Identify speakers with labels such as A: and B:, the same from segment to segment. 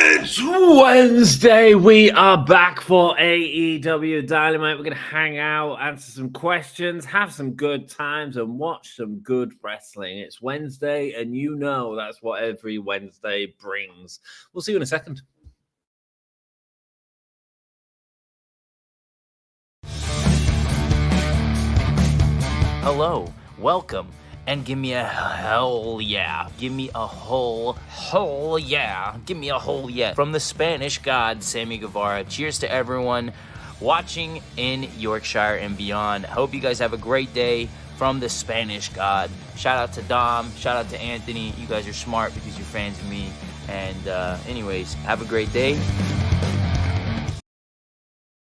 A: It's Wednesday. We are back for AEW Dynamite. We're going to hang out, answer some questions, have some good times, and watch some good wrestling. It's Wednesday, and you know that's what every Wednesday brings. We'll see you in a second.
B: Hello, welcome, and give me a hell yeah. Give me a whole yeah. Give me a whole yeah. From the Spanish god, Sammy Guevara. Cheers to everyone watching in Yorkshire and beyond. I hope you guys have a great day from the Spanish god. Shout out to Dom, shout out to Anthony. You guys are smart because you're fans of me. And anyways, have a great day.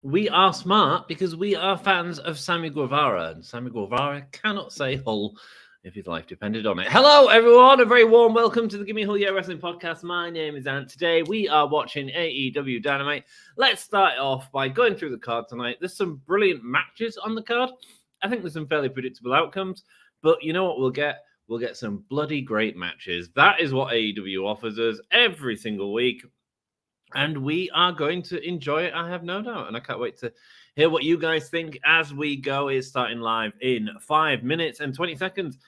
A: We are smart because we are fans of Sammy Guevara, and Sammy Guevara cannot say Hull if his life depended on it. Hello, everyone. A very warm welcome to the Gimme Hull Yeah Wrestling Podcast. My name is Ant. Today, we are watching AEW Dynamite. Let's start off by going through the card tonight. There's some brilliant matches on the card. I think there's some fairly predictable outcomes, but you know what we'll get? We'll get some bloody great matches. That is what AEW offers us every single week. And we are going to enjoy it, I have no doubt. And I can't wait to hear what you guys think as we go. It's starting live in 5 minutes and 20 seconds.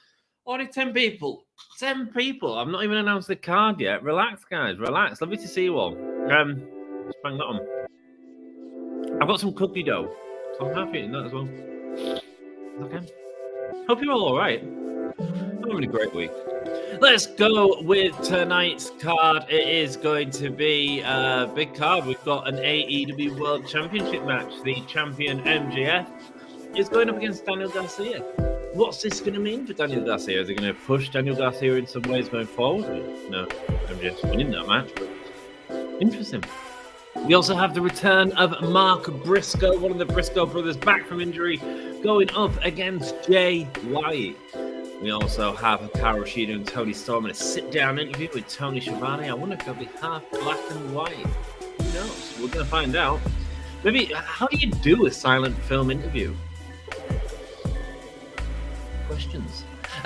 A: Already 10 people. 10 people. I've not even announced the card yet. Relax, guys. Relax. Lovely to see you all. Let's bang that on. I've got some cookie dough, so I'm happy eating that as well. Okay. Hope you're all right. I'm having a great week. Let's go with tonight's card. It is going to be a big card. We've got an AEW World Championship match. The champion MJF is going up against Daniel Garcia. What's this going to mean for Daniel Garcia? Is he going to push Daniel Garcia in some ways going forward? No, MJF's winning that match, but interesting. We also have the return of Mark Briscoe, one of the Briscoe brothers, back from injury, going up against Jay White. We also have Hikaru Shida and Toni Storm in a sit-down interview with Tony Schiavone. I wonder if they'll be half black and white. Who knows? We're going to find out. Maybe, how do you do a silent film interview? Questions.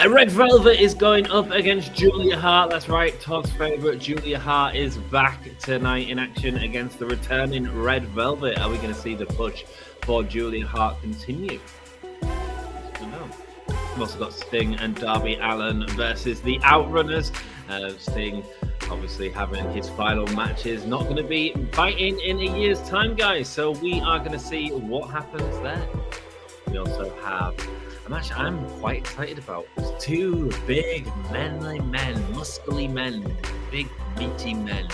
A: Red Velvet is going up against Julia Hart. That's right, Todd's favourite. Julia Hart is back tonight in action against the returning Red Velvet. Are we going to see the push for Julia Hart continue? We've also got Sting and Darby Allin versus the Outrunners. Sting obviously having his final matches, not going to be fighting in a year's time, guys. So we are going to see what happens there. We also have a match I'm quite excited about. It's two big manly men, muscly men, big meaty men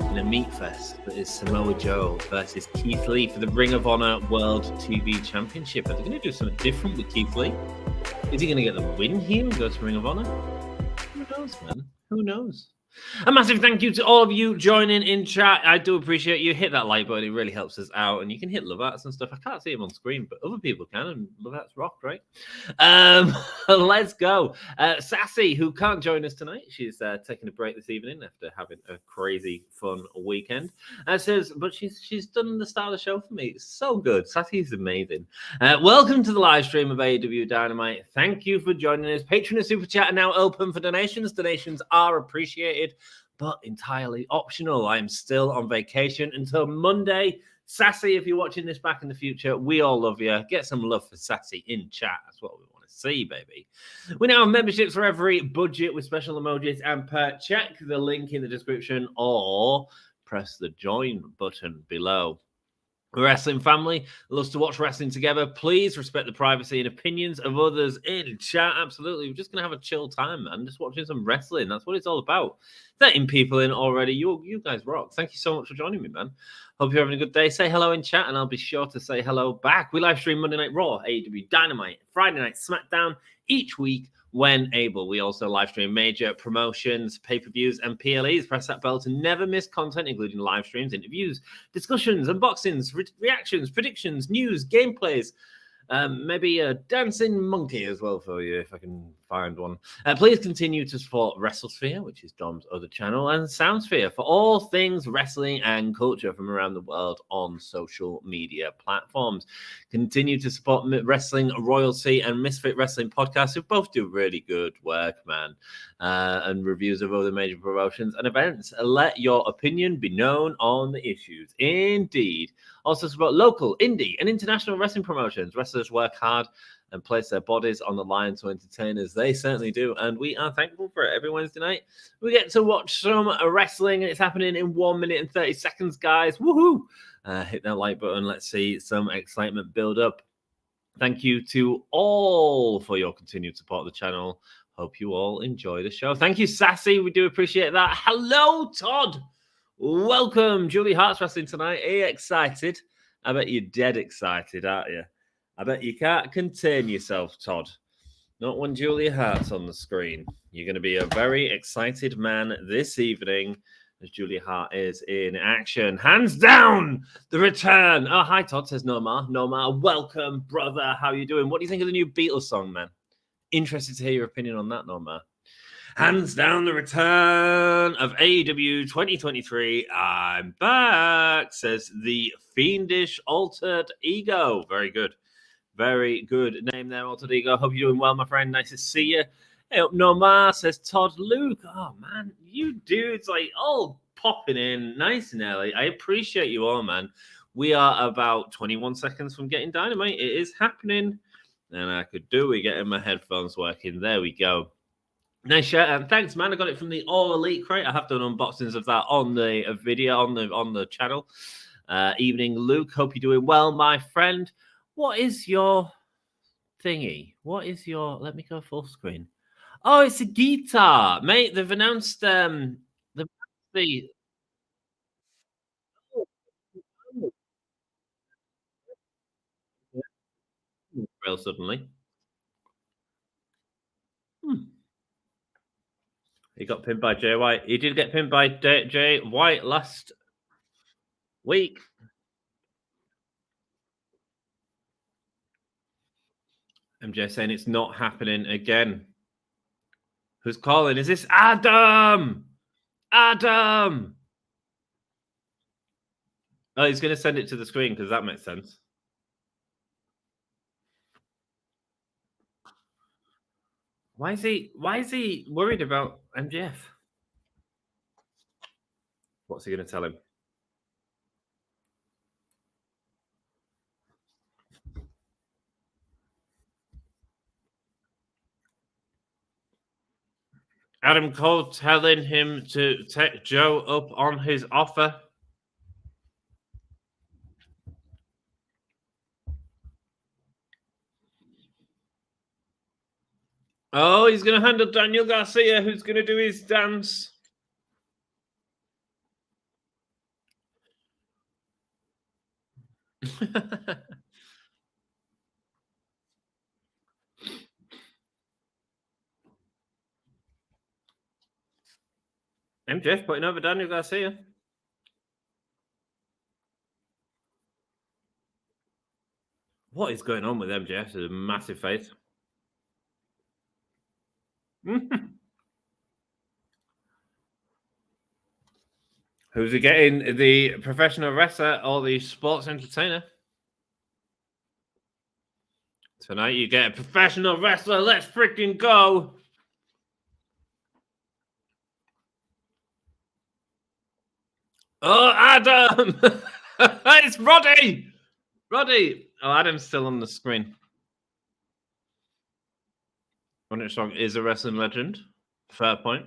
A: in a meat fest that is Samoa Joe versus Keith Lee for the Ring of Honor World TV Championship. Are they going to do something different with Keith Lee? Is he going to get the win here and go to Ring of Honor? Who knows, man? Who knows? A massive thank you to all of you joining in chat. I do appreciate you. Hit that like button. It really helps us out. And you can hit love hearts and stuff. I can't see them on screen, but other people can. And love hearts rocked, right? Let's go. Sassy, who can't join us tonight. She's taking a break this evening after having a crazy, fun weekend. Says, but she's done the start of the show for me. It's so good. Sassy's amazing. Welcome to the live stream of AEW Dynamite. Thank you for joining us. Patreon and Super Chat are now open for donations. Donations are appreciated, but entirely optional. I'm still on vacation until Monday. Sassy, if you're watching this back in the future, we all love you. Get some love for Sassy in chat. That's what we want to see, baby. We now have memberships for every budget with special emojis and perk. Check the link in the description or press the join button below. Wrestling family loves to watch wrestling together. Please respect the privacy and opinions of others in chat. Absolutely. We're just going to have a chill time, man. Just watching some wrestling. That's what it's all about. 13 people in already. You guys rock. Thank you so much for joining me, man. Hope you're having a good day. Say hello in chat, and I'll be sure to say hello back. We live stream Monday Night Raw, AEW Dynamite, Friday Night SmackDown each week when able. We also live stream major promotions, pay-per-views, and PLEs. Press that bell to never miss content, including live streams, interviews, discussions, unboxings, reactions, predictions, news, gameplays. Maybe a dancing monkey as well for you, if I can find one. Please continue to support WrestleSphere, which is Dom's other channel, and SoundSphere for all things wrestling and culture from around the world on social media platforms. Continue to support Wrestling Royalty and Misfit Wrestling Podcasts, who both do really good work, man, and reviews of other major promotions and events. Let your opinion be known on the issues. Indeed. Also support local, indie, and international wrestling promotions. Wrestlers work hard and place their bodies on the line to entertain us. They certainly do, and we are thankful for it. Every Wednesday night, we get to watch some wrestling, and it's happening in 1 minute and 30 seconds, guys. Woohoo! Hit that like button. Let's see some excitement build up. Thank you to all for your continued support of the channel. Hope you all enjoy the show. Thank you, Sassy. We do appreciate that. Hello, Todd. Welcome. Julie Hart's wrestling tonight. Are you excited? I bet you're dead excited, aren't you? I bet you can't contain yourself, Todd. Not when Julia Hart's on the screen. You're going to be a very excited man this evening as Julia Hart is in action. Hands down, the return. Oh, hi, Todd, says Nomar. Nomar, welcome, brother. How are you doing? What do you think of the new Beatles song, man? Interested to hear your opinion on that, Nomar. Hands down, the return of AEW 2023. I'm back, says the Fiendish Altered Ego. Very good. Very good name there, Altered Ego. Hope you're doing well, my friend. Nice to see you. Hey, up Nomar, says Todd Luke. Oh, man, you dudes, like, all popping in nice and early. I appreciate you all, man. We are about 21 seconds from getting Dynamite. It is happening. And I could do with getting my headphones working. There we go. Nice shirt, and thanks, man. I got it from the All Elite crate. I have done unboxings of that on the video on the channel. Evening, Luke. Hope you're doing well, my friend. What is your thingy? What is your? Let me go full screen. Oh, it's a guitar, mate. They've announced the. Real suddenly. He got pinned by Jay White. He did get pinned by Jay White last week. MJ saying it's not happening again. Who's calling? Is this Adam? Adam! Oh, he's going to send it to the screen because that makes sense. Why is he worried about MJF? What's he going to tell him? Adam Cole telling him to take Joe up on his offer. Oh, he's going to handle Daniel Garcia, who's going to do his dance. MJF putting over Daniel Garcia. What is going on with MJF? It's a massive face. Who's he getting? The professional wrestler or the sports entertainer? Tonight you get a professional wrestler. Let's freaking go. Oh, Adam! It's Roddy! Roddy! Oh, Adam's still on the screen. Roderick Strong is a wrestling legend. Fair point.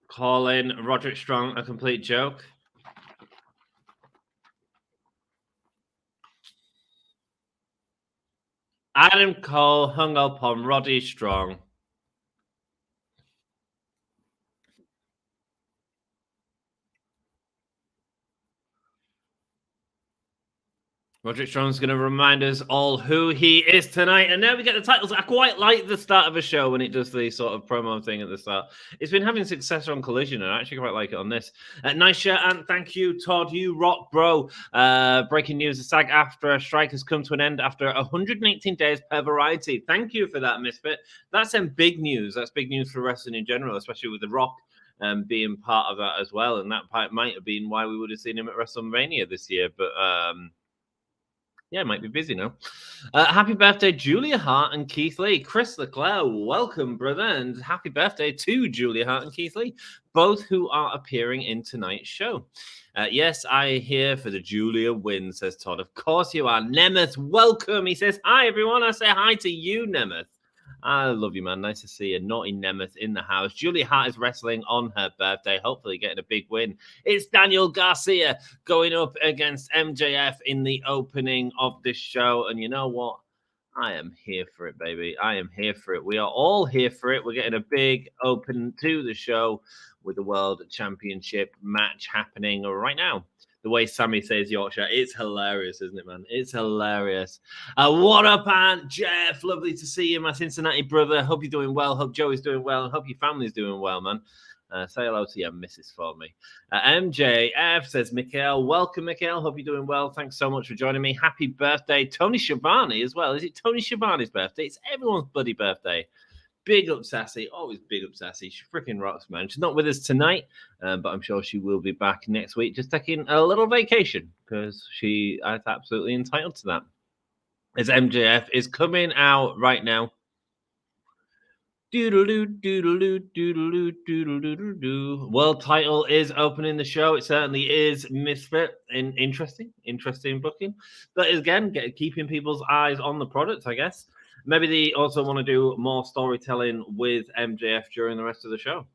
A: Calling Roderick Strong a complete joke. Adam Cole hung up on Roddy Strong. Roderick Strong's going to remind us all who he is tonight. And now we get the titles. I quite like the start of a show when it does the sort of promo thing at the start. It's been having success on Collision, and I actually quite like it on this. Nice shirt, and thank you, Todd. You rock, bro. Breaking news, the SAG-AFTRA strike has come to an end after 118 days per Variety. Thank you for that, Misfit. That's some big news. That's big news for wrestling in general, especially with The Rock being part of that as well. And that might have been why we would have seen him at WrestleMania this year. But yeah, might be busy now. Happy birthday, Julia Hart and Keith Lee. Chris Leclerc, welcome, brother. And happy birthday to Julia Hart and Keith Lee, both who are appearing in tonight's show. Yes, I here for the Julia win, says Todd. Of course you are. Nemeth, welcome. He says, hi, everyone. I say hi to you, Nemeth. I love you, man. Nice to see you. Naughty Nemeth in the house. Julia Hart is wrestling on her birthday, hopefully getting a big win. It's Daniel Garcia going up against MJF in the opening of this show. And you know what? I am here for it, baby. I am here for it. We are all here for it. We're getting a big open to the show with the World Championship match happening right now. The way Sammy says Yorkshire, it's hilarious, isn't it, man? It's hilarious. What up, Aunt Jeff? Lovely to see you, my Cincinnati brother. Hope you're doing well. Hope Joey's doing well. And hope your family's doing well, man. Say hello to your missus for me. MJF says, Mikhail. Welcome, Mikhail. Hope you're doing well. Thanks so much for joining me. Happy birthday. Tony Schiavone as well. Is it Tony Schiavone's birthday? It's everyone's bloody birthday. Big up Sassy, always big up Sassy. She freaking rocks, man. She's not with us tonight, but I'm sure she will be back next week, just taking a little vacation because she is absolutely entitled to that. As MJF is coming out right now. Doodle-doo, doodle-doo, doodle-doo, doodle-doo-doo-doo. World title is opening the show. It certainly is, Misfit. Interesting booking. But again, keeping people's eyes on the product, I guess. Maybe they also want to do more storytelling with MJF during the rest of the show.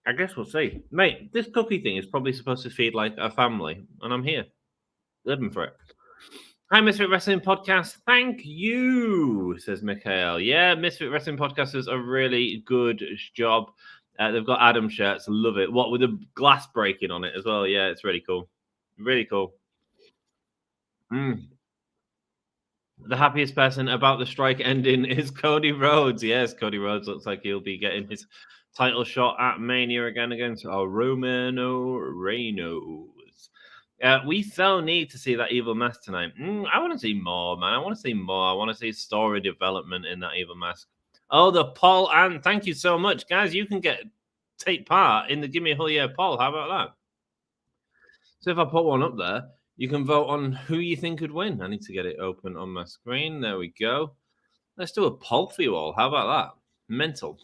A: I guess we'll see. Mate, this cookie thing is probably supposed to feed like a family, and I'm here, living for it. Hi, Misfit Wrestling Podcast. Thank you, says Mikhail. Yeah, Misfit Wrestling Podcast does a really good job. They've got Adam shirts. Love it. What, with a glass breaking on it as well? Yeah, it's really cool. Really cool. The happiest person about the strike ending is Cody Rhodes. Yes, Cody Rhodes looks like he'll be getting his title shot at Mania again against Romano Reigns. We so need to see that Evil Mask tonight. I want to see more, man. I want to see more. I want to see story development in that Evil Mask. Oh, the poll, and thank you so much. Guys, you can take part in the Gimme a Whole Year poll. How about that? So if I put one up there, you can vote on who you think could win. I need to get it open on my screen. There we go. Let's do a poll for you all. How about that? Mental.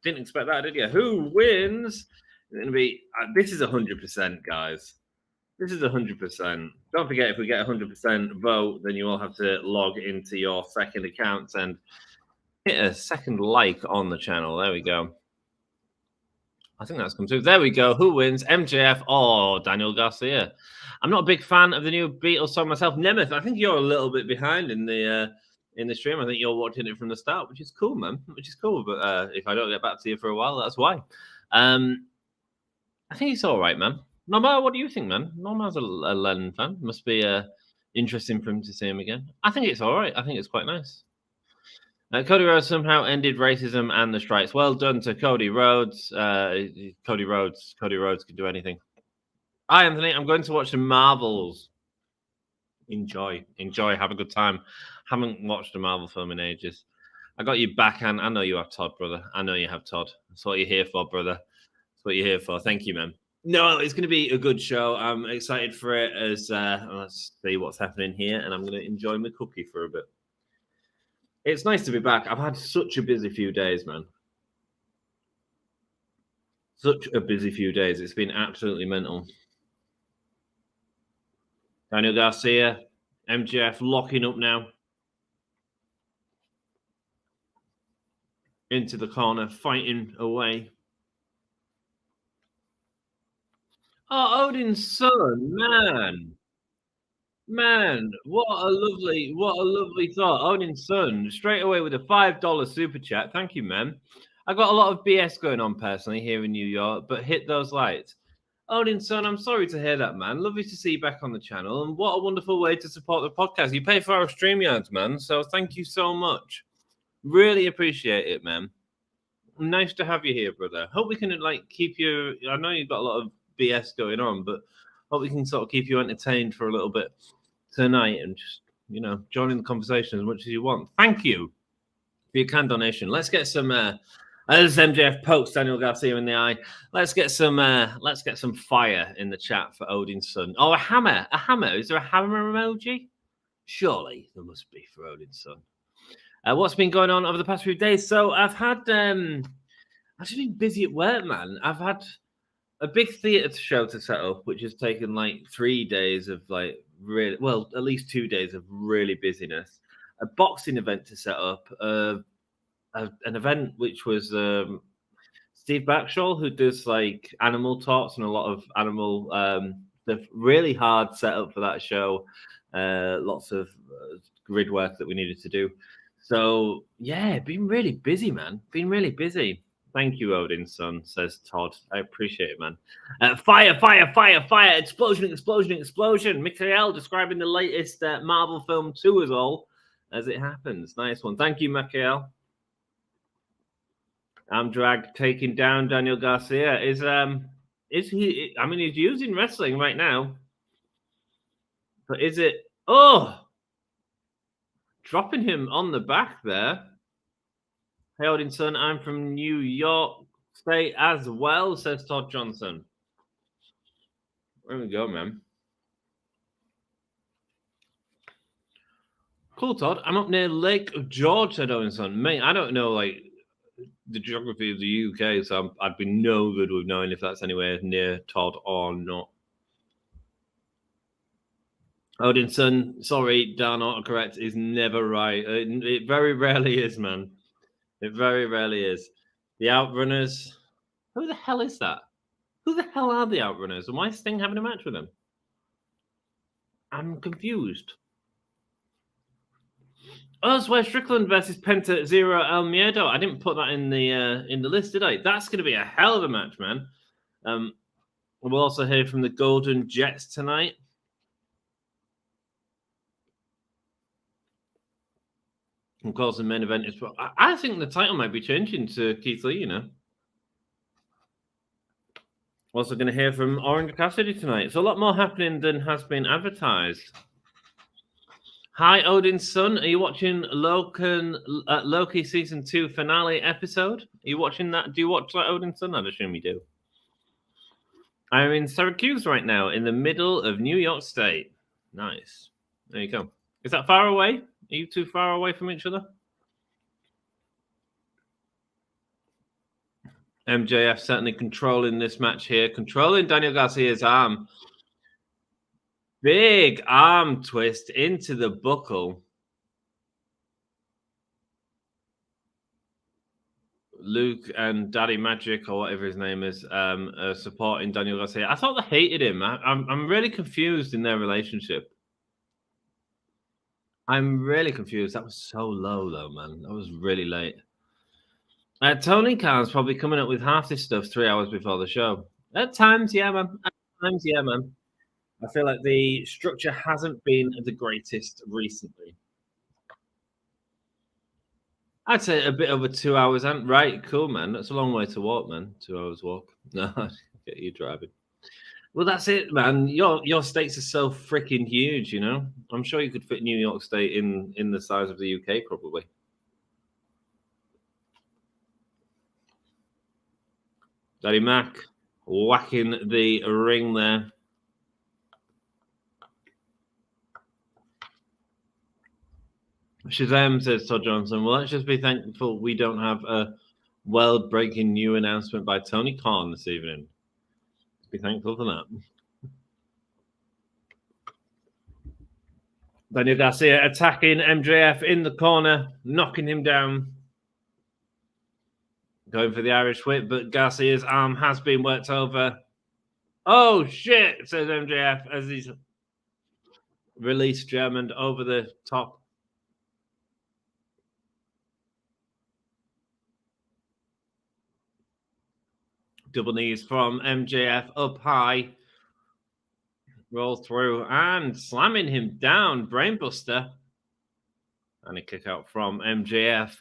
A: Didn't expect that, did you? Who wins? It's going to be. This is 100%, guys. This is 100%. Don't forget, if we get 100% vote, then you all have to log into your second accounts and hit a second like on the channel. There we go. I think that's come through. There we go. Who wins? MJF or Daniel Garcia? I'm not a big fan of the new Beatles song myself. Nemeth, I think you're a little bit behind in the stream. I think you're watching it from the start, which is cool, man. Which is cool. But if I don't get back to you for a while, that's why. I think it's all right, man. Norma, what do you think, man? Norma's a Lennon fan. Must be interesting for him to see him again. I think it's all right. I think it's quite nice. Cody Rhodes somehow ended racism and the strikes. Well done to Cody Rhodes. Cody Rhodes can do anything. Hi, Anthony. I'm going to watch the Marvels. Enjoy. Have a good time. Haven't watched a Marvel film in ages. I got you backhand. I know you have, Todd, brother. I know you have, Todd. That's what you're here for, brother. That's what you're here for. Thank you, man. No, it's going to be a good show. I'm excited for it. As let's see what's happening here, and I'm going to enjoy my cookie for a bit. It's nice to be back. I've had such a busy few days, man. Such a busy few days. It's been absolutely mental. Daniel Garcia, MJF locking up now. Into the corner, fighting away. Oh, Odin's son, man. Man, what a lovely thought. Odin's son, straight away with a $5 super chat. Thank you, man. I got a lot of BS going on personally here in New York, but hit those lights. Odin, son, I'm sorry to hear that, man. Lovely to see you back on the channel. And what a wonderful way to support the podcast. You pay for our StreamYards, man. So thank you so much. Really appreciate it, man. Nice to have you here, brother. Hope we can, like, keep you... I know you've got a lot of BS going on, but hope we can sort of keep you entertained for a little bit tonight and just, you know, join in the conversation as much as you want. Thank you for your kind donation. Let's get some... as MJF pokes Daniel Garcia in the eye, let's get some fire in the chat for Odin's son. Oh, a hammer. A hammer. Is there a hammer emoji? Surely there must be for Odin's son. What's been going on over the past few days? So I've had I've just been busy at work, man. I've had a big theatre show to set up, which has taken like 3 days of like really, well, at least 2 days of really busyness. A boxing event to set up, an event which was Steve Backshall, who does like animal talks and a lot of animal the really hard setup for that show. Lots of grid work that we needed to do. So yeah, been really busy, man. Been really busy. Thank you, Odin's son, says Todd. I appreciate it, man. Fire, fire, fire, fire, explosion, explosion, explosion. Michael describing the latest Marvel film to us all as it happens. Nice one. Thank you, Michael. Amdrag taking down Daniel Garcia. Is he? I mean, he's using wrestling right now, but is it? Oh, dropping him on the back there. Hey, Odin's son, I'm from New York State as well, says Todd Johnson. There we go, man. Cool, Todd. I'm up near Lake George, said Odin's son. Mate, I don't know, like, the geography of the UK, so I'd be no good with knowing if that's anywhere near Todd or not. Odin's son, sorry, Dan, autocorrect is never right. It very rarely is, man. It very rarely is. The Outrunners. Who the hell is that? Who the hell are the Outrunners? And why is Sting having a match with them? I'm confused. Oh, Swerve Strickland versus Penta Zero El Miedo. I didn't put that in the list, did I? That's going to be a hell of a match, man. We'll also hear from the Golden Jets tonight. Of course, the main event is... I think the title might be changing to Keith Lee, you know. Also going to hear from Orange Cassidy tonight. So a lot more happening than has been advertised. Hi, Odin's son. Are you watching Loki Season 2 finale episode? Are you watching that? Do you watch that, Odin's son? I'd assume you do. I'm in Syracuse right now, in the middle of New York State. Nice. There you go. Is that far away? Are you too far away from each other? MJF certainly controlling this match here. Controlling Daniel Garcia's arm. Big arm twist into the buckle. Luke and Daddy Magic, or whatever his name is, supporting Daniel Garcia. I thought they hated him. I'm really confused in their relationship. I'm really confused. That was so low, though, man. That was really late. Tony Khan's probably coming up with half this stuff 3 hours before the show. At times, yeah, man. At times, yeah, man. I feel like the structure hasn't been the greatest recently. I'd say a bit over 2 hours. Right, cool, man. That's a long way to walk, man. 2 hours walk. No, get you driving. Well, that's it, man. Your states are so freaking huge, you know. I'm sure you could fit New York State in the size of the UK, probably. Daddy Mac whacking the ring there. Shazam, says Todd Johnson. Well, let's just be thankful we don't have a world-breaking new announcement by Tony Khan this evening. Be thankful for that. Daniel Garcia attacking MJF in the corner, knocking him down. Going for the Irish whip, but Garcia's arm has been worked over. Oh, shit, says MJF as he's released German over the top. Double knees from MJF up high. Roll through and slamming him down. Brainbuster. And a kick out from MJF.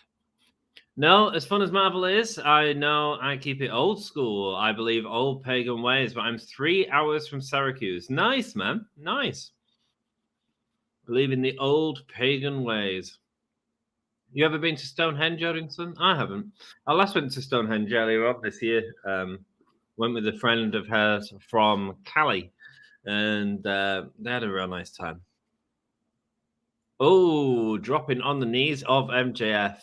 A: No, as fun as Marvel is, I know I keep it old school. I believe old pagan ways, but I'm 3 hours from Syracuse. Nice, man. Nice. Believe in the old pagan ways. You ever been to Stonehenge, Odinson? I haven't. I last went to Stonehenge earlier on this year. Went with a friend of hers from Cali, and they had a real nice time. Oh, dropping on the knees of MJF.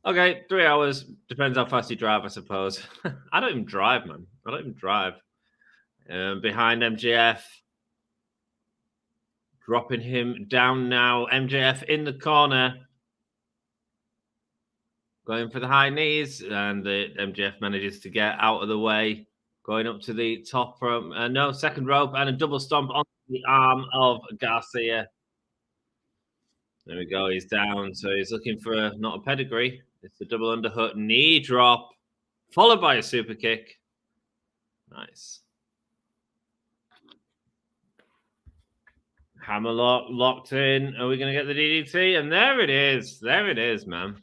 A: Okay, 3 hours. Depends how fast you drive, I suppose. I don't even drive, man. I don't even drive. Behind MJF. Dropping him down now. MJF in the corner. Going for the high knees. And the MJF manages to get out of the way. Going up to the top from... no, second rope. And a double stomp on the arm of Garcia. There we go. He's down. So he's looking for not a pedigree. It's a double underhook knee drop, followed by a super kick. Nice. Hammerlock locked in. Are we going to get the DDT? And there it is. There it is, man.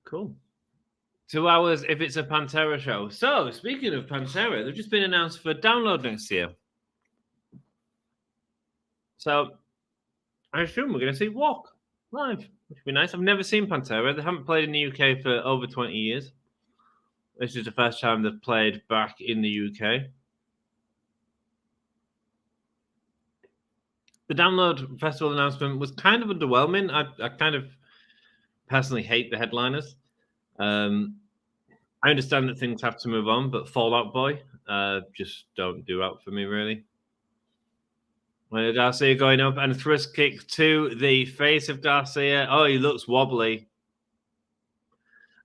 A: Cool. 2 hours if it's a Pantera show. So, speaking of Pantera, they've just been announced for Download next year. So, I assume we're going to see Walk live, which would be nice. I've never seen Pantera. They haven't played in the UK for over 20 years. This is the first time they've played back in the UK. The Download Festival announcement was kind of underwhelming. I kind of personally hate the headliners. I understand that things have to move on, but Fall Out Boy just don't do out for me, really. Garcia going up and a thrust kick to the face of Garcia. Oh, he looks wobbly.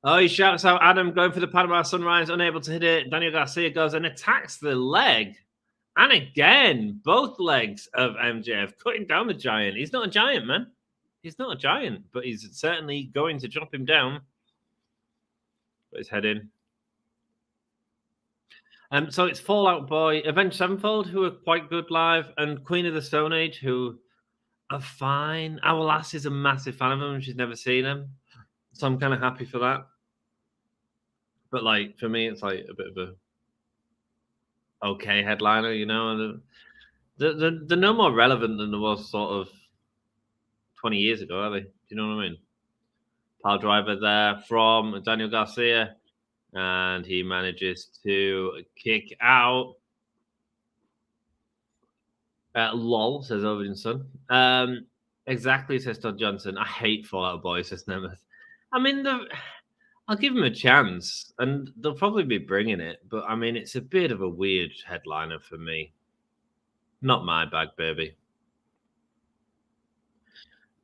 A: Oh, he shouts out Adam going for the Panama Sunrise, unable to hit it. Daniel Garcia goes and attacks the leg. And again, both legs of MJF cutting down the giant. He's not a giant, man. He's not a giant, but he's certainly going to drop him down. Put his head in. So it's Fall Out Boy, Avenged Sevenfold, who are quite good live, and Queen of the Stone Age, who are fine. Our lass is a massive fan of them. She's never seen them. So I'm kind of happy for that. But, like, for me, it's like a bit of a okay headliner, you know. They're no more relevant than there was sort of 20 years ago, are they? Do you know what I mean? Pile driver there from Daniel Garcia. And he manages to kick out. Lol, says Odinson. Exactly, says Todd Johnson. I hate Fall Out Boy, says Nemeth. I mean, I'll give him a chance, and they'll probably be bringing it. But, I mean, it's a bit of a weird headliner for me. Not my bag, baby.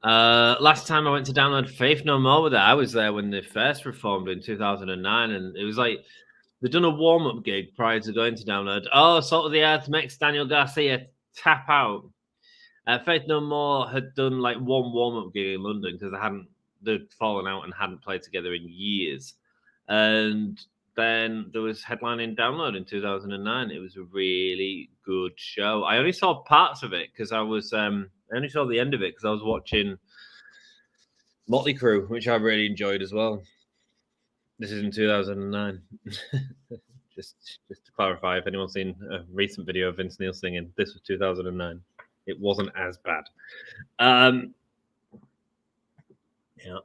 A: Last time I went to download Faith No More with it, I was there when they first reformed in 2009, and it was like they'd done a warm-up gig prior to going to download. Oh, Salt of the Earth makes Daniel Garcia tap out. Faith No More had done like one warm-up gig in London because they'd fallen out and hadn't played together in years. And then there was headlining Download in 2009. It was a really good show. I only saw parts of it because I only saw the end of it because I was watching Motley Crue, which I really enjoyed as well. This is in 2009. just to clarify, if anyone's seen a recent video of Vince Neil singing, this was 2009. It wasn't as bad. Yeah.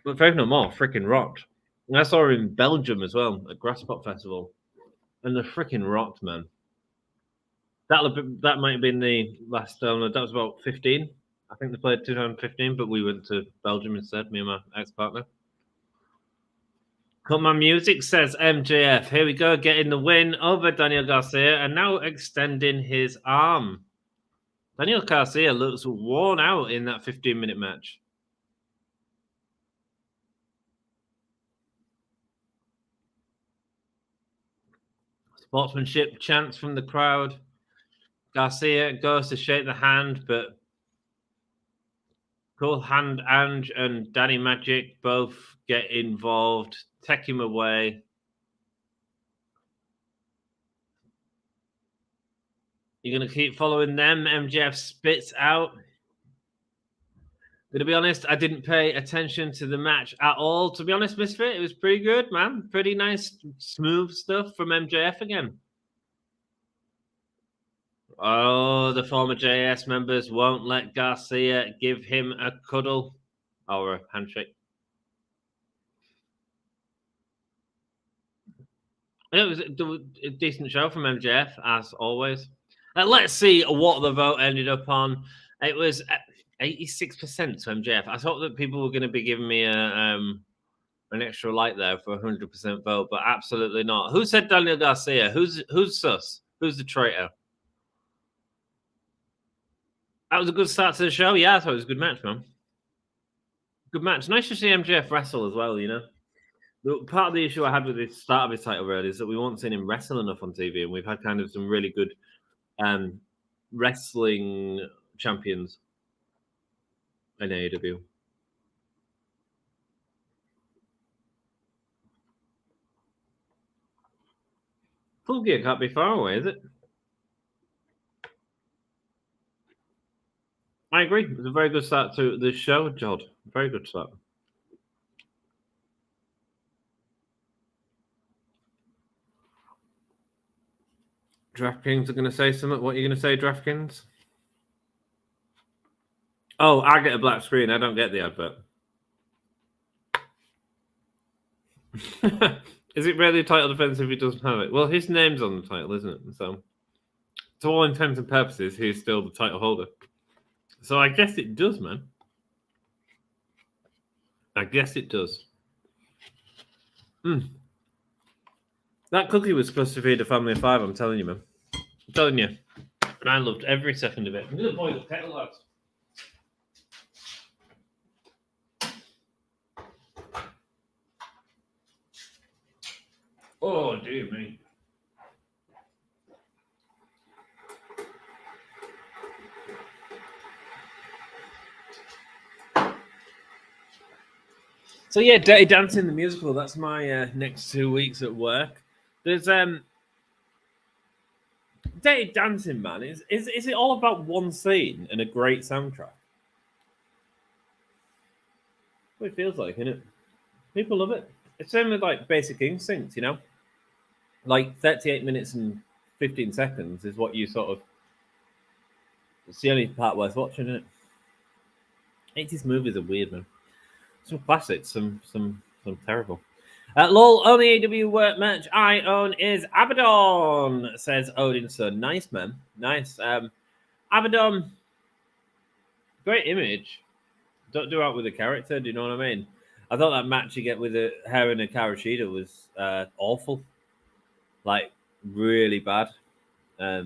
A: But Faith No More freaking rocked. And I saw her in Belgium as well at Grasspot Festival. And the freaking rocked, man. That might have been the last download. That was about 15. I think they played 2015, but we went to Belgium instead, me and my ex-partner. Come on, music, says MJF. Here we go, getting the win over Daniel Garcia and now extending his arm. Daniel Garcia looks worn out in that 15-minute match. Sportsmanship chants from the crowd. Garcia goes to shake the hand, but Cool Hand Ange and Danny Magic both get involved, take him away. You're going to keep following them. MJF spits out. Going to be honest, I didn't pay attention to the match at all. To be honest, Misfit, it was pretty good, man. Pretty nice, smooth stuff from MJF again. Oh, the former JS members won't let Garcia give him a cuddle or a handshake. It was a decent show from MJF, as always. Let's see what the vote ended up on. It was 86% to MJF. I thought that people were going to be giving me an extra light there for 100% vote, but absolutely not. Who said Daniel Garcia? Who's sus? Who's the traitor? That was a good start to the show. Yeah, I thought it was a good match, man. Good match. Nice to see MJF wrestle as well, you know. Part of the issue I had with the start of his title run is that we won't seen him wrestle enough on TV, and we've had kind of some really good wrestling champions in AEW. Full Gear can't be far away, is it? I agree. It was a very good start to the show, Jod. Very good start. DraftKings are going to say something. What are you going to say, DraftKings? Oh, I get a black screen. I don't get the advert. Is it really a title defense if he doesn't have it? Well, his name's on the title, isn't it? So, to all intents and purposes, he's still the title holder. So I guess it does, man. I guess it does. That cookie was supposed to feed a family of 5, I'm telling you, man. I'm telling you. And I loved every second of it. I'm going to boil the kettle, lads. Oh, dear me. So yeah, Dirty Dancing the musical. That's my next 2 weeks at work. There's Dirty Dancing, man. Is it all about one scene and a great soundtrack? What it feels like, isn't it? People love it. It's same with like Basic Instinct, you know. Like 38 minutes and 15 seconds is what you sort of. It's the only part worth watching, isn't it? 80s movies are weird, man. Some classics, some terrible. LOL, only AEW match I own is Abaddon, says Odinson. Nice, man. Nice. Abaddon, great image. Don't do out with the character, do you know what I mean? I thought that match you get with her and Hikaru Shida was awful. Like, really bad. I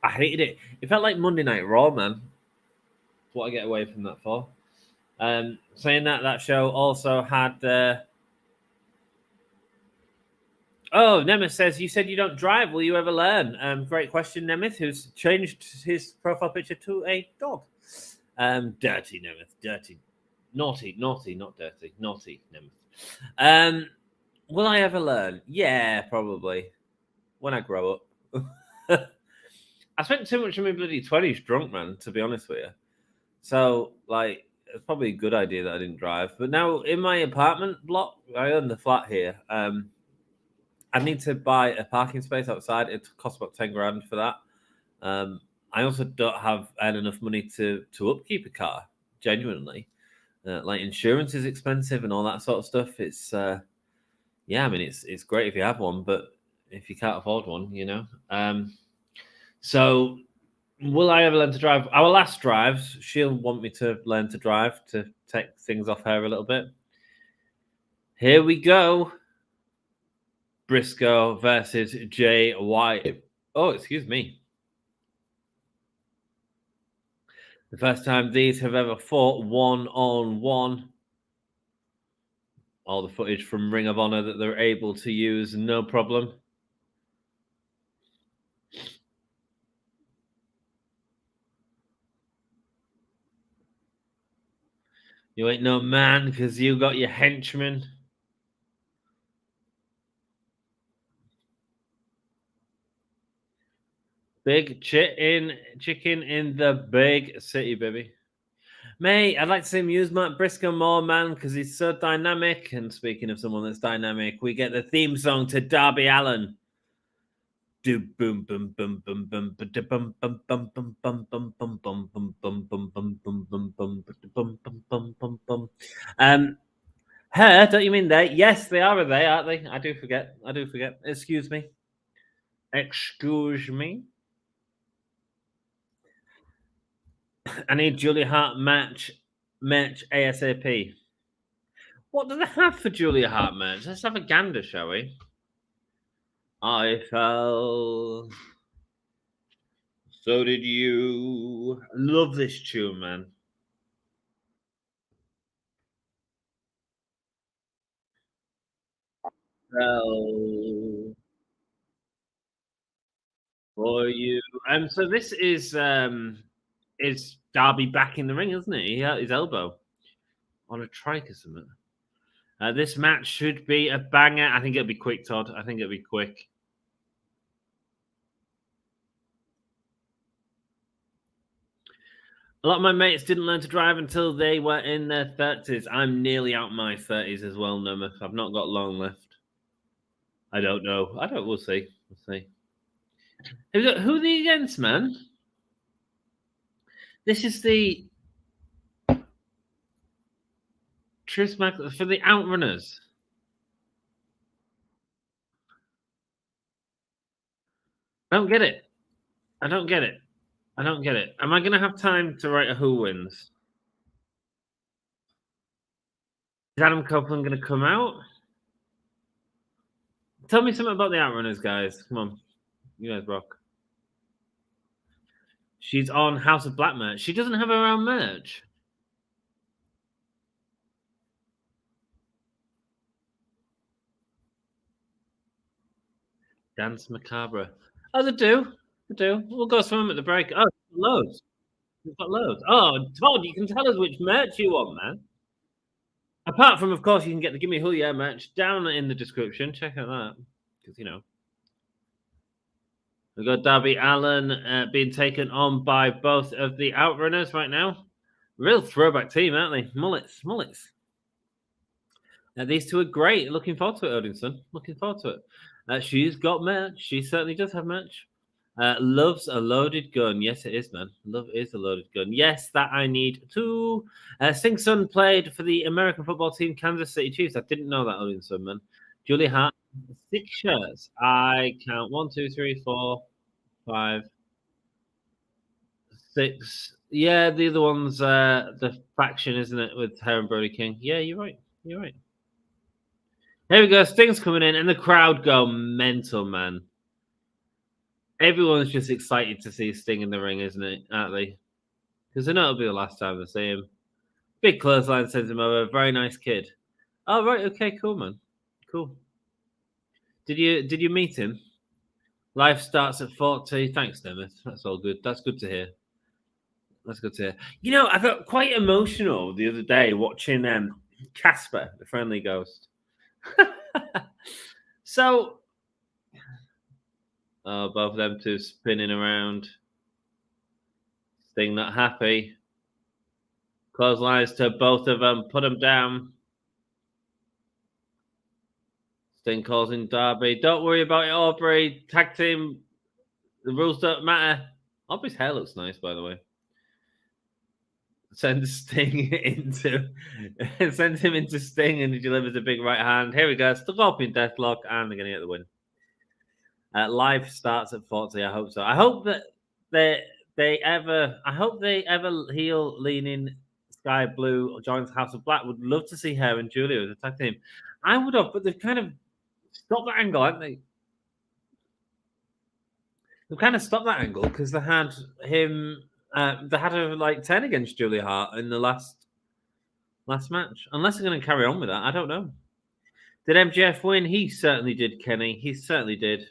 A: hated it. It felt like Monday Night Raw, man. That's what I get away from that for. Saying that show also had. Oh, Nemeth says, you said you don't drive. Will you ever learn? Great question, Nemeth, who's changed his profile picture to a dog. Dirty, Nemeth. Dirty. Naughty, not dirty. Naughty, Nemeth. Will I ever learn? Yeah, probably. When I grow up. I spent too much of my bloody 20s drunk, man, to be honest with you. So, like, it's probably a good idea that I didn't drive. But now, in my apartment block, I own the flat here. I need to buy a parking space outside. It costs about 10 grand for that. I also don't have enough money to upkeep a car, genuinely. Like insurance is expensive and all that sort of stuff. It's yeah, I mean it's great if you have one, but if you can't afford one, you know. So will I ever learn to drive? Our last drives, she'll want me to learn to drive to take things off her a little bit. Here we go. Briscoe versus Jay White. Oh, excuse me. The first time these have ever fought one-on-one. All the footage from Ring of Honor that they're able to use, no problem. You ain't no man because you got your henchmen. Big chicken in the big city, baby. Mate, I'd like to see him use Matt Briscoe more, man, because he's so dynamic. And speaking of someone that's dynamic, we get the theme song to Darby Allin. Do boom boom boom boom boom bum bum bum bum bum bum bum bum bum bum bum bum bum bum bum bum bum bum bum. Her, don't you mean they? Yes, they are a they, aren't they? I do forget. Excuse me. Excuse me. I need Julia Hart match ASAP. What do they have for Julia Hart match? Let's have a gander, shall we? I fell. So did you. Love this tune, man. Fell for you. So this is Darby back in the ring, isn't it? He hurt his elbow on a trike or something. This match should be a banger. I think it'll be quick, Todd. I think it'll be quick. A lot of my mates didn't learn to drive until they were in their 30s. I'm nearly out my 30s as well, Nometh. I've not got long left. I don't know. We'll see. Who are they against, man? This is the Truth Mac for the Outrunners. I don't get it. Am I going to have time to write a who wins? Is Adam Copeland going to come out? Tell me something about the Outrunners, guys. Come on. You guys rock. She's on House of Black merch. She doesn't have her own merch. Dance Macabre. Oh, they do. We'll go through them at the break. Oh, loads. We've got loads. Oh, Todd, you can tell us which merch you want, man. Apart from, of course, you can get the Gimme Who Yeah merch down in the description. Check out that. Because, we've got Darby Allin being taken on by both of the Outrunners right now. Real throwback team, aren't they? Mullets. These two are great. Looking forward to it, Odinson. Looking forward to it. She's got merch. She certainly does have merch. Love's a loaded gun. Yes, it is, man. Love is a loaded gun. Yes, that I need too. Sing Sun played for the American football team Kansas City Chiefs. I didn't know that, Odinson, man. Julie Hart, 6 shirts. I count 1, 2, 3, 4, 5, 6. Yeah, the other one's the faction, isn't it, with her and Brody King? Yeah, you're right. Here we go. Sting's coming in, and the crowd go mental, man. Everyone's just excited to see Sting in the ring, isn't it? Aren't they? Because they know it'll be the last time they see him. Big clothesline sends him over. Very nice kid. Oh right, okay, cool, man. Cool. Did you meet him? Life starts at 40. Thanks, Nemeth. That's all good. That's good to hear. I felt quite emotional the other day watching Casper, the Friendly Ghost. So, both of them two spinning around. Sting not happy. Clotheslines to both of them. Put them down. Sting calls in Darby. Don't worry about it, Aubrey. Tag team. The rules don't matter. Aubrey's hair looks nice, by the way. Sends Sting sends him into Sting, and he delivers a big right hand. Here we go. Scorpion Deathlock, and they're going to get the win. Life starts at 40. I hope so. I hope that they ever heel leaning Sky Blue joins House of Black. Would love to see her and Julia as a tag team. I would have, but they've kind of stopped that angle, haven't they? They've kind of stopped that angle because they had him. They had a 10 against Julia Hart in the last match. Unless they're going to carry on with that, I don't know. Did MJF win? He certainly did, Kenny. He certainly did.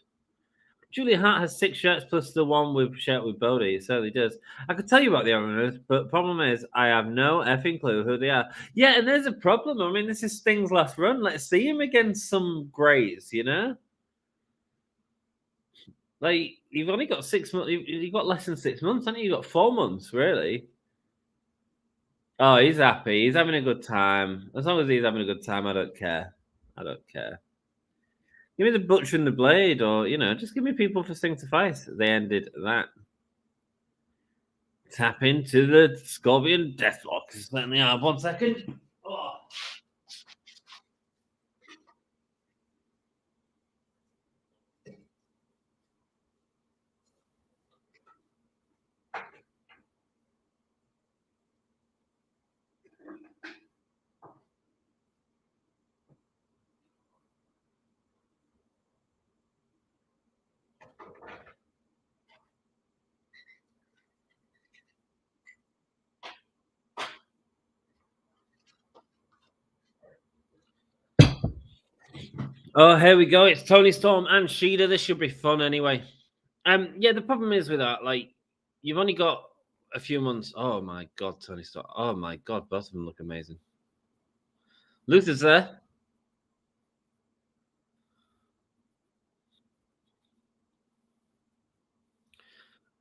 A: Julia Hart has 6 shirts plus the one with shirt with Bodie. It certainly does. I could tell you about the Outrunners, but problem is I have no effing clue who they are. Yeah, and there's a problem. I mean, this is Sting's last run. Let's see him against some greats, you know? Like, you've only got 6 months. You've got less than 6 months, haven't you? You've got 4 months, really. Oh, he's happy. He's having a good time. As long as he's having a good time, I don't care. I don't care. Give me the Butcher and the Blade, or, you know, just give me people for Sting to fight. They ended that. Tap into the Scorpion Deathlock. Certainly are. 1 second. Oh. Oh, here we go. It's Toni Storm and Shida. This should be fun anyway. Yeah, the problem is with that, like, you've only got a few months. Oh my god, Toni Storm. Oh my god, both of them look amazing. Luther's there.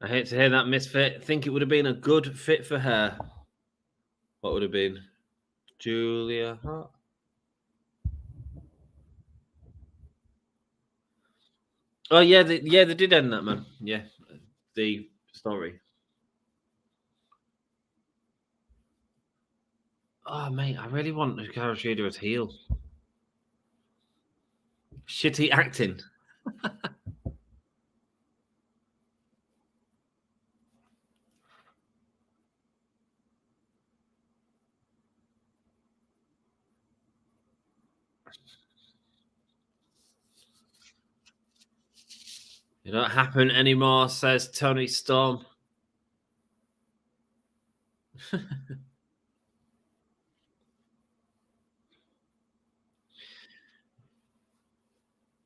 A: I hate to hear that, Misfit. Think it would have been a good fit for her. What would have been? Julia Hart. Oh yeah, they did end that, man. Yeah, the story. Oh mate, I really want Hikaru Shida as heel. Shitty acting. It don't happen anymore, says Toni Storm.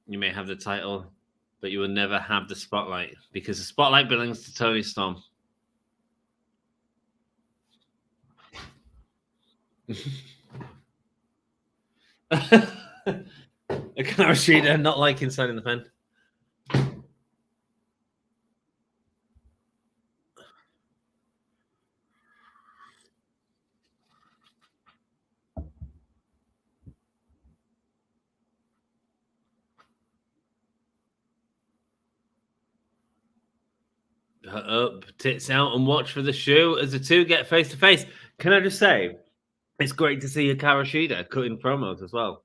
A: You may have the title, but you will never have the spotlight because the spotlight belongs to Toni Storm. Hikaru Shida not like inside in the pen. Up, tits out, and watch for the shoe as the two get face to face. Can I just say, it's great to see Hikaru Shida cutting promos as well.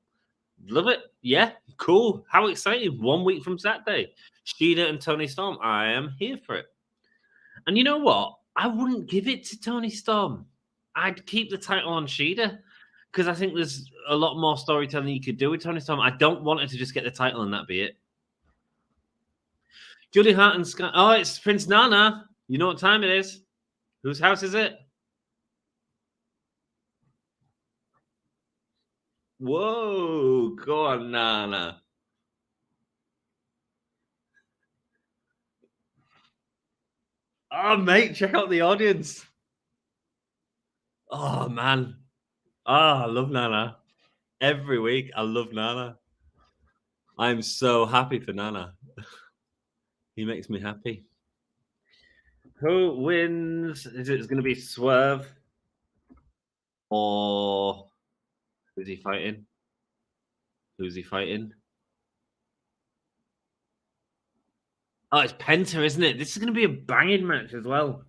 A: Love it. Yeah, cool. How exciting. 1 week from Saturday. Shida and Toni Storm. I am here for it. And you know what? I wouldn't give it to Toni Storm. I'd keep the title on Shida because I think there's a lot more storytelling you could do with Toni Storm. I don't want her to just get the title and that be it. Julia Hart and Sky. Oh, it's Prince Nana. You know what time it is? Whose house is it? Whoa, go on, Nana. Oh, mate, check out the audience. Oh, man. Oh, I love Nana. Every week, I love Nana. I'm so happy for Nana. He makes me happy. Who wins? Is it going to be Swerve? Or who's he fighting? Who's he fighting? Oh, it's Penta, isn't it? This is going to be a banging match as well.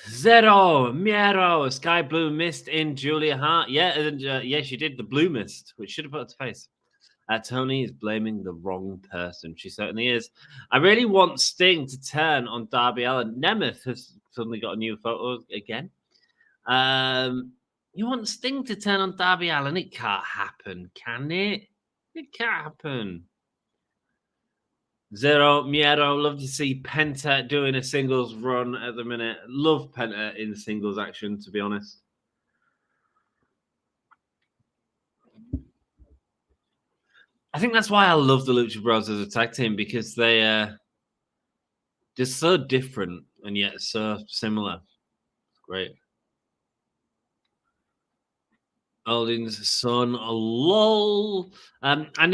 A: Zero, Miedo, Sky Blue Mist in Julia Hart. Yeah, and yeah, she did the Blue Mist, which should have put her to face. Tony is blaming the wrong person. She certainly is. I really want Sting to turn on Darby Allin. Nemeth has suddenly got a new photo again. You want Sting to turn on Darby Allin? It can't happen, can it? It can't happen. Zero, Miedo, love to see Penta doing a singles run at the minute. Love Penta in singles action, to be honest. I think that's why I love the Lucha Bros as a tag team, because they're just so different and yet so similar. It's great. Allin's son, lol. I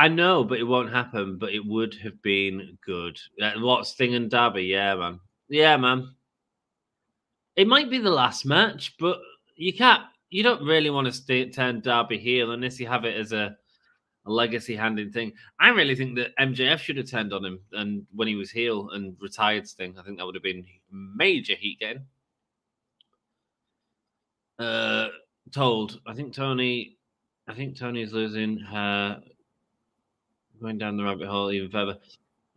A: know, but it won't happen. But it would have been good. What, Sting and Darby? Yeah, man. Yeah, man. It might be the last match, but you can't. You don't really want to turn Darby heel unless you have it as a legacy handing thing. I really think that MJF should have turned on him and when he was heel and retired Sting. I think that would have been major heat gain. Told. I think Tony is losing her, going down the rabbit hole even further.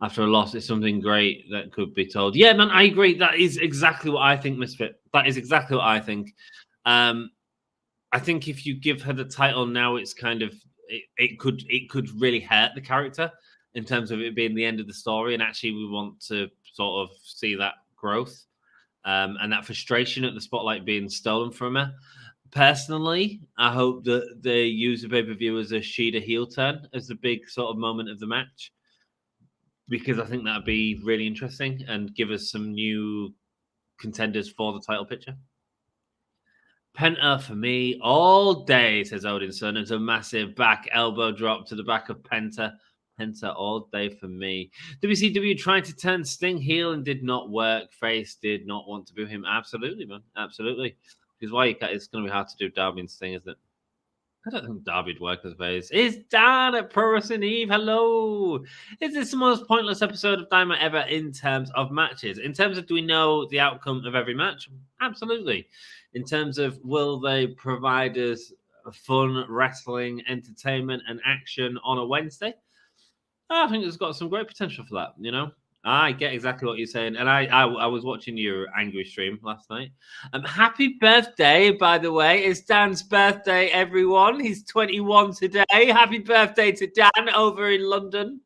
A: After a loss, it's something great that could be told. Yeah, man, I agree. That is exactly what I think, Misfit. That is exactly what I think. I think if you give her the title now, it's kind of it could really hurt the character in terms of it being the end of the story. And actually, we want to sort of see that growth and that frustration at the spotlight being stolen from her. Personally, I hope that they use the pay-per-view as a Shida heel turn as the big sort of moment of the match, because I think that'd be really interesting and give us some new contenders for the title picture. Penta for me all day, says Odinson. It's a massive back elbow drop to the back of Penta. Penta all day for me. WCW tried to turn Sting heel and did not work. Face did not want to boo him. Absolutely, man. Absolutely. Because why it's going to be hard to do Darby and Sting, isn't it? I don't think Darby'd work as face. It's Dan at Pro Wrestling Eve. Hello. Is this the most pointless episode of Dynamite ever in terms of matches? In terms of, do we know the outcome of every match? Absolutely. In terms of, will they provide us fun wrestling, entertainment, and action on a Wednesday? I think it's got some great potential for that, you know? I get exactly what you're saying. And I was watching your angry stream last night. Happy birthday, by the way. It's Dan's birthday, everyone. He's 21 today. Happy birthday to Dan over in London.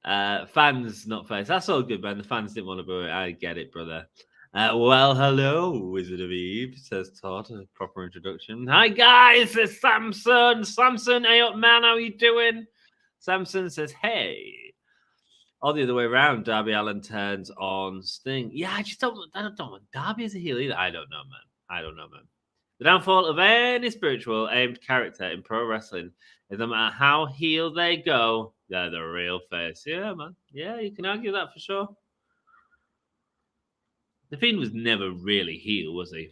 A: Fans, not face. That's all good, man. The fans didn't want to boo it. I get it, brother. Well, hello, Wizard of Eve, says Todd. A proper introduction. Hi, guys. It's Samson. Samson, hey up, man. How you doing? Samson says, hey. All the other way around, Darby Allin turns on Sting. Yeah, I don't want Darby as a heel either. I don't know, man. The downfall of any spiritual aimed character in pro wrestling is no matter how heel they go, they're the real face. Yeah, man. Yeah, you can argue that for sure. The Fiend was never really heel, was he?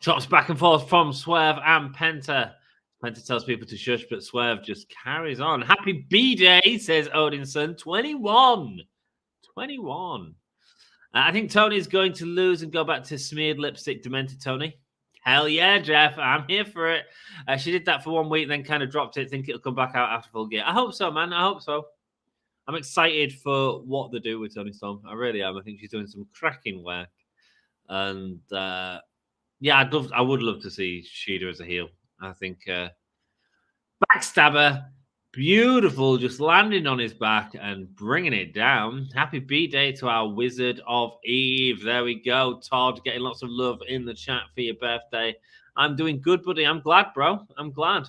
A: Chops back and forth from Swerve and Penta. Penta tells people to shush, but Swerve just carries on. Happy B-Day, says Odinson. 21. I think Tony's going to lose and go back to smeared lipstick demented Tony. Hell yeah, Jeff. I'm here for it. She did that for 1 week, then kind of dropped it. Think it'll come back out after Full Gear. I hope so, man. I hope so. I'm excited for what they do with Toni Storm. I really am. I think she's doing some cracking work. And yeah, I would love to see Shida as a heel. I think backstabber, beautiful, just landing on his back and bringing it down. Happy B-Day to our Wizard of Eve. There we go. Todd, getting lots of love in the chat for your birthday. I'm doing good, buddy. I'm glad, bro. I'm glad.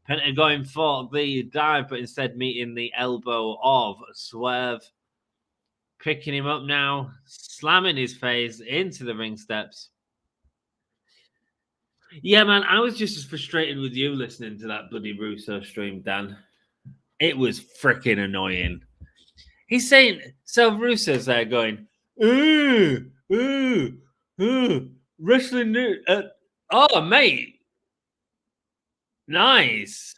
A: Penta going for the dive, but instead meeting the elbow of Swerve. Picking him up now, slamming his face into the ring steps. Yeah, man, I was just as frustrated with you listening to that bloody Russo stream, Dan. It was freaking annoying. He's saying, so Russo's there going, wrestling news. Oh, mate. Nice.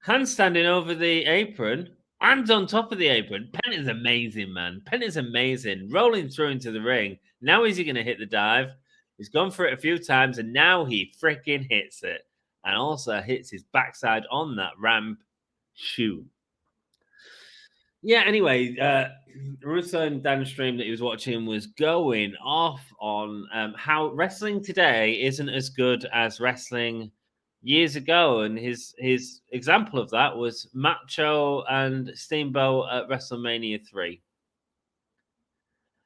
A: Handstanding over the apron. And on top of the apron. Penta's amazing, man. Penta's amazing. Rolling through into the ring. Now is he going to hit the dive? He's gone for it a few times, and now he freaking hits it. And also hits his backside on that ramp shoe. Yeah, anyway, Russo and Dan stream that he was watching was going off on how wrestling today isn't as good as wrestling years ago. And his example of that was Macho and Steamboat at WrestleMania 3.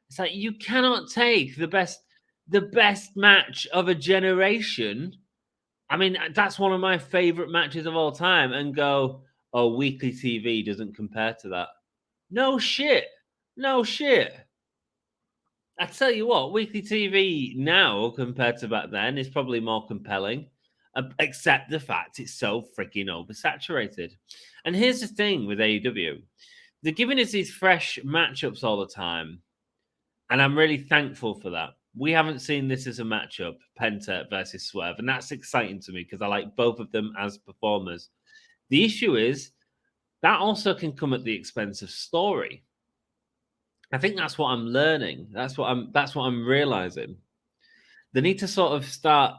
A: It's like, you cannot take the best match of a generation I mean, that's one of my favorite matches of all time, and go, oh, weekly TV doesn't compare to that. No shit. No shit. I tell you what, weekly TV now compared to back then is probably more compelling, except the fact it's so freaking oversaturated. And here's the thing with AEW, they're giving us these fresh matchups all the time, and I'm really thankful for that. We haven't seen this as a matchup, Penta versus Swerve, and that's exciting to me because I like both of them as performers. The issue is that also can come at the expense of story. I think that's what I'm learning. That's what I'm realizing. They need to sort of start.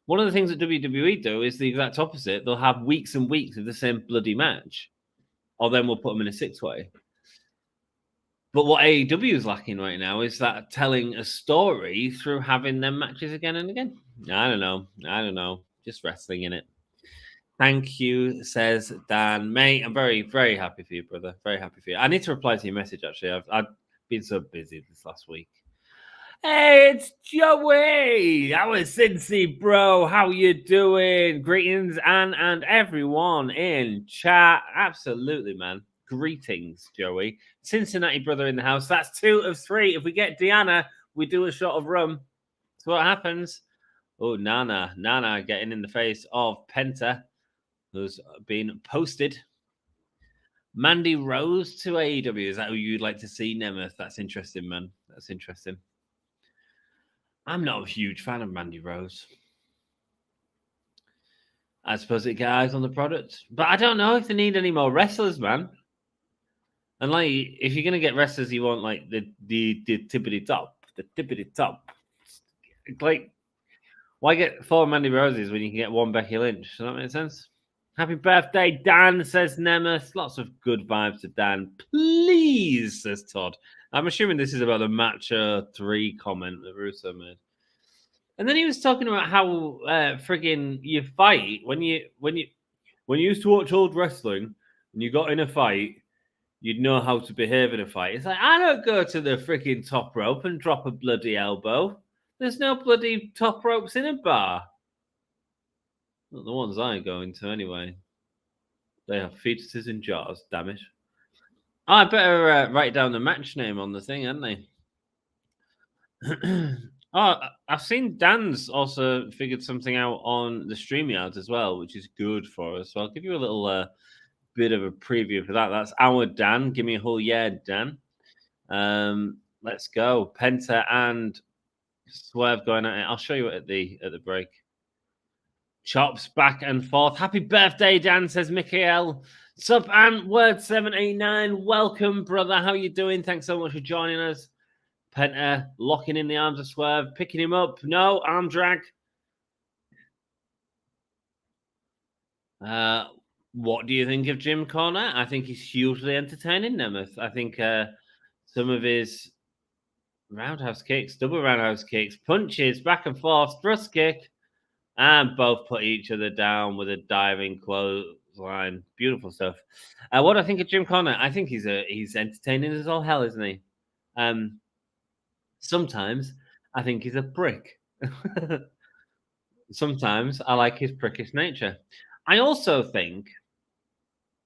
A: One of the things that WWE do is the exact opposite. They'll have weeks and weeks of the same bloody match, or then we'll put them in a 6-way. But what AEW is lacking right now is that telling a story through having them matches again and again. I don't know. Just wrestling in it. Thank you, says Dan. Mate, I'm very, very happy for you, brother. Very happy for you. I need to reply to your message, actually. I've been so busy this last week. Hey, it's Joey. Our Cincy, bro. How you doing? Greetings, and everyone in chat. Absolutely, man. Greetings, Joey. Cincinnati brother in the house. That's 2 of 3. If we get Deanna, we do a shot of rum. That's what happens. Oh, Nana getting in the face of Penta, who's been posted. Mandy Rose to AEW. Is that who you'd like to see, Nemeth? That's interesting, man. That's interesting. I'm not a huge fan of Mandy Rose. I suppose it gets eyes on the product. But I don't know if they need any more wrestlers, man. And like, if you're gonna get wrestlers, you want like the tippity top, the tippity top. Like, why get 4 Mandy Roses when you can get 1 Becky Lynch? Does that make sense? Happy birthday, Dan, says Nemeth. Lots of good vibes to Dan. Please, says Todd. I'm assuming this is about the Matcha 3 comment that Russo made. And then he was talking about how friggin' you fight when you used to watch old wrestling and you got in a fight, you'd know how to behave in a fight. It's like, I don't go to the freaking top rope and drop a bloody elbow. There's no bloody top ropes in a bar. Not the ones I go into anyway. They have fetuses in jars, damn it. Oh, I better write down the match name on the thing, hadn't they? Oh, I've seen Dan's also figured something out on the StreamYard as well, which is good for us. So I'll give you a little bit of a preview for that. That's our Dan. Give me a whole yeah, Dan. Let's go. Penta and Swerve going at it. I'll show you it at the break. Chops back and forth. Happy birthday, Dan, says Michael. Sup and word 789. Welcome, brother. How you doing? Thanks so much for joining us. Penta locking in the arms of Swerve, picking him up. No, arm drag. What do you think of Jim Cornette? I think he's hugely entertaining, Nemeth. I think some of his roundhouse kicks, double roundhouse kicks, punches, back and forth, thrust kick, and both put each other down with a diving clothesline. Beautiful stuff. What do I think of Jim Cornette? I think he's entertaining as all hell, isn't he? Sometimes I think he's a prick. Sometimes I like his prickish nature. I also think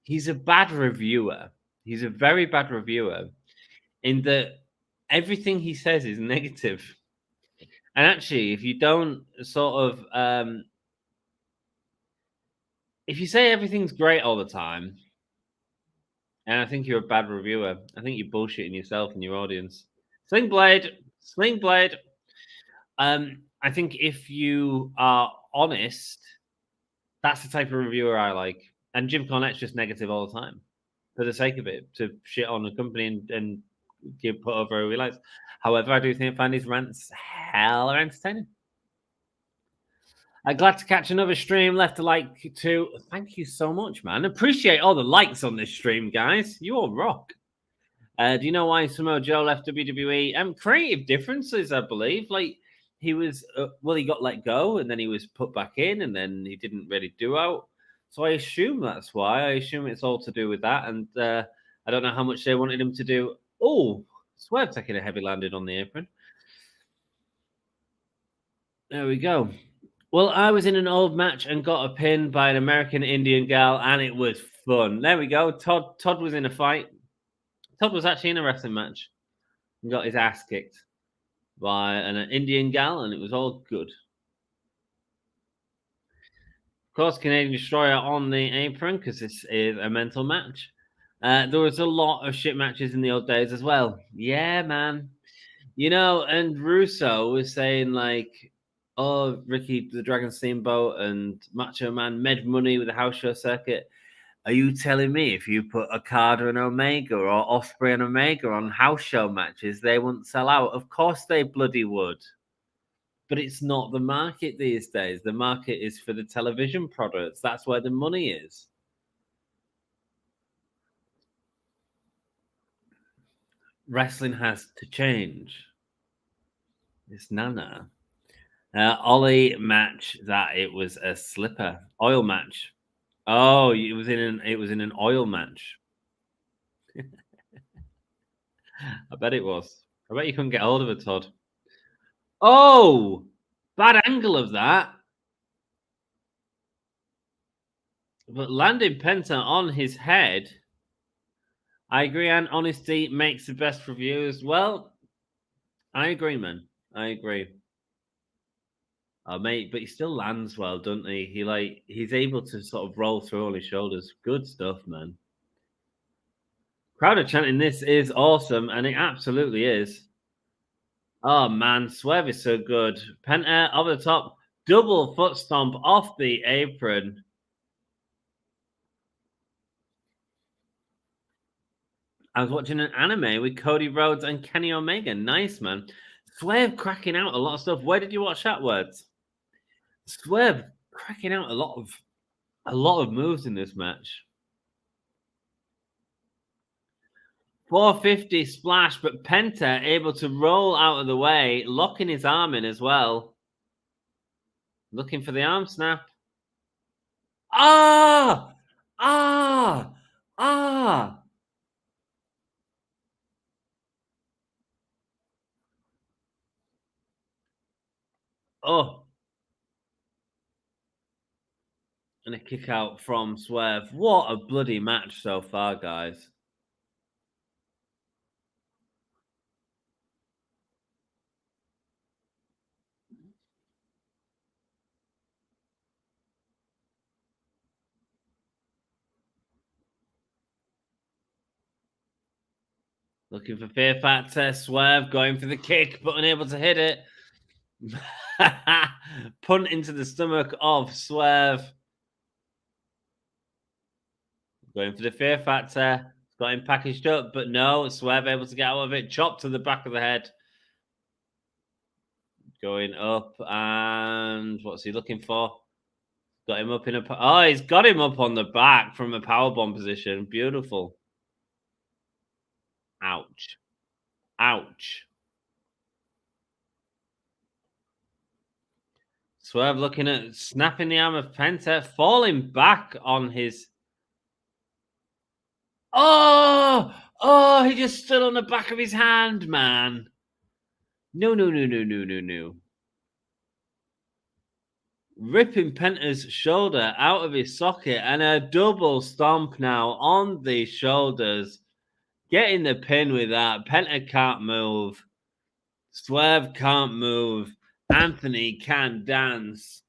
A: he's a bad reviewer. He's a very bad reviewer in that everything he says is negative. And actually, if you don't sort of, if you say everything's great all the time, and I think you're a bad reviewer, I think you're bullshitting yourself and your audience. Sling Blade. I think if you are honest, that's the type of reviewer I like. And Jim Cornette's just negative all the time for the sake of it, to shit on a company and give put over who he likes. However, I do find his rants hella entertaining. I'm glad to catch another stream. Left a like too. Thank you so much, man. Appreciate all the likes on this stream, guys. You all rock. Do you know why Samoa Joe left WWE? Creative differences, I believe. Like, he was, he got let go and then he was put back in and then he didn't really do out. So I assume that's why. I assume it's all to do with that. And I don't know how much they wanted him to do. Oh, Swerve taking a heavy landing on the apron. There we go. Well, I was in an old match and got a pin by an American Indian gal, and it was fun. There we go. Todd was in a fight. Todd was actually in a wrestling match and got his ass kicked by an Indian gal, and it was all good. Of course, Canadian Destroyer on the apron because this is a mental match. There was a lot of shit matches in the old days as well. Yeah, man. You know, and Russo was saying like, oh, Ricky the Dragon Steamboat and Macho Man made money with the house show circuit. Are you telling me if you put Okada and Omega or Osprey and Omega on house show matches, they wouldn't sell out? Of course they bloody would. But it's not the market these days. The market is for the television products. That's where the money is. Wrestling has to change. It's Nana. Ollie match that it was a slipper. Oil match. Oh, it was in an oil match. I bet it was. I bet you couldn't get hold of it, Todd. Oh, bad angle of that. But landing Penta on his head. I agree, and honesty makes the best reviews. Well, I agree, man. I agree. Mate, but he still lands well, doesn't he? He's able to sort of roll through on his shoulders. Good stuff, man. Crowd are chanting, "This is awesome," and it absolutely is. Oh man, Swerve is so good. Penta over the top, double foot stomp off the apron. I was watching an anime with Cody Rhodes and Kenny Omega. Nice, man. Swerve cracking out a lot of stuff. Where did you watch that, Words? Swerve cracking out a lot of moves in this match. 450 splash, but Penta able to roll out of the way, locking his arm in as well. Looking for the arm snap. Ah! Ah! Ah! Oh. And a kick out from Swerve. What a bloody match so far, guys. Looking for fear factor. Swerve going for the kick, but unable to hit it. Punt into the stomach of Swerve. Going for the fear factor. Got him packaged up, but no. Swerve able to get out of it. Chop to the back of the head. Going up, and what's he looking for? Got him up in a... Oh, he's got him up on the back from a powerbomb position. Beautiful. Ouch. Ouch. Swerve looking at snapping the arm of Penta, falling back on his... Oh! Oh, he just stood on the back of his hand, man. No. Ripping Penta's shoulder out of his socket, and a double stomp now on the shoulders. Getting the pin with that. Penta can't move. Swerve can't move. Anthony can dance.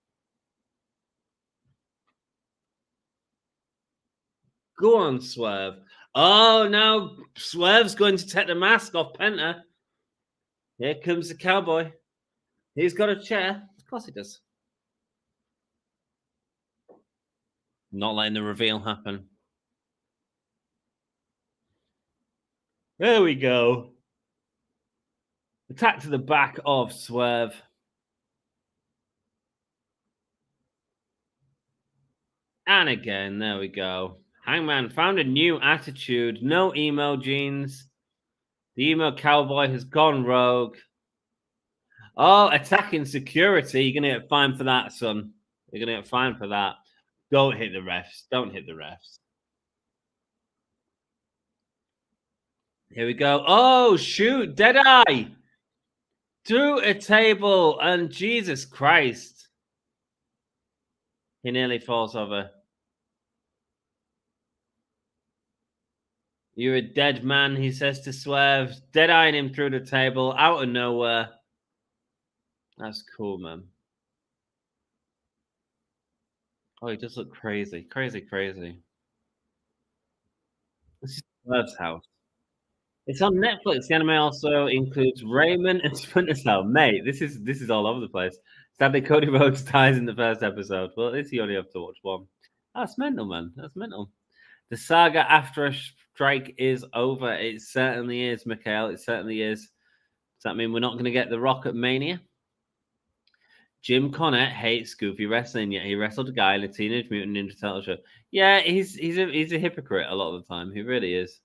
A: Go on, Swerve. Oh, now Swerve's going to take the mask off Penta. Here comes the cowboy. He's got a chair. Of course he does. Not letting the reveal happen. There we go. Attack to the back of Swerve. And again, there we go. Hangman found a new attitude. No emo jeans. The emo cowboy has gone rogue. Oh, attacking security. You're going to get fined for that, son. You're going to get fined for that. Don't hit the refs. Don't hit the refs. Here we go. Oh, shoot. Deadeye. Through a table. And Jesus Christ. He nearly falls over. You're a dead man, he says to Swerve, dead-eyeing him through the table, out of nowhere. That's cool, man. Oh, he does look crazy. Crazy. This is Swerve's house. It's on Netflix. The anime also includes Raymond and Splinter Cell. Mate, this is all over the place. Sadly, Cody Rhodes dies in the first episode. Well, at least you only have to watch one. That's mental, man. That's mental. The saga after a strike is over. It certainly is, Mikhail. It certainly is. Does that mean we're not going to get The Rock at Mania? Jim Cornette hates goofy wrestling, yet he wrestled a guy in a Teenage Mutant Ninja Turtle show. Yeah, he's a hypocrite a lot of the time. He really is.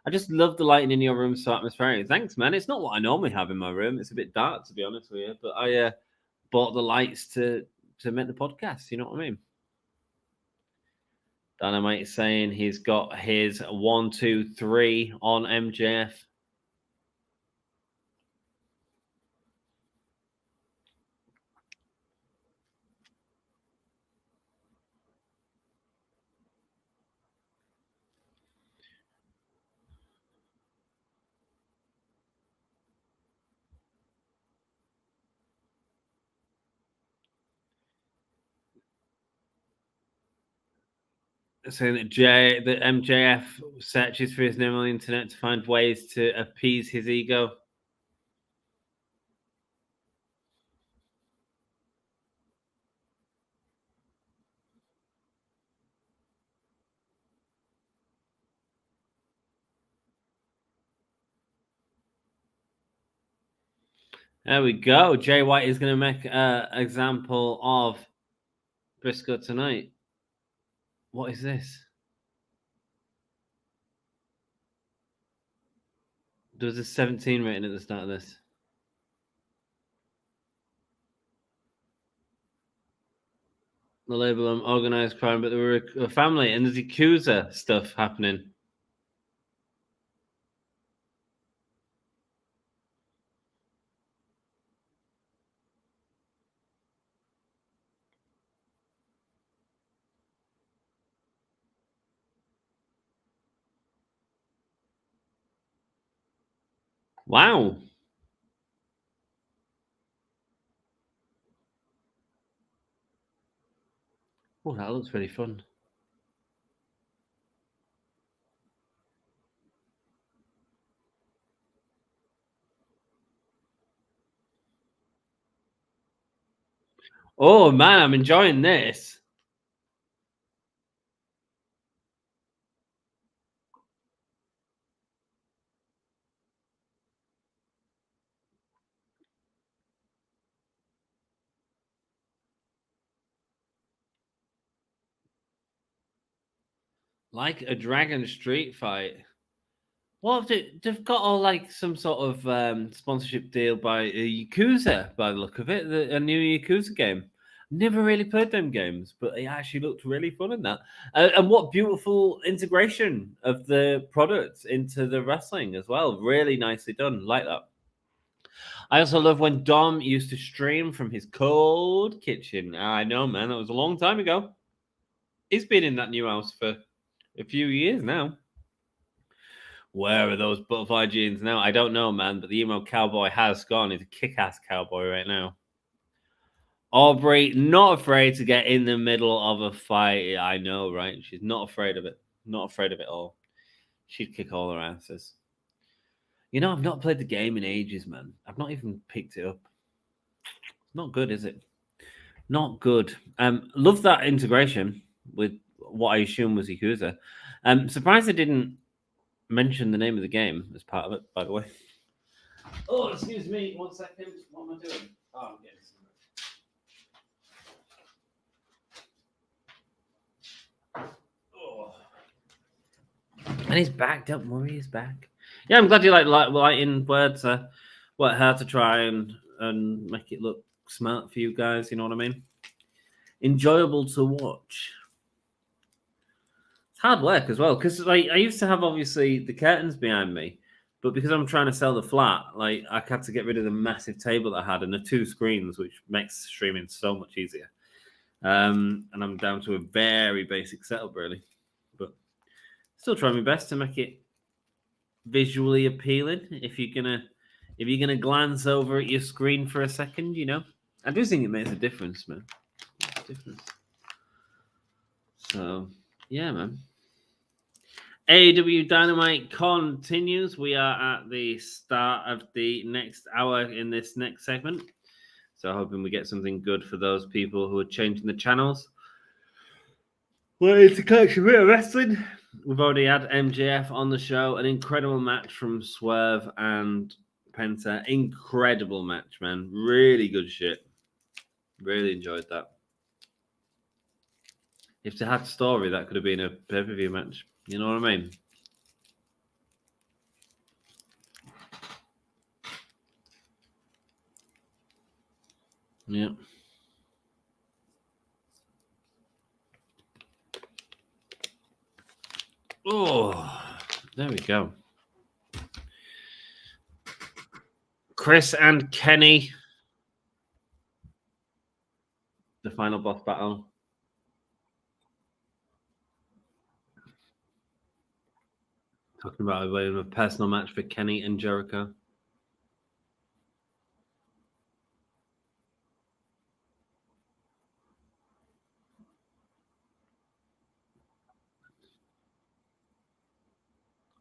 A: I just love the lighting in your room so atmospheric. Thanks, man. It's not what I normally have in my room. It's a bit dark, to be honest with you. But I bought the lights to make the podcast. You know what I mean? Dynamite saying he's got his 1, 2, 3 on MJF. Saying that MJF searches for his name on the internet to find ways to appease his ego. There we go. Jay White is going to make an example of Briscoe tonight. What is this? There was a 17 rating at the start of this. The label them organized crime, but there were a family and there's Yakuza stuff happening. Wow. Oh, that looks really fun. Oh man, I'm enjoying this. Like a Dragon Street fight. Well, they've got all like some sort of sponsorship deal by Yakuza, by the look of it, a new Yakuza game. Never really played them games, but it actually looked really fun in that. And what beautiful integration of the product into the wrestling as well. Really nicely done. Like that. I also love when Dom used to stream from his cold kitchen. I know, man. That was a long time ago. He's been in that new house for a few years now. Where are those butterfly jeans now? I don't know, man, but the emo cowboy has gone. He's a kick-ass cowboy right now. Aubrey, not afraid to get in the middle of a fight. I know, right? She's not afraid of it. Not afraid of it all. She'd kick all her asses. You know, I've not played the game in ages, man. I've not even picked it up. Not good, is it? Not good. Love that integration with what I assume was Yakuza. Surprised they didn't mention the name of the game as part of it, by the way. Oh, excuse me. 1 second. What am I doing? Oh, I'm getting some. Oh. And he's back. Don't worry, he's back. Yeah, I'm glad you like lighting words. Work hard to try and make it look smart for you guys. You know what I mean? Enjoyable to watch. It's hard work as well because like I used to have obviously the curtains behind me, but because I'm trying to sell the flat, like I had to get rid of the massive table that I had and the 2 screens, which makes streaming so much easier. And I'm down to a very basic setup, really. But still trying my best to make it visually appealing. If you're gonna glance over at your screen for a second, I do think it makes a difference, man. Makes a difference. So yeah, man. AEW Dynamite continues. We are at the start of the next hour in this next segment. So hoping we get something good for those people who are changing the channels. Well, to catch a bit of wrestling. We've already had MJF on the show. An incredible match from Swerve and Penta. Incredible match, man. Really good shit. Really enjoyed that. If they had story, that could have been a pay-per-view match. You know what I mean? Yeah. Oh, there we go. Chris and Kenny. The final boss battle. Talking about a personal match for Kenny and Jericho.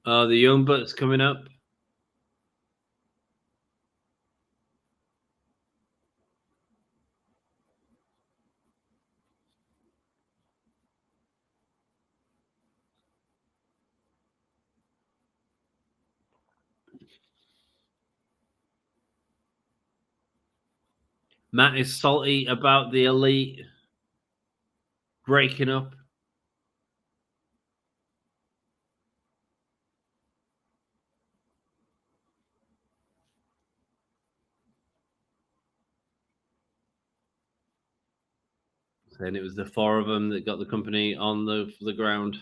A: Oh, the Young Bucks coming up. Matt is salty about the Elite breaking up. Saying it was the four of them that got the company on the ground.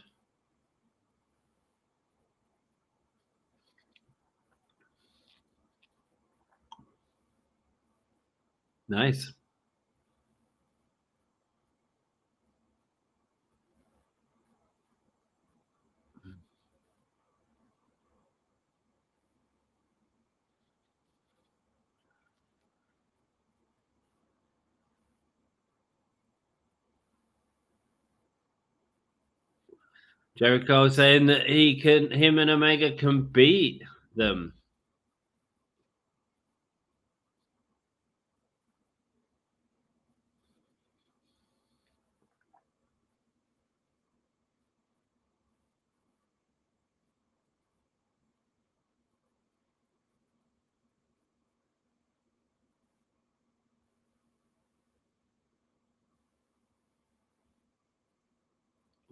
A: Nice. Jericho saying that him and Omega can beat them.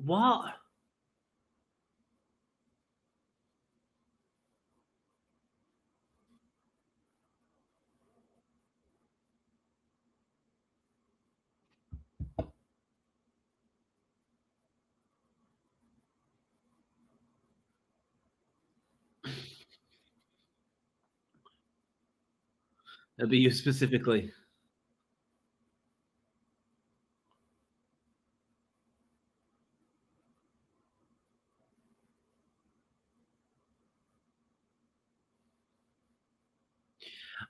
A: What? That'd be you specifically.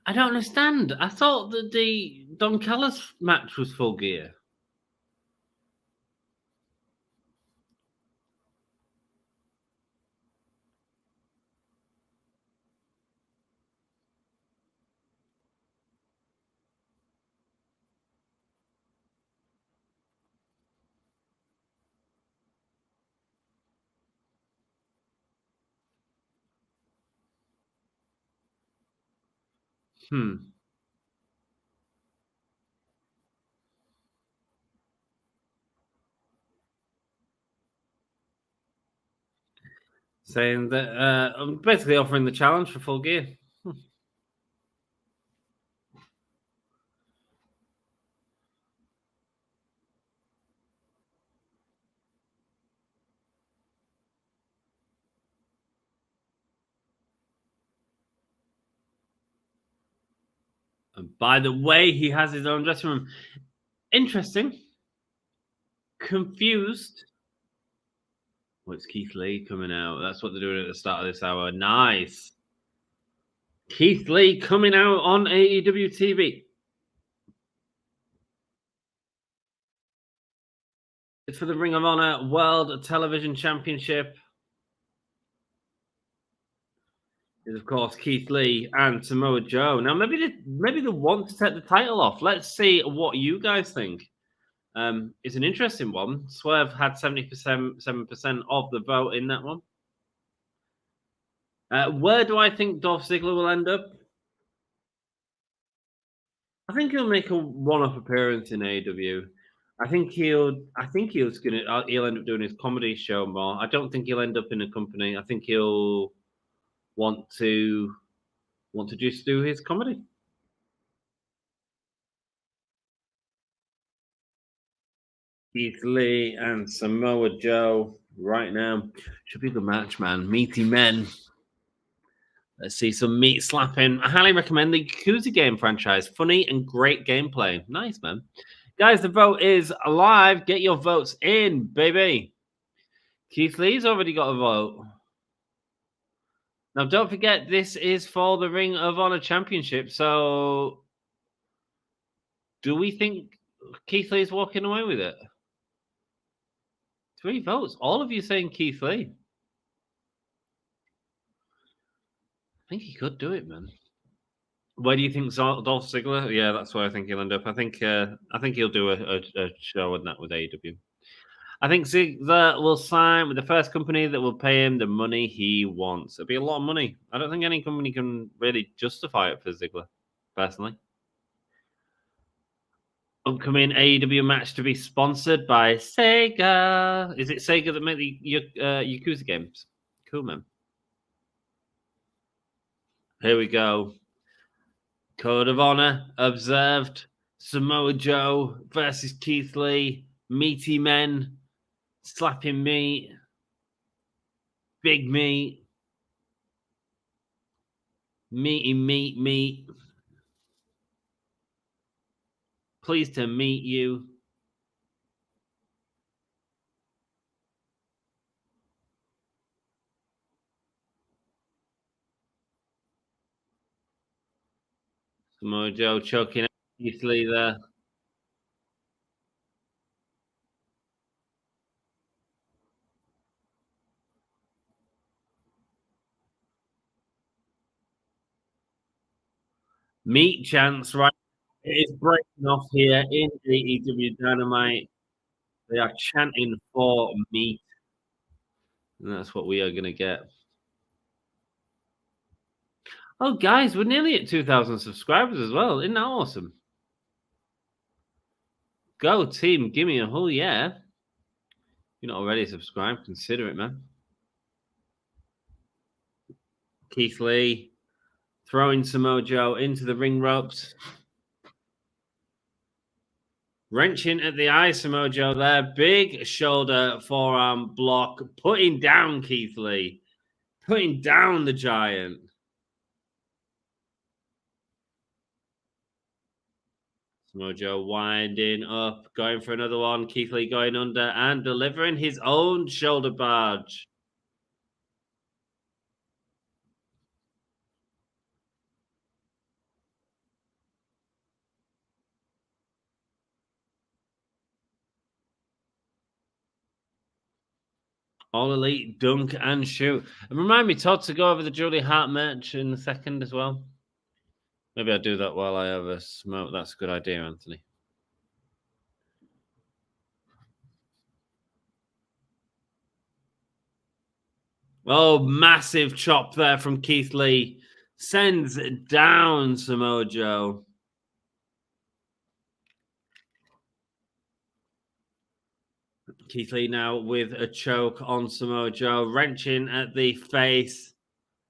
A: I don't understand. I thought that the Don Callis match was Full Gear. Saying that I'm basically offering the challenge for Full Gear. And by the way, he has his own dressing room. Interesting. confused. Oh, it's Keith Lee coming out. That's what they're doing at the start of this hour. Nice. Keith Lee coming out on AEW TV. It's for the Ring of Honor World Television Championship. Is of course Keith Lee and Samoa Joe. Now maybe they want to take the title off. Let's see what you guys think. It's an interesting one. Swerve had 77% of the vote in that one. Where do I think Dolph Ziggler will end up? I think he'll make a one-off appearance in AEW. I think he'll end up doing his comedy show more. I don't think he'll end up in a company. I think he'll want to just do his comedy. Keith Lee and Samoa Joe right now. Should be a good match, man. Meaty men. Let's see some meat slapping. I highly recommend the Yakuza game franchise. Funny and great gameplay. Nice, man. Guys, the vote is live. Get your votes in, baby. Keith Lee's already got a vote. Now, don't forget, this is for the Ring of Honor Championship. So, do we think Keith Lee's walking away with it? 3 votes. All of you saying Keith Lee. I think he could do it, man. Where do you think Dolph Ziggler? Yeah, that's where I think he'll end up. I think he'll do a show on that with AEW. I think Ziggler will sign with the first company that will pay him the money he wants. It'll be a lot of money. I don't think any company can really justify it for Ziggler, personally. Upcoming AEW match to be sponsored by Sega. Is it Sega that make the Yakuza games? Cool, man. Here we go. Code of Honor observed. Samoa Joe versus Keith Lee. Meaty men. Slapping meat. Big meat. Meaty meat. Pleased to meet you. Samoa Joe choking out Keith Lee there. Meat chance, right? It is breaking off here in AEW Dynamite. They are chanting for meat. And that's what we are going to get. Oh, guys, we're nearly at 2,000 subscribers as well. Isn't that awesome? Go, team. Give me a whole yeah. If you're not already subscribed, consider it, man. Keith Lee throwing Samoa Joe into the ring ropes. Wrenching at the eye, Samoa Joe there. Big shoulder forearm block. Putting down Keith Lee. Putting down the Giant. Samoa Joe winding up. Going for another one. Keith Lee going under and delivering his own shoulder barge. All Elite, dunk and shoot. And remind me, Todd, to go over the Julia Hart match in a second as well. Maybe I'll do that while I have a smoke. That's a good idea, Anthony. Oh, massive chop there from Keith Lee. Sends down Samoa Joe. Keith Lee now with a choke on Samoa Joe, wrenching at the face,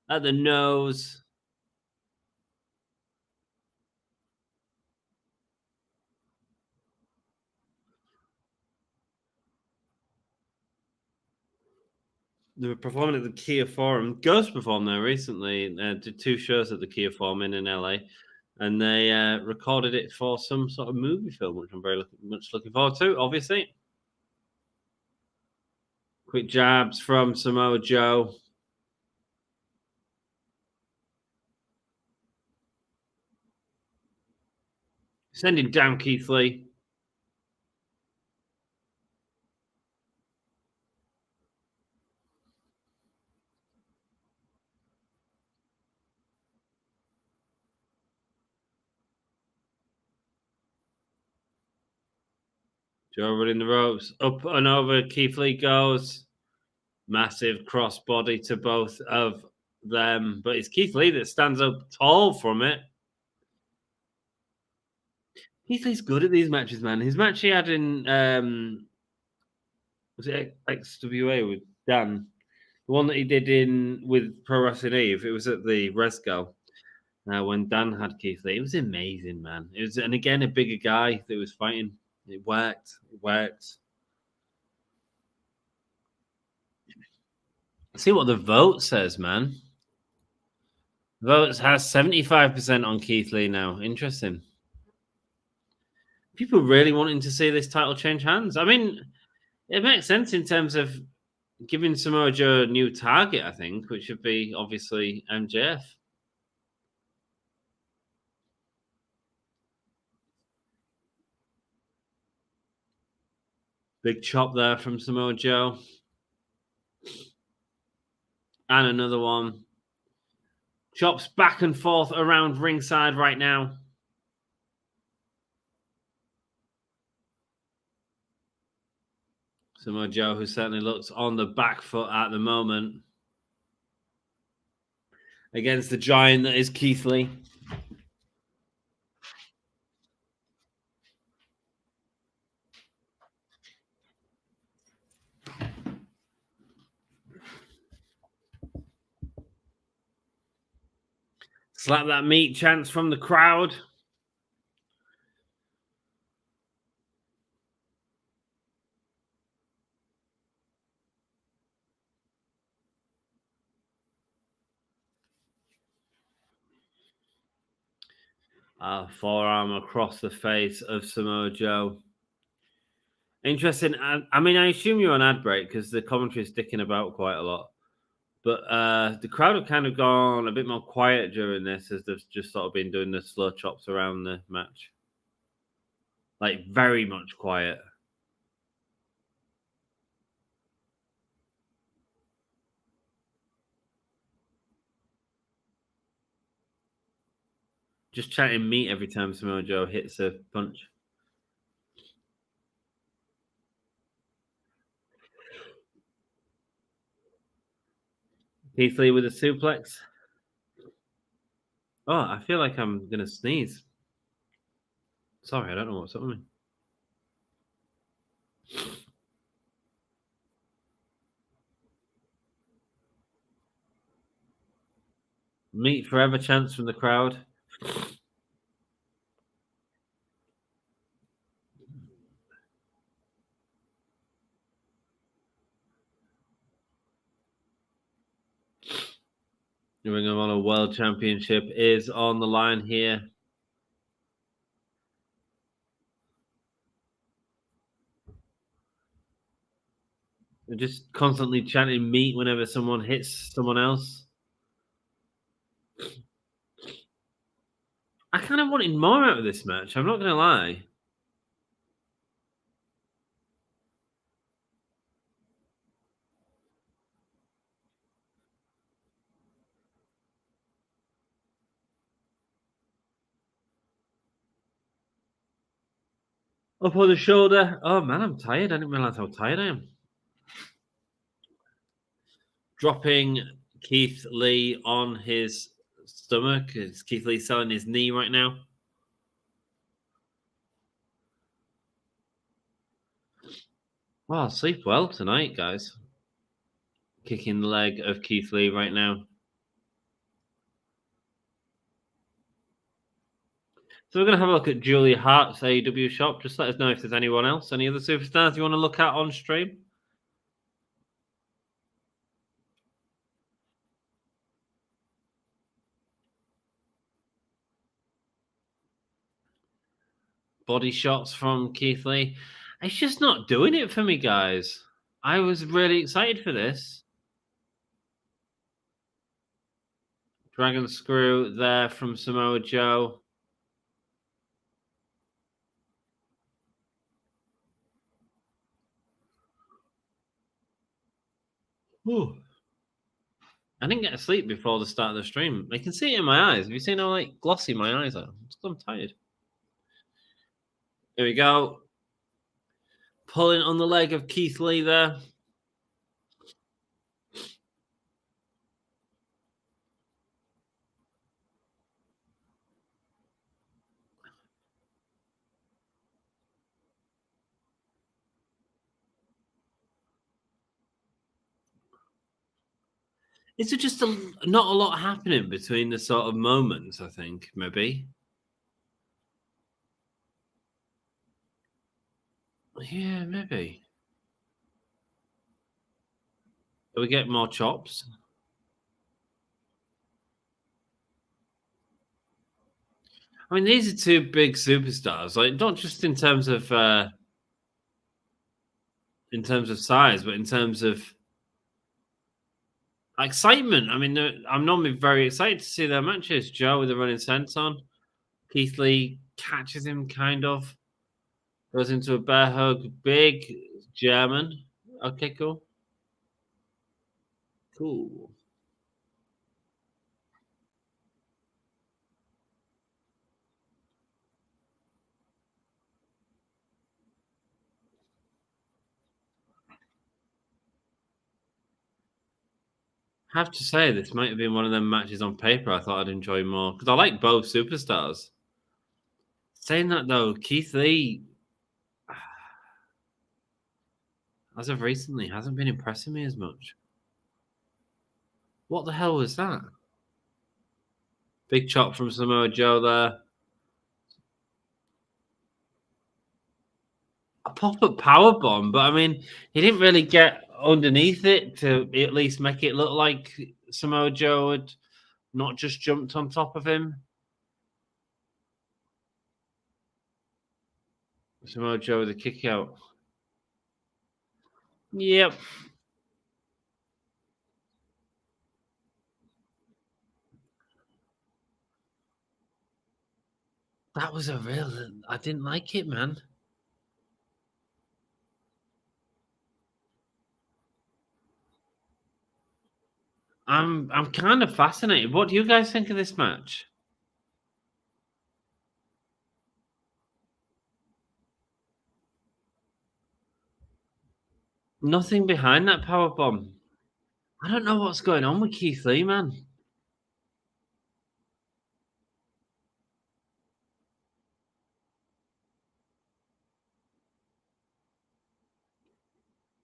A: at the nose. They were performing at the Kia Forum. Ghost performed there recently. Did 2 shows at the Kia Forum in LA. And they recorded it for some sort of movie film, which I'm very much looking forward to, obviously. Quick jabs from Samoa Joe. Sending down Keith Lee. Joe running the ropes. Up and over. Keith Lee goes. Massive crossbody to both of them. But it's Keith Lee that stands up tall from it. Keith Lee's good at these matches, man. His match he had in was it XWA with Dan? The one that he did in with Pro Wrestling Eve. It was at the Resco when Dan had Keith Lee. It was amazing, man. It was, and again, a bigger guy that was fighting. It worked. It worked. See what the vote says, man. Votes has 75% on Keith Lee now. Interesting. People really wanting to see this title change hands. I mean, it makes sense in terms of giving Samoa Joe a new target, I think, which should be obviously MJF. Big chop there from Samoa Joe. And another one. Chops back and forth around ringside right now. Samoa Joe, who certainly looks on the back foot at the moment. Against the giant that is Keith Lee. Slap that meat chance from the crowd. Forearm across the face of Samoa Joe. Interesting. I mean, I assume you're on ad break because the commentary is sticking about quite a lot. But the crowd have kind of gone a bit more quiet during this as they've just sort of been doing the slow chops around the match. Like, very much quiet. Just chanting meat every time Samoa Joe hits a punch. Keith Lee with a suplex. Oh, I feel like I'm going to sneeze. Sorry, I don't know what's up with me. Meat forever chants from the crowd. The Ring of Honor World Championship is on the line here. They're just constantly chanting meat whenever someone hits someone else. I kind of wanted more out of this match. I'm not going to lie. Up on the shoulder. Oh, man, I'm tired. I didn't realize how tired I am. Dropping Keith Lee on his stomach. Is Keith Lee selling his knee right now? Well, sleep well tonight, guys. Kicking the leg of Keith Lee right now. So we're going to have a look at Julia Hart's AEW shop. Just let us know if there's anyone else, any other superstars you want to look at on stream. Body shots from Keith Lee. It's just not doing it for me, guys. I was really excited for this. Dragon Screw there from Samoa Joe. Ooh. I didn't get to sleep before the start of the stream. I can see it in my eyes. Have you seen how like glossy my eyes are? I'm tired. Here we go. Pulling on the leg of Keith Lee there. Is there just not a lot happening between the sort of moments, I think, maybe? Yeah, maybe. Do we get more chops? I mean, these are two big superstars. Like, not just in terms of size, but in terms of excitement. I mean, I'm normally very excited to see their matches. Joe with the running senton. Keith Lee catches him, kind of goes into a bear hug. Big German. Okay, cool. Cool. I have to say, this might have been one of them matches on paper I thought I'd enjoy more because I like both superstars. Saying that though, Keith Lee, as of recently, hasn't been impressing me as much. What the hell was that? Big chop from Samoa Joe there. A pop-up power bomb, but I mean, he didn't really get underneath it to at least make it look like Samoa Joe had not just jumped on top of him. Samoa Joe with a kick out. Yep. That was a real. I didn't like it, man. I'm kind of fascinated. What do you guys think of this match? Nothing behind that power bomb. I don't know what's going on with Keith Lee, man.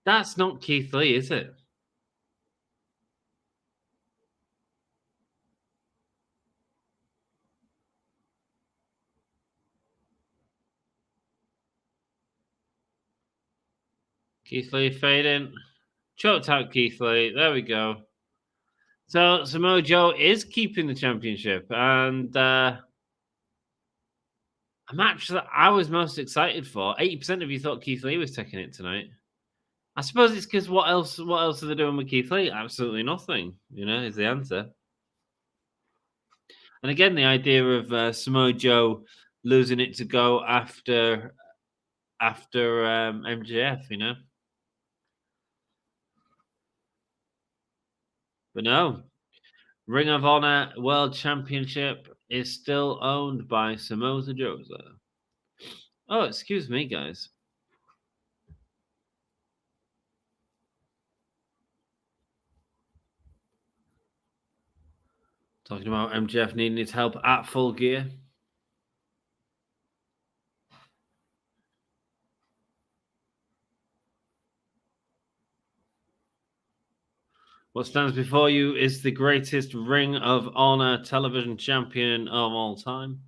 A: That's not Keith Lee, is it? Keith Lee fading. Choked out Keith Lee. There we go. So Samoa Joe is keeping the championship, and a match that I was most excited for. 80% of you thought Keith Lee was taking it tonight. I suppose it's because what else? What else are they doing with Keith Lee? Absolutely nothing. You know, is the answer. And again, the idea of Samoa Joe losing it to go after MJF, you know. But no, Ring of Honor World Championship is still owned by Samoa Joe. Oh, excuse me, guys. Talking about MJF needing his help at Full Gear. What stands before you is the greatest Ring of Honor television champion of all time.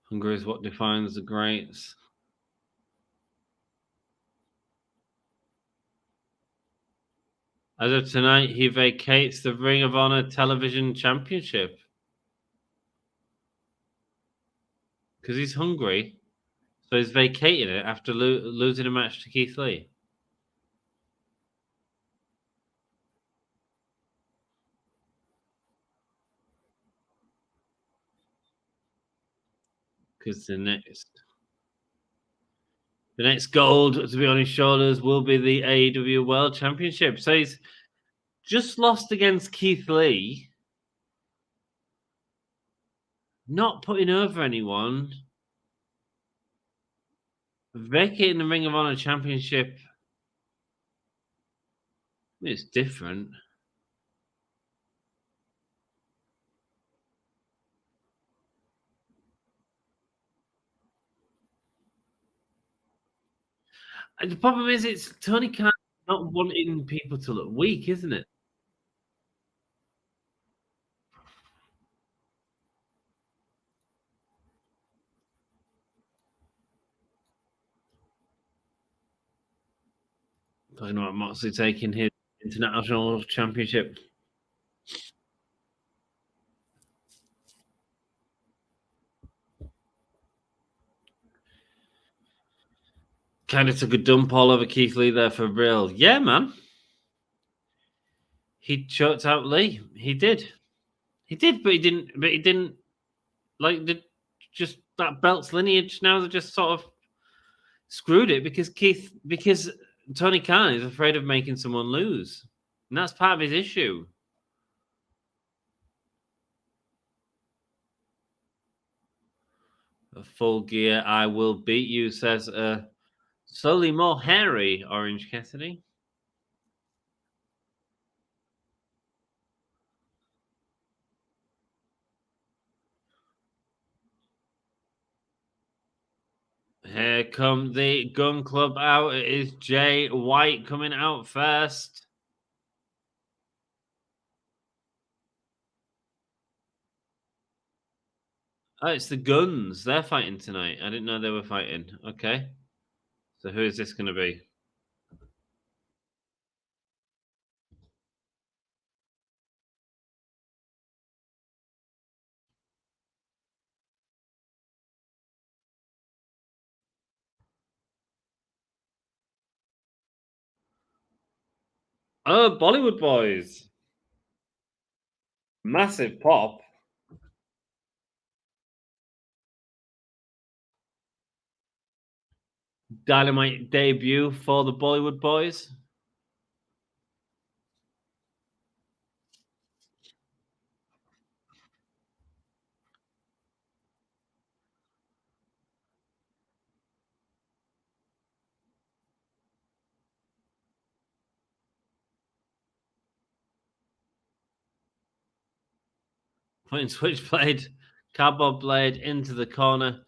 A: Hunger is what defines the greats. As of tonight, he vacates the Ring of Honor Television Championship. Because he's hungry. So he's vacating it after losing a match to Keith Lee. Because the next gold to be on his shoulders will be the AEW World Championship. So he's just lost against Keith Lee. Not putting over anyone. Vacating the Ring of Honor Championship. It's different. And the problem is, it's Tony Khan not wanting people to look weak, isn't it? Talking about Moxley taking his international championship. Kind of took a dump all over Keith Lee there for real. Yeah, man. He choked out Lee. He did. He did, but he didn't. But he didn't like just that belt's lineage. Now they're just sort of screwed it because Tony Khan is afraid of making someone lose, and that's part of his issue. A Full Gear, I will beat you, says slowly more hairy Orange Cassidy. Here come the Gun Club out. It is Jay White coming out first. Oh, it's the Guns. They're fighting tonight. I didn't know they were fighting. Okay. So who is this going to be? Oh, Bollywood Boys. Massive pop. Dynamite debut for the Bollywood Boys. Putting Switchblade, Cardboard Blade into the corner.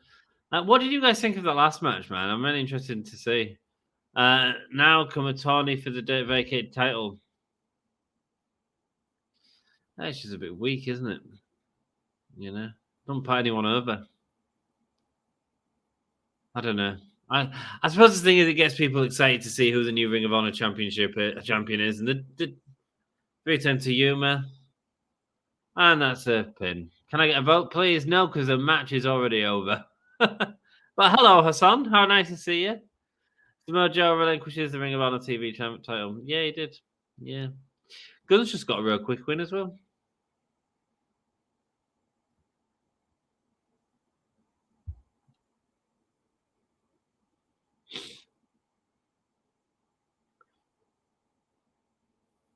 A: What did you guys think of the last match, man? I'm really interested to see. Now Kamatani for the vacate title. That's just a bit weak, isn't it? You know, don't put anyone over. I don't know. I suppose the thing is, it gets people excited to see who the new Ring of Honor Championship champion is, and the 310 to Yuma, and that's a pin. Can I get a vote, please? No, because the match is already over. But hello, Hassan. How nice to see you. Samoa Joe relinquishes the Ring of Honor TV title. Yeah, he did. Yeah. Guns just got a real quick win as well.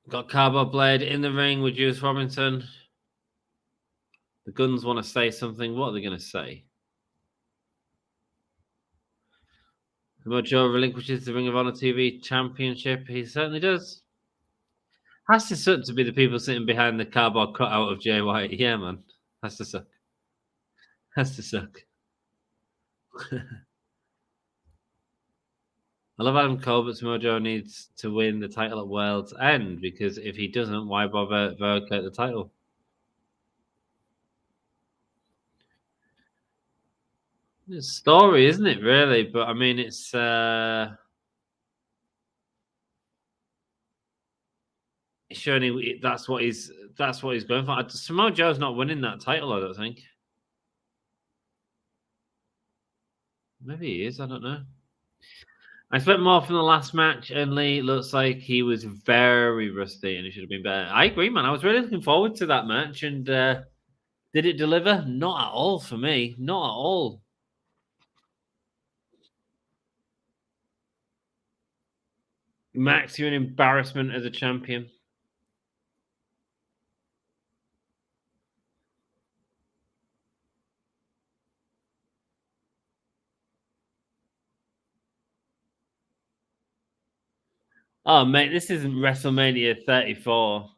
A: Got Cardboard Blade in the ring with Juice Robinson. The Guns want to say something. What are they going to say? Samoa Joe relinquishes the Ring of Honor TV Championship. He certainly does. Has to suck to be the people sitting behind the cardboard cutout of Jay White. Yeah, man. Has to suck. Has to suck. I love Adam Cole, but Samoa Joe needs to win the title at World's End because if he doesn't, why bother vacate the title? It's a story, isn't it, really? But I mean, it's Surely that's what he's going for. Samoa Joe's not winning that title, I don't think. Maybe he is. I don't know. I expect more from the last match, and Lee looks like he was very rusty and he should have been better. I agree, man. I was really looking forward to that match, and did it deliver? Not at all for me. Not at all. Max, you're an embarrassment as a champion. Oh, mate, this isn't WrestleMania 34.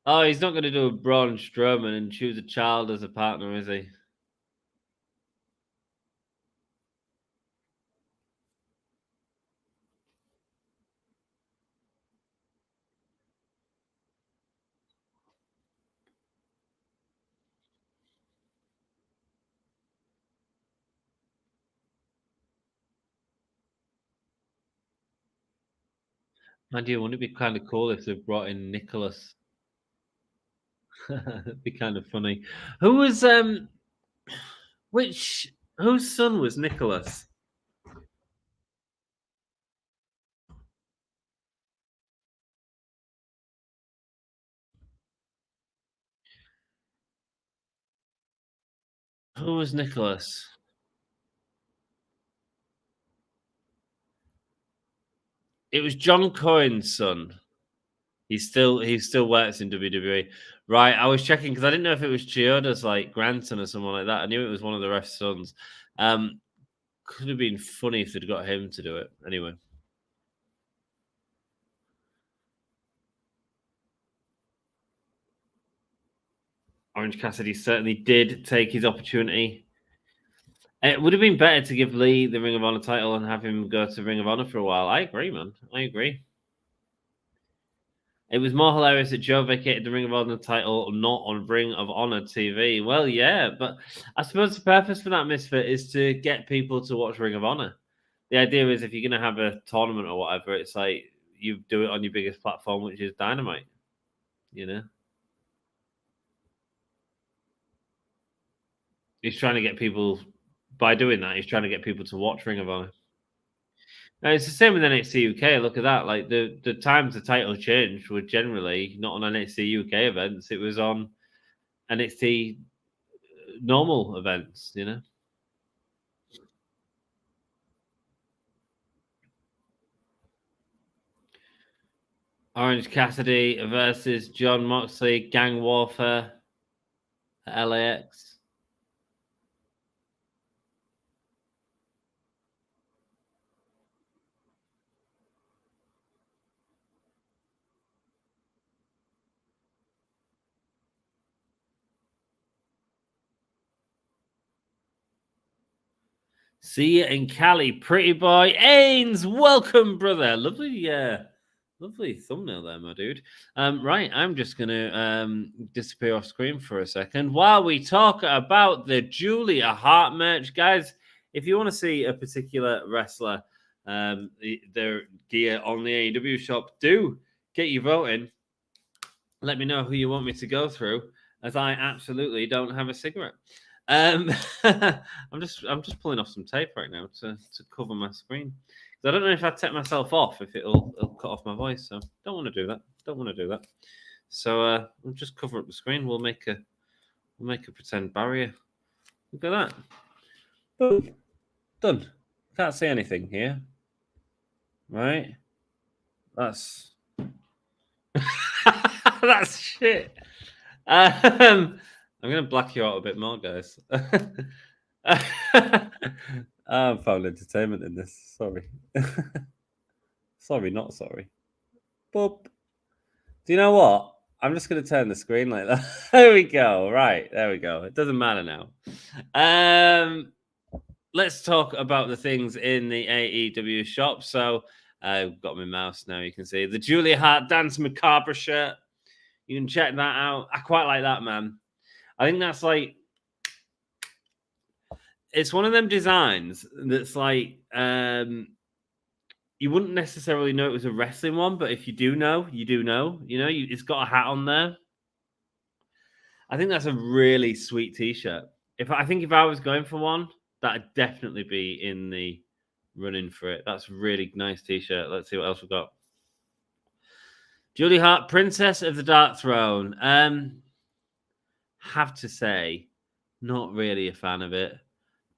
A: Oh, he's not going to do a Braun Strowman and choose a child as a partner, is he? Mind you, wouldn't it be kind of cool if they brought in Nicholas? It'd be kind of funny. Who was whose son was Nicholas? Who was Nicholas? It was John Cohen's son. He still works in WWE. Right, I was checking because I didn't know if it was Chioda's like grandson or someone like that. I knew it was one of the ref's sons. Could have been funny if they'd got him to do it. Anyway. Orange Cassidy certainly did take his opportunity. It would have been better to give Lee the Ring of Honor title and have him go to Ring of Honor for a while. I agree, man. I agree. It was more hilarious that Joe vacated the Ring of Honor title not on Ring of Honor TV. Well, yeah, but I suppose the purpose for that misfit is to get people to watch Ring of Honor. The idea is if you're going to have a tournament or whatever, it's like you do it on your biggest platform, which is Dynamite. You know, he's trying to get people by doing that. He's trying to get people to watch Ring of Honor. Now, it's the same with NXT UK. Look at that. Like the times the title changed were generally not on NXT UK events. It was on NXT normal events, you know. Orange Cassidy versus John Moxley, gang warfare at LAX. See you in Cali, pretty boy. Ains, welcome, brother. Lovely thumbnail there, my dude. Right, I'm just gonna disappear off screen for a second while we talk about the Julia Hart merch, guys. If you want to see a particular wrestler, their gear on the AEW shop, do get your vote in. Let me know who you want me to go through, as I absolutely don't have a cigarette. I'm just pulling off some tape right now to cover my screen. I don't know if I take myself off if it'll cut off my voice. So don't want to do that. Don't want to do that. So we'll just cover up the screen. We'll make a pretend barrier. Look at that. Boom. Done. Can't see anything here. Right. That's that's shit. I'm gonna black you out a bit more, guys. I found entertainment in this. Sorry. Sorry, not sorry. Boop. Do you know what? I'm just going to turn the screen like that. There we go. Right. There we go. It doesn't matter now. Let's talk about the things in the AEW shop. So I've got my mouse now. You can see the Julia Hart Dance Macabre shirt. You can check that out. I quite like that, man. I think that's like, it's one of them designs that's like, you wouldn't necessarily know it was a wrestling one, but if you do know, you do know. You know, it's got a hat on there. I think that's a really sweet T-shirt. If I was going for one, that'd definitely be in the running for it. That's a really nice T-shirt. Let's see what else we've got. Julie Hart, Princess of the Dark Throne. Have to say, not really a fan of it.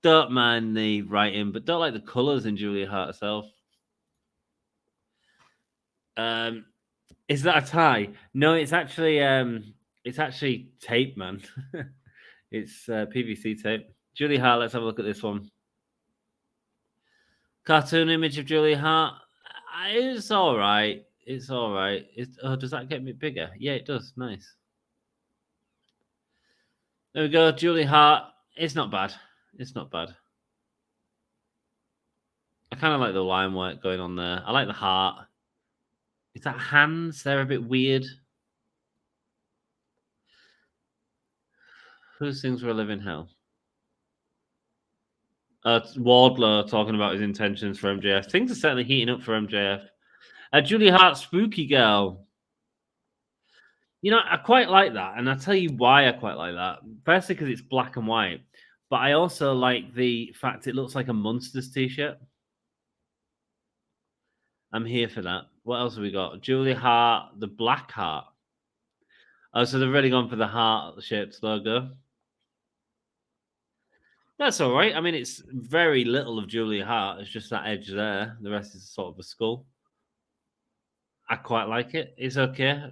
A: Don't mind the writing, but don't like the colours in Julia Hart herself. Is that a tie? No, it's actually tape, man. It's PVC tape. Julia Hart, let's have a look at this one. Cartoon image of Julia Hart. It's all right. It's all right. Does that get me bigger? Yeah, it does. Nice. There we go. Julia Hart. It's not bad. It's not bad. I kind of like the line work going on there. I like the heart. Is that hands? They're a bit weird. Who sings "We're Living Hell"? Wardlow talking about his intentions for MJF. Things are certainly heating up for MJF. Julia Hart, Spooky Girl. You know, I quite like that, and I'll tell you why I quite like that. Firstly, because it's black and white, but I also like the fact it looks like a Munsters t-shirt. I'm here for that. What else have we got? Julia Hart, the Black Heart. Oh, so they've really gone for the heart-shaped logo. That's all right. I mean, it's very little of Julia Hart. It's just that edge there. The rest is sort of a skull. I quite like it. It's okay.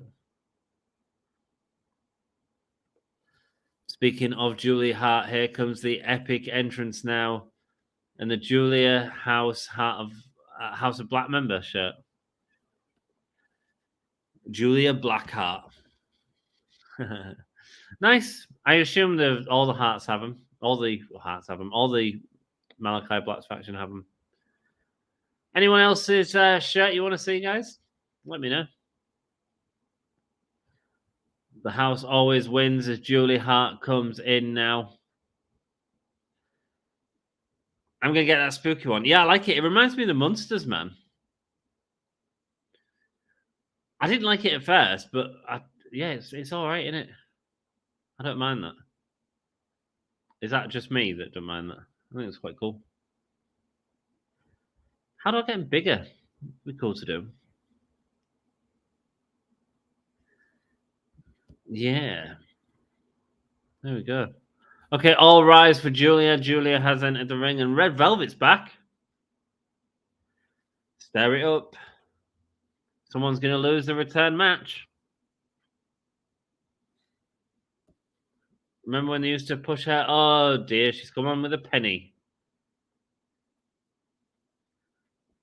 A: Speaking of Julia Hart, here comes the epic entrance now, and the Julia House of Black member shirt. Julia Blackheart. Nice. I assume all the hearts have them. All the hearts have them. All the Malachi Black's faction have them. Anyone else's shirt you want to see, guys? Let me know. The house always wins as Julia Hart comes in now. I'm going to get that spooky one. Yeah, I like it. It reminds me of the Munsters, man. I didn't like it at first, but it's all right, isn't it? I don't mind that. Is that just me that don't mind that? I think it's quite cool. How do I get them bigger? It'd be cool to do. Yeah. There we go. Okay, all rise for Julia. Julia has entered the ring, and Red Velvet's back. Stir it up. Someone's going to lose the return match. Remember when they used to push her? Oh, dear, she's come on with a penny.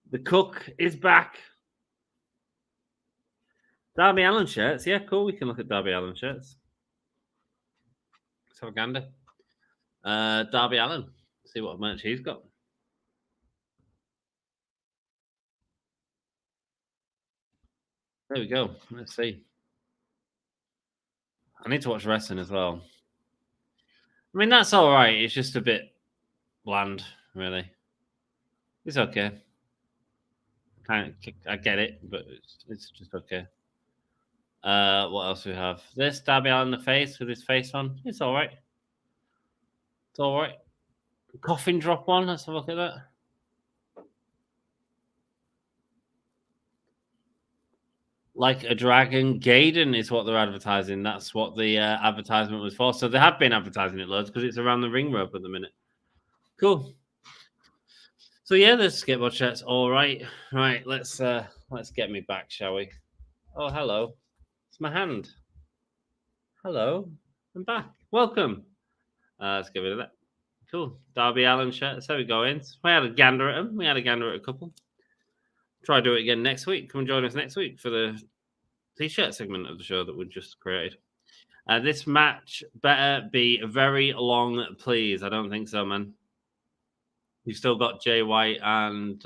A: The cook is back. Darby Allin shirts. Yeah, cool. We can look at Darby Allin shirts. Let's have a gander. Darby Allin. See what merch he's got. There we go. Let's see. I need to watch wrestling as well. I mean, that's all right. It's just a bit bland, really. It's okay. I get it, but it's just okay. What else do we have? This Darby Allin the face with his face on. It's all right. It's all right. Coffin drop one. Let's have a look at that. Like a dragon, Gaiden is what they're advertising. That's what the advertisement was for. So they have been advertising it loads because it's around the ring rope at the minute. Cool. So yeah, the skateboard shirts. All right, right. Let's get me back, shall we? Oh, hello. It's my hand. Hello, I'm back. Welcome. Let's get rid of that. Cool. Darby Allin shirts. There we go. In. We had a gander at them. We had a gander at a couple. Try to do it again next week. Come and join us next week for the t-shirt segment of the show that we just created. This match better be very long, please. I don't think so, man. You've still got Jay White and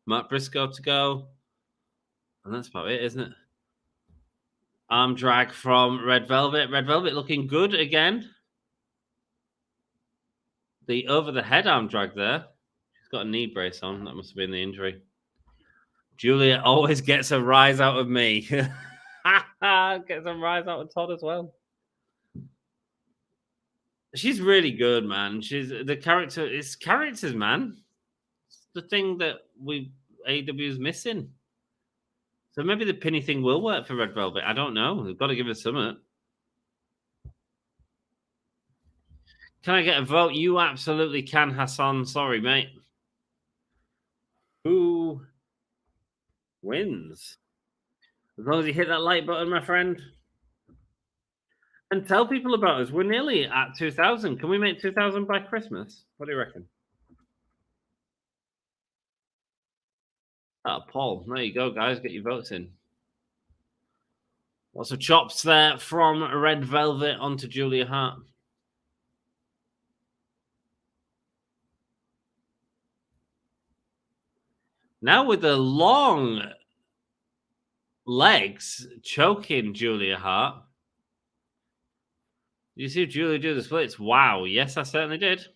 A: Matt Briscoe to go. And that's about it, isn't it? Arm drag from Red Velvet. Red Velvet looking good again. The over-the-head arm drag there. She's got a knee brace on. That must have been the injury. Julia always gets a rise out of me. Gets a rise out of Todd as well. She's really good, man. She's the character. It's characters, man. It's the thing that AEW is missing. So maybe the Penny thing will work for Red Velvet. I don't know. We've got to give her something. Can I get a vote? You absolutely can, Hassan. Sorry, mate. Who wins? As long as you hit that like button, my friend. And tell people about us. We're nearly at 2,000. Can we make 2,000 by Christmas? What do you reckon? Oh, Paul. There you go, guys. Get your votes in. Lots of chops there from Red Velvet onto Julia Hart. Now with the long legs choking Julia Hart. Did you see Julia do the splits? Wow. Yes, I certainly did.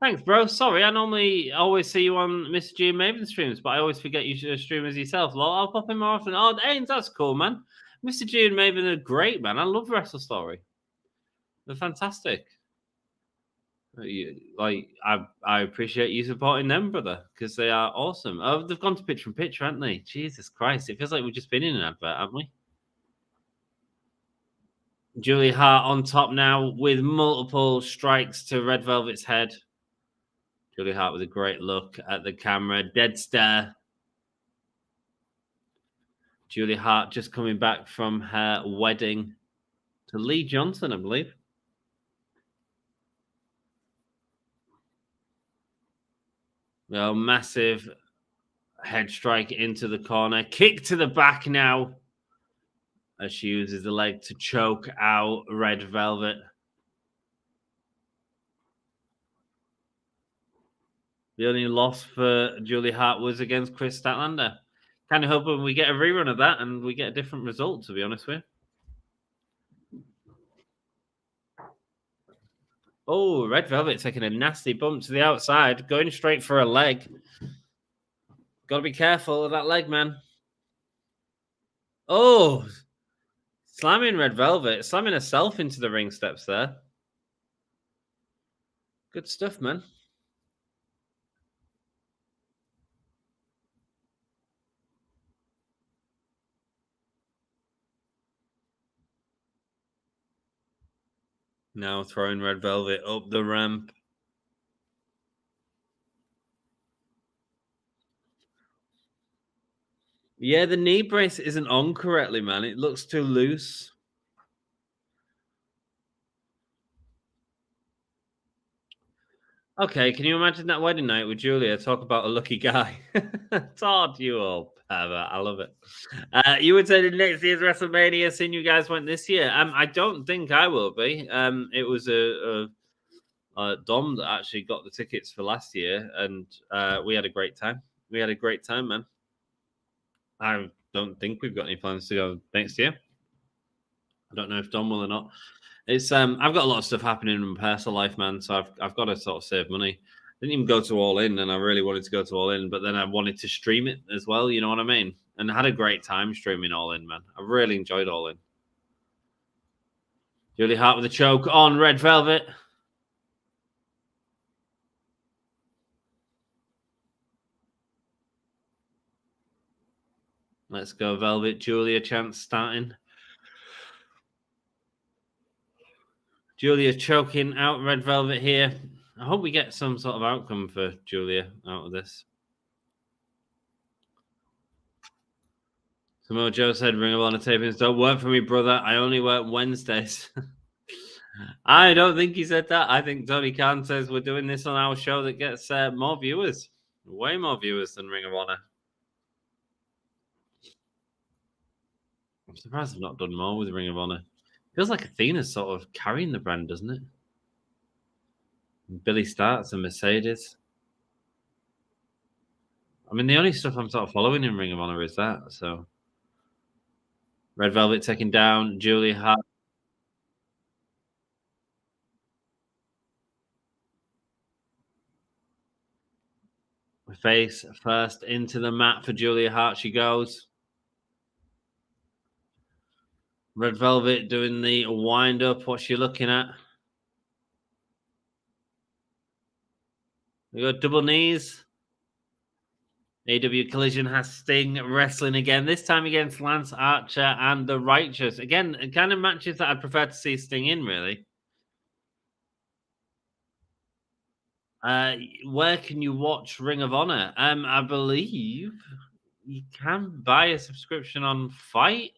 A: Thanks, bro. Sorry, I normally always see you on Mr. G and Maven streams, but I always forget you stream as yourself. Lol, I'll pop in more often. Oh, Ains, that's cool, man. Mr. G and Maven are great, man. I love Wrestle Story. They're fantastic. I appreciate you supporting them, brother, because they are awesome. Oh, they've gone to Pitch from Pitch, haven't they? Jesus Christ. It feels like we've just been in an advert, haven't we? Julia Hart on top now with multiple strikes to Red Velvet's head. Julia Hart with a great look at the camera. Dead stare. Julia Hart just coming back from her wedding to Lee Johnson, I believe. Oh, massive head strike into the corner. Kick to the back now as she uses the leg to choke out Red Velvet. The only loss for Julia Hart was against Chris Statlander. Kind of hoping we get a rerun of that and we get a different result, to be honest with you. Oh, Red Velvet taking a nasty bump to the outside, going straight for a leg. Got to be careful of that leg, man. Oh, slamming Red Velvet, slamming herself into the ring steps there. Good stuff, man. Now throwing Red Velvet up the ramp. Yeah, the knee brace isn't on correctly, man. It looks too loose. Okay, can you imagine that wedding night with Julia? Talk about a lucky guy. Todd, you all pervert. I love it. You would say the next year's WrestleMania, seeing you guys went this year. I don't think I will be. It was Dom that actually got the tickets for last year, and we had a great time. We had a great time, man. I don't think we've got any plans to go next year. I don't know if Dom will or not. It's I've got a lot of stuff happening in my personal life, man. So I've got to sort of save money. I didn't even go to All In, and I really wanted to go to All In, but then I wanted to stream it as well. You know what I mean? And I had a great time streaming All In, man. I really enjoyed All In. Julia Hart with a choke on Red Velvet. Let's go, Velvet. Julia chance starting. Julia choking out Red Velvet here. I hope we get some sort of outcome for Julia out of this. Samoa Joe said, Ring of Honor tapings don't work for me, brother. I only work Wednesdays. I don't think he said that. I think Tony Khan says we're doing this on our show that gets more viewers. Way more viewers than Ring of Honor. I'm surprised I've not done more with Ring of Honor. Feels like Athena's sort of carrying the brand, doesn't it? Billy Starks and Mercedes. I mean, the only stuff I'm sort of following in Ring of Honor is that. So, Red Velvet taking down Julia Hart. Face first into the mat for Julia Hart. She goes. Red Velvet doing the wind up. What's she looking at? We got double knees. AEW Collision has Sting wrestling again, this time against Lance Archer and the Righteous. Again, kind of matches that I'd prefer to see Sting in, really. Where can you watch Ring of Honor? I believe you can buy a subscription on Fight.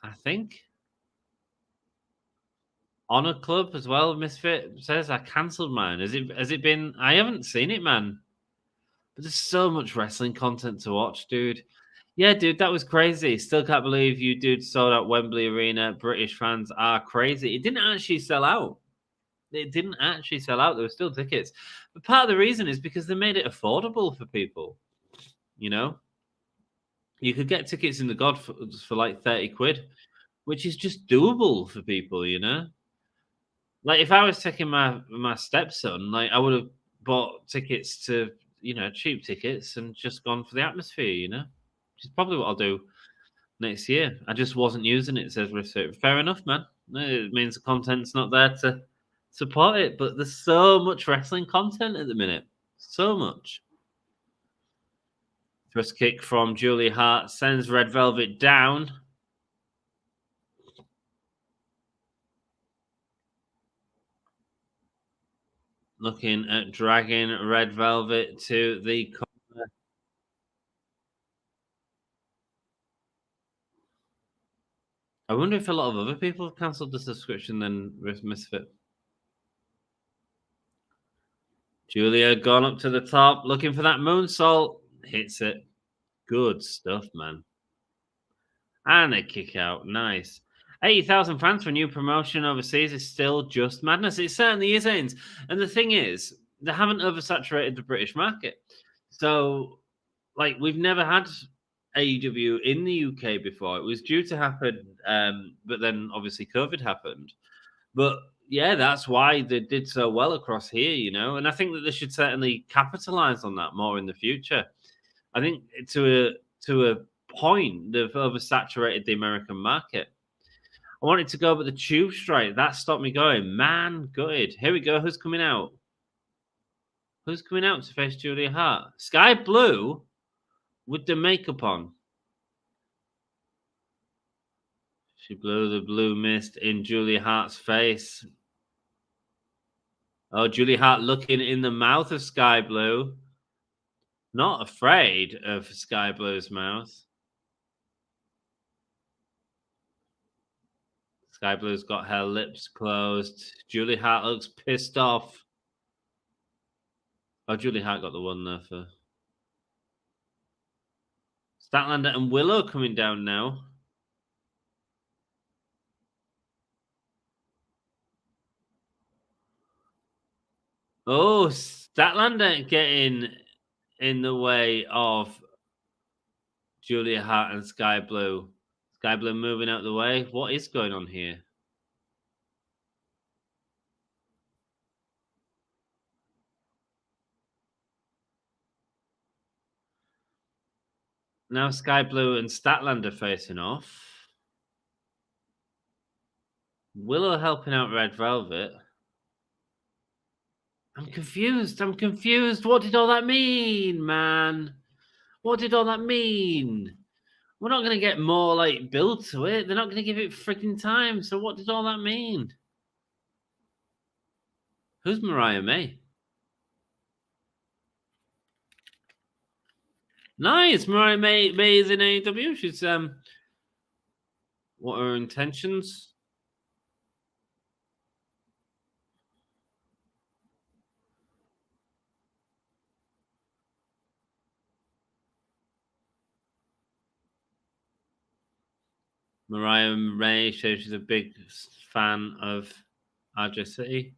A: I think Honor Club as well. Misfit says I cancelled mine. Has it been? I haven't seen it, man. But there's so much wrestling content to watch, dude. Yeah, dude, that was crazy. Still can't believe you, dude, sold out Wembley Arena. British fans are crazy. It didn't actually sell out. It didn't actually sell out. There were still tickets. But part of the reason is because they made it affordable for people. You know? You could get tickets in the God for like 30 quid, which is just doable for people, you know? Like, if I was taking my stepson, like, I would have bought tickets to, cheap tickets and just gone for the atmosphere, which is probably what I'll do next year. I just wasn't using it, says Research. Fair enough, man. It means the content's not there to support it, but there's so much wrestling content at the minute. So much. First kick from Julia Hart sends Red Velvet down. Looking at dragging Red Velvet to the corner. I wonder if a lot of other people have cancelled the subscription than Misfit. Julia gone up to the top, looking for that moonsault. Hits it. Good stuff, man. And a kick out. Nice. 80,000 fans for a new promotion overseas is still just madness. It certainly is, Ains. And the thing is, they haven't oversaturated the British market. So, like, we've never had AEW in the UK before. It was due to happen, but then obviously COVID happened. But yeah, that's why they did so well across here, and I think that they should certainly capitalize on that more in the future. I think to a point, they've oversaturated the American market. I wanted to go, but the tube strike, that stopped me going. Man, good. Here we go. Who's coming out? Who's coming out to face Julia Hart? Sky Blue with the makeup on. She blew the blue mist in Julia Hart's face. Oh, Julia Hart looking in the mouth of Sky Blue. Not afraid of Sky Blue's mouth. Sky Blue's got her lips closed. Julia Hart looks pissed off. Oh, Julia Hart got the one there for Statlander and Willow coming down now. Oh, Statlander getting in the way of Julia Hart and Sky Blue. Sky Blue moving out the way. What is going on here? Now Sky Blue and Statlander facing off. Willow helping out Red Velvet. I'm confused. What did all that mean, man? What did all that mean? We're not going to get more, like, build to it. They're not going to give it freaking time. So what did all that mean? Who's Mariah May? Nice. Mariah May is in AEW. She's, what are her intentions? Mariah May shows she's a big fan of RJ City.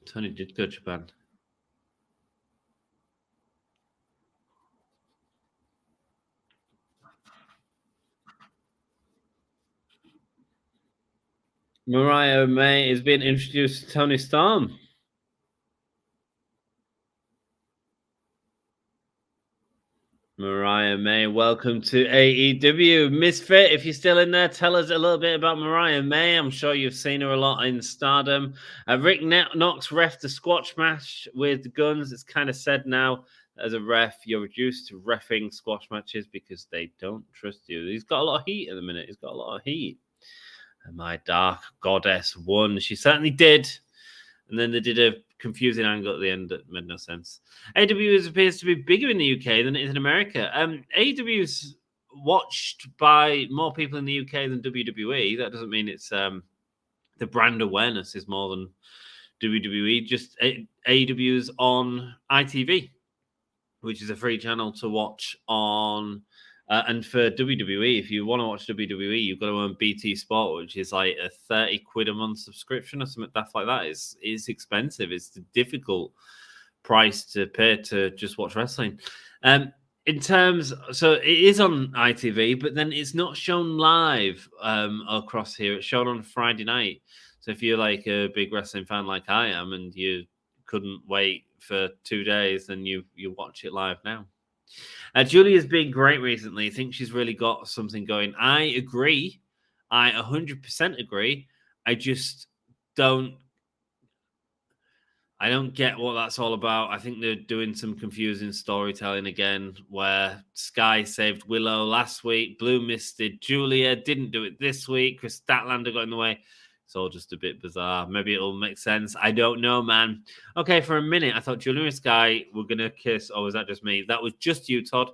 A: Tony did go to Japan. Mariah May is being introduced to Tony Storm. Mariah May, welcome to AEW. Misfit, if you're still in there, tell us a little bit about Mariah May. I'm sure you've seen her a lot in Stardom. Rick Knox ref the squash match with the Guns. It's kind of said now, as a ref, you're reduced to reffing squash matches because they don't trust you. He's got a lot of heat at the minute. He's got a lot of heat. And my dark goddess won. She certainly did. And then they did a confusing angle at the end that made no sense. AEW appears to be bigger in the UK than it is in America. AEW is watched by more people in the UK than WWE. That doesn't mean it's the brand awareness is more than WWE. Just AEW is on ITV, which is a free channel to watch on. And for WWE, if you want to watch WWE, you've got to own BT Sport, which is like a 30 quid a month subscription or something like that. It's expensive. It's a difficult price to pay to just watch wrestling. So it is on ITV, but then it's not shown live across here. It's shown on Friday night. So if you're like a big wrestling fan like I am and you couldn't wait for 2 days, then you watch it live now. Julia's been great recently. I think she's really got something going. I agree. I 100% agree. I just don't get what that's all about. I think they're doing some confusing storytelling again, where Sky saved Willow last week, Blue misted Julia, didn't do it this week. Chris Statlander got in the way. It's all just a bit bizarre. Maybe it'll make sense. I don't know, man. Okay, for a minute, I thought Julia and Sky were going to kiss. Or was that just me? That was just you, Todd.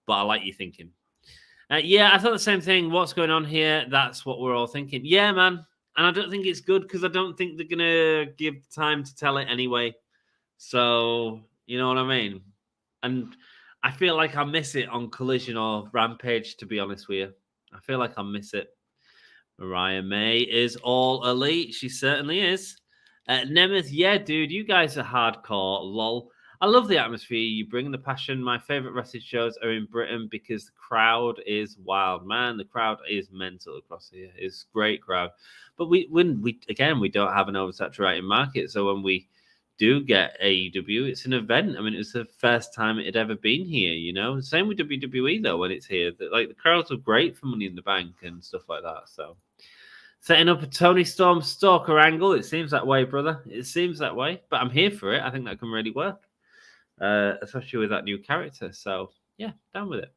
A: But I like you thinking. Yeah, I thought the same thing. What's going on here? That's what we're all thinking. Yeah, man. And I don't think it's good because I don't think they're going to give time to tell it anyway. So, you know what I mean? And I feel like I miss it on Collision or Rampage, to be honest with you. I feel like I miss it. Mariah May is all elite. She certainly is. Nemeth, yeah, dude, you guys are hardcore. Lol. I love the atmosphere you bring, the passion. My favorite wrestling shows are in Britain because the crowd is wild, man. The crowd is mental across here. It's a great crowd. But we don't have an oversaturated market. So when we do get AEW, it's an event. I mean, it's the first time it had ever been here, you know? Same with WWE, though, when it's here. Like, the crowds are great for Money in the Bank and stuff like that, so... Setting up a Tony Storm stalker angle. It seems that way, brother. It seems that way. But I'm here for it. I think that can really work. Especially with that new character. So, yeah, down with it.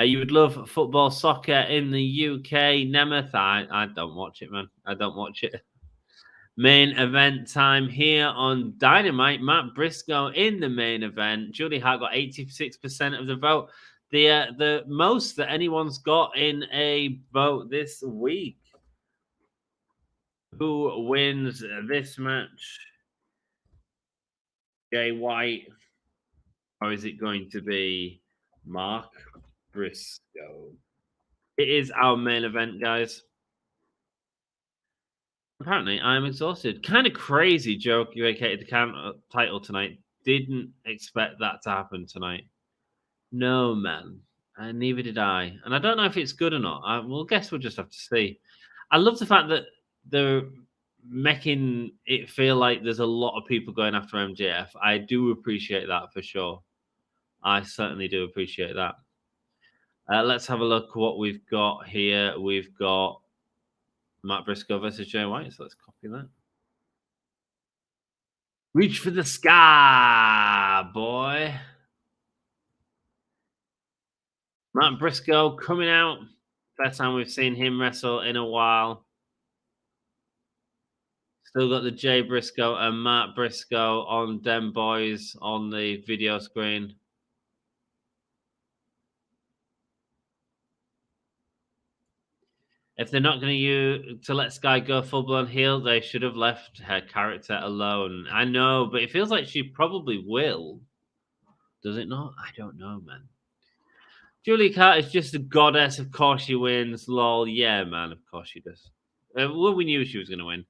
A: You would love football, soccer in the UK. Nemeth, I don't watch it, man. I don't watch it. Main event time here on Dynamite. Matt Briscoe in the main event. Julie Hart got 86% of the vote. The most that anyone's got in a vote this week. Who wins this match? Jay White, or is it going to be Mark Briscoe? It is our main event, guys. Apparently, I'm exhausted. Kind of crazy joke you vacated the title tonight. Didn't expect that to happen tonight. No, man. And neither did I. And I don't know if it's good or not. We'll just have to see. I love the fact that they're making it feel like there's a lot of people going after MJF. I do appreciate that for sure. I certainly do appreciate that. Let's have a look at what we've got here. We've got Matt Briscoe versus Jay White. So let's copy that. Reach for the sky, boy. Matt Briscoe coming out. First time we've seen him wrestle in a while. Still got the Jay Briscoe and Matt Briscoe on them boys on the video screen. If they're not going to let Sky go full-blown heel, they should have left her character alone. I know, but it feels like she probably will. Does it not? I don't know, man. Julie Carter is just a goddess. Of course she wins. Lol. Yeah, man. Of course she does. Well, we knew she was going to win.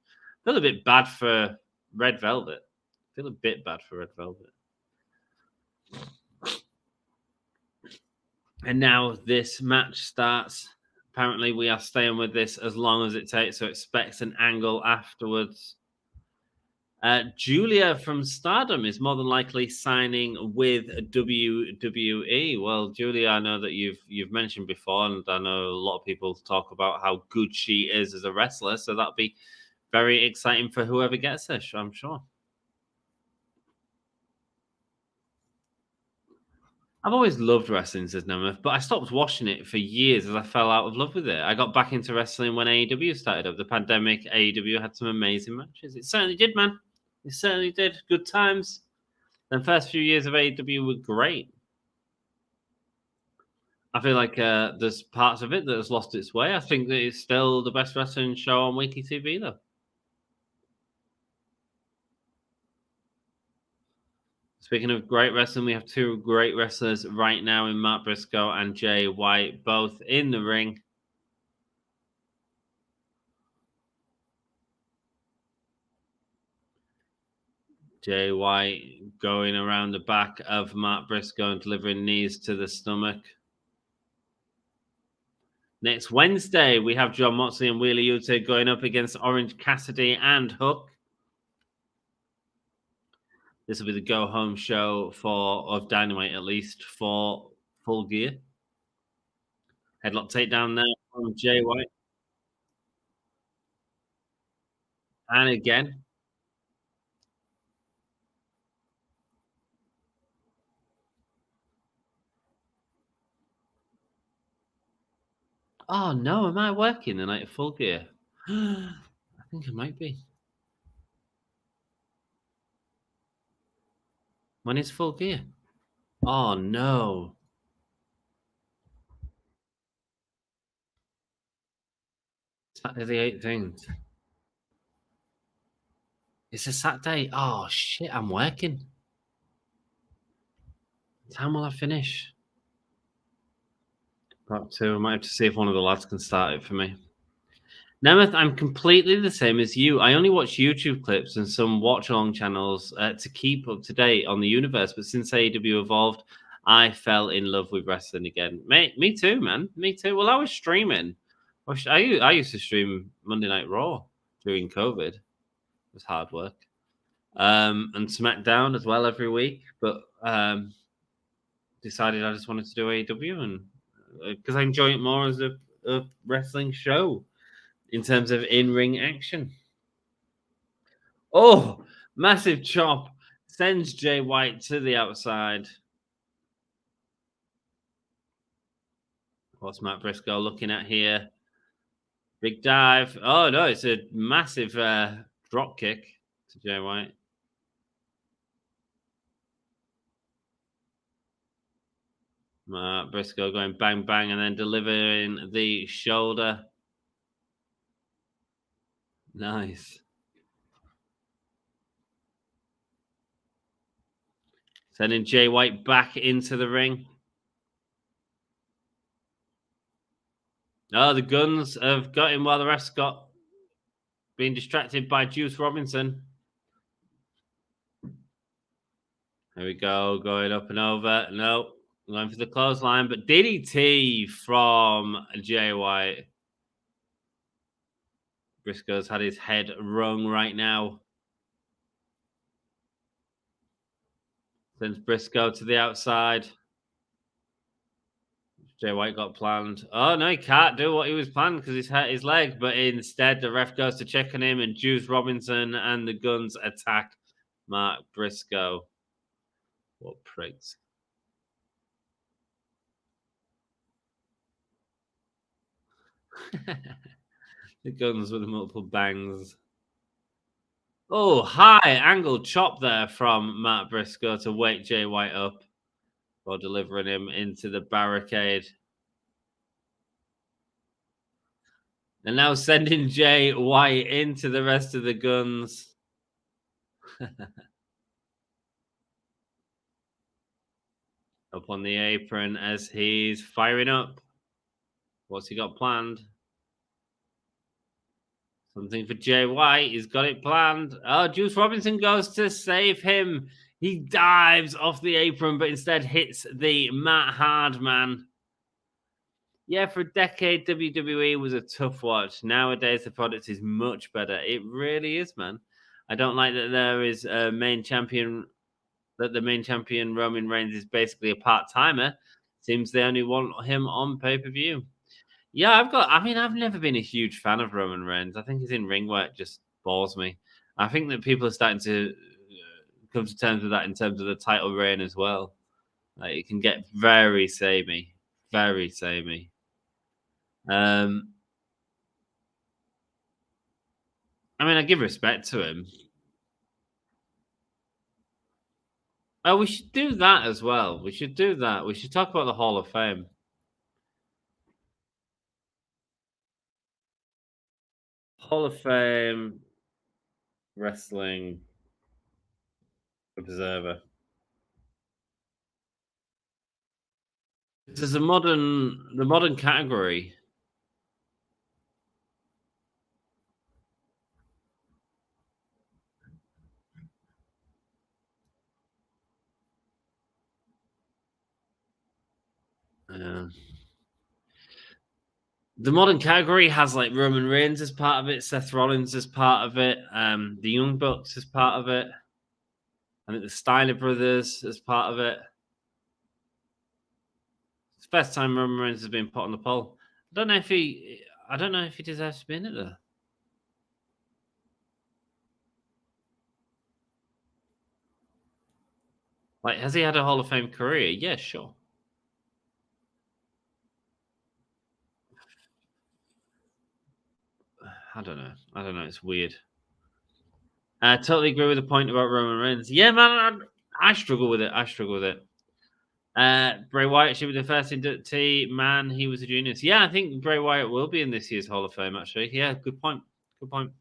A: I feel a bit bad for Red Velvet. And now this match starts. Apparently, we are staying with this as long as it takes, so expect an angle afterwards. Julia from Stardom is more than likely signing with WWE. Well, Julia, I know that you've mentioned before, and I know a lot of people talk about how good she is as a wrestler. So that'll be very exciting for whoever gets her, I'm sure. I've always loved wrestling, says Nemeth, but I stopped watching it for years as I fell out of love with it. I got back into wrestling when AEW started up. The pandemic, AEW had some amazing matches. It certainly did, man. It certainly did. Good times. The first few years of AEW were great. I feel like there's parts of it that has lost its way. I think that it's still the best wrestling show on weekly TV, though. Speaking of great wrestling, we have two great wrestlers right now in Mark Briscoe and Jay White, both in the ring. Jay White going around the back of Mark Briscoe and delivering knees to the stomach. Next Wednesday, we have John Moxley and Wheeler Yuta going up against Orange Cassidy and Hook. This will be the go-home show of Dynamite, at least, for Full Gear. Headlock takedown there from Jay White. And again. Oh, no, am I working the night of Full Gear? I think I might be. When is Full Gear? Oh, no. Saturday the 18th. It's a Saturday. Oh, shit, I'm working. What time will I finish? About 2. I might have to see if one of the lads can start it for me. Nemeth, I'm completely the same as you. I only watch YouTube clips and some watch-along channels to keep up to date on the universe. But since AEW evolved, I fell in love with wrestling again. Mate, me too, man. Me too. Well, I was streaming. I used to stream Monday Night Raw during COVID. It was hard work. And SmackDown as well every week. But decided I just wanted to do AEW, and because I enjoy it more as a wrestling show in terms of in-ring action. Oh, massive chop sends Jay White to the outside. What's Matt Briscoe looking at here? Big dive. Oh, no, it's a massive drop kick to Jay White. Matt Briscoe going bang, bang, and then delivering the shoulder. Nice. Sending Jay White back into the ring. Oh, the Guns have got him while the rest got being distracted by Juice Robinson. There we go, going up and over. No, going for the clothesline, but DDT from Jay White. Briscoe's had his head wrung right now. Sends Briscoe to the outside. Jay White got planned. Oh, no, he can't do what he was planned because he's hurt his leg. But instead, the ref goes to check on him, and Juice Robinson and the Guns attack Mark Briscoe. What pricks. The Guns with the multiple bangs. Oh, high angle chop there from Matt Briscoe to wake Jay White up while delivering him into the barricade. And now sending Jay White into the rest of the Guns. Up on the apron as he's firing up. What's he got planned? Something for Jay White. He's got it planned. Oh, Juice Robinson goes to save him. He dives off the apron, but instead hits the Matt Hardman. Yeah, for a decade, WWE was a tough watch. Nowadays, the product is much better. It really is, man. I don't like that there is a main champion. That the main champion Roman Reigns is basically a part timer. Seems they only want him on pay per view. Yeah, I mean, I've never been a huge fan of Roman Reigns. I think his in ring work just bores me. I think that people are starting to come to terms with that in terms of the title reign as well. Like, it can get very samey, very samey. I mean, I give respect to him. Oh, we should do that as well. We should do that. We should talk about the Hall of Fame. Hall of Fame Wrestling Observer. There's the modern category. The modern category has like Roman Reigns as part of it, Seth Rollins as part of it, the Young Bucks as part of it. I think the Steiner brothers as part of it. It's the first time Roman Reigns has been put on the poll. I don't know if he deserves to be in it though. Like, has he had a Hall of Fame career? Yeah, sure. I don't know. It's weird. I totally agree with the point about Roman Reigns. Yeah, man, I struggle with it. Bray Wyatt should be the first inductee. Man, he was a genius. Yeah, I think Bray Wyatt will be in this year's Hall of Fame, actually. Yeah, good point. Good point.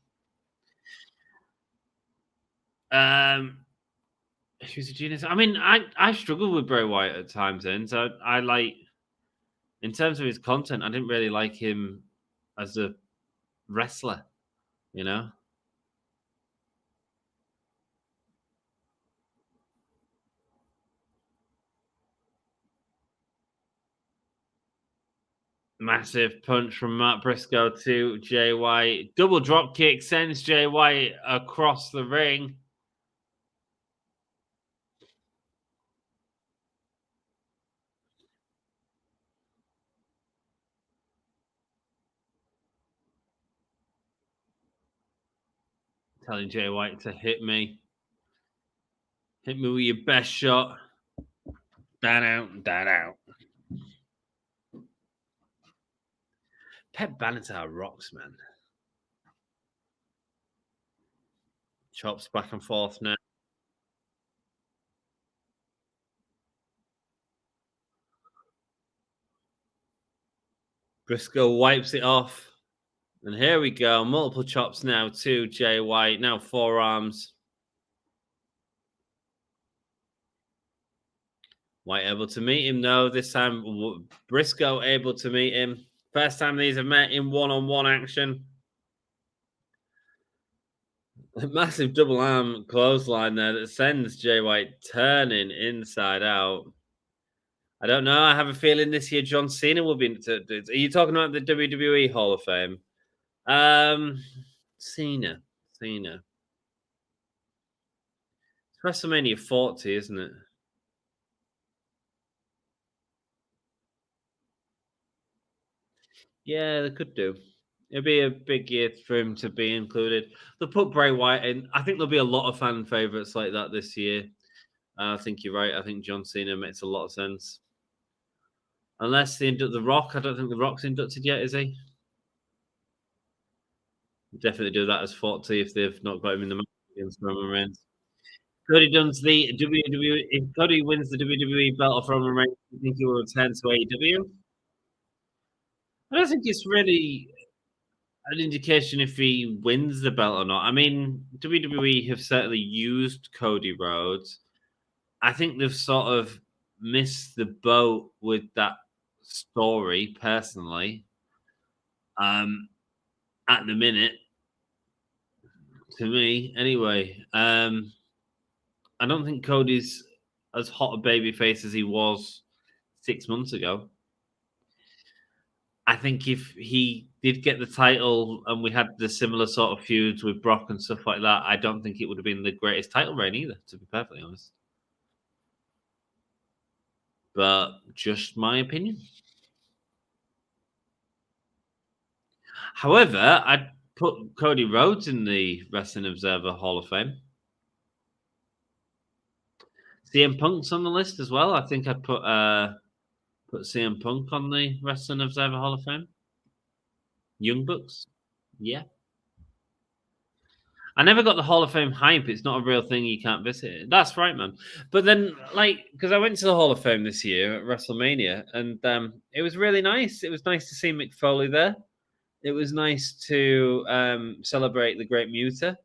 A: He was a genius. I mean, I struggle with Bray Wyatt at times, and so I like, in terms of his content, I didn't really like him as a wrestler, you know? Massive punch from Matt Briscoe to Jay White. Double drop kick sends Jay White across the ring. Telling Jay White to hit me. Hit me with your best shot. Down out. Pep Bannitar rocks, man. Chops back and forth now. Briscoe wipes it off. And here we go. Multiple chops now to Jay White. Now forearms. White able to meet him, though. This time, Briscoe able to meet him. First time these have met in one-on-one action. A massive double arm clothesline there that sends Jay White turning inside out. I don't know. I have a feeling this year John Cena will be. Are you talking about the WWE Hall of Fame? Cena. It's WrestleMania 40, isn't it? Yeah, they could do. It'd be a big year for him to be included. They'll put Bray Wyatt in. I think there'll be a lot of fan favorites like that this year. I think you're right. I think John Cena makes a lot of sense. Unless they induct The Rock. I don't think The Rock's inducted yet, is he? Definitely do that as 40 if they've not got him in the match against Roman Reigns. Cody Dunn's the WWE. If Cody wins the WWE belt off Roman Reigns, do you think he will return to AEW? I don't think it's really an indication if he wins the belt or not. I mean, WWE have certainly used Cody Rhodes. I think they've sort of missed the boat with that story, personally. At the minute, to me, anyway. I don't think Cody's as hot a babyface as he was 6 months ago. I think if he did get the title and we had the similar sort of feuds with Brock and stuff like that, I don't think it would have been the greatest title reign either, to be perfectly honest. But just my opinion. However, I'd put Cody Rhodes in the Wrestling Observer Hall of Fame. CM Punk's on the list as well. I think I'd put CM Punk on the Wrestling Observer Hall of Fame. Young Bucks, yeah. I never got the Hall of Fame hype. It's not a real thing. You can't visit it. That's right, man. But then, like, because I went to the Hall of Fame this year at WrestleMania, and it was really nice. It was nice to see Mick Foley there. It was nice to celebrate the Great Muta,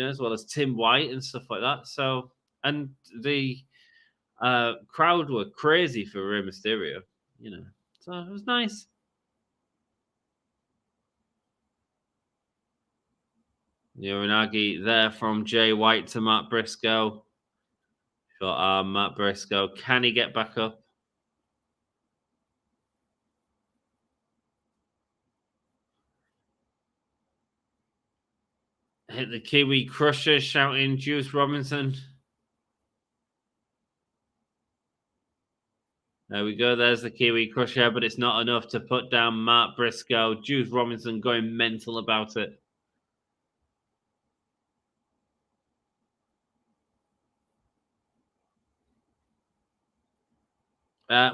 A: as well as Tim White and stuff like that. So, and the crowd were crazy for Rey Mysterio, So it was nice. Uranagi there from Jay White to Matt Briscoe. Got Matt Briscoe. Can he get back up? Hit the Kiwi Crusher, shouting Juice Robinson. There we go. There's the Kiwi Crusher, but it's not enough to put down Matt Briscoe. Juice Robinson going mental about it.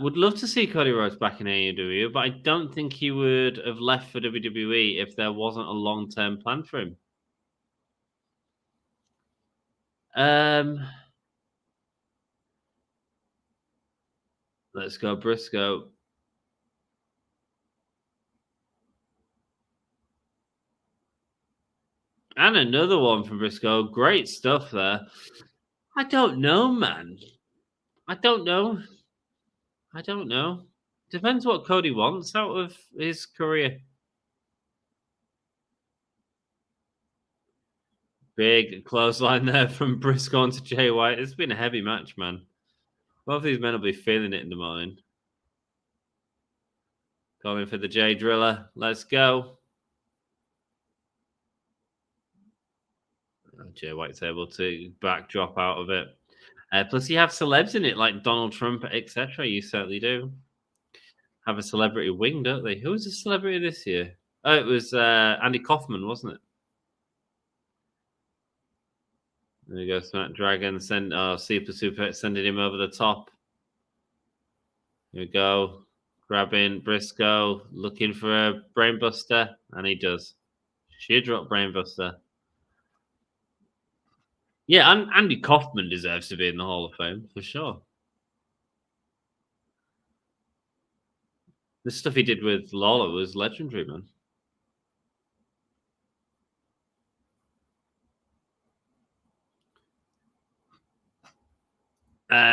A: Would love to see Cody Rhodes back in AEW, but I don't think he would have left for WWE if there wasn't a long-term plan for him. Let's go Briscoe. And another one from Briscoe. Great stuff there. I don't know, man. I don't know. Depends what Cody wants out of his career. Big clothesline there from Briscoe onto Jay White. It's been a heavy match, man. Both these men will be feeling it in the morning. Going for the Jay Driller. Let's go. Jay White's able to backdrop out of it. Plus, you have celebs in it like Donald Trump, etc. You certainly do. Have a celebrity wing, don't they? Who was the celebrity this year? Oh, it was Andy Kaufman, wasn't it? There you go, Smack Dragon. Super sending him over the top. Here we go. Grabbing Briscoe, looking for a brainbuster, and he does. Sheer drop brainbuster. Yeah, and Andy Kaufman deserves to be in the Hall of Fame, for sure. The stuff he did with Lawler was legendary, man.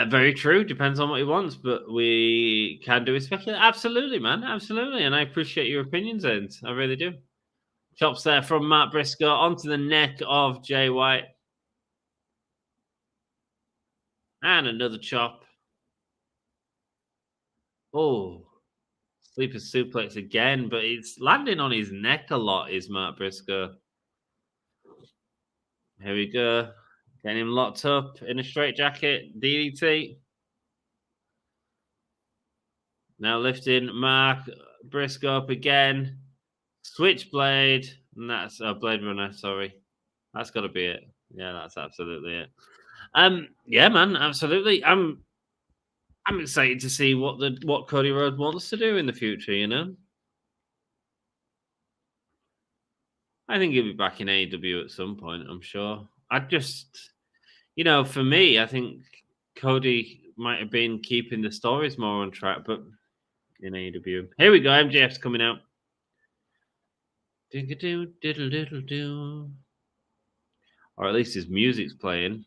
A: Very true. Depends on what he wants, but we can do a speculate. Absolutely, man. Absolutely. And I appreciate your opinions, Ed. I really do. Chops there from Matt Briscoe onto the neck of Jay White. And another chop. Oh, sleeper suplex again, but it's landing on his neck a lot, is Matt Briscoe. Here we go. Getting him locked up in a straitjacket. DDT. Now lifting Mark Briscoe up again. Switchblade. And that's a Blade Runner, sorry. That's got to be it. Yeah, that's absolutely it. Yeah, man, absolutely. I'm excited to see what Cody Rhodes wants to do in the future, I think he'll be back in AEW at some point, I'm sure. I just for me, I think Cody might have been keeping the stories more on track, but in AEW. Here we go, MJF's coming out. Or at least his music's playing.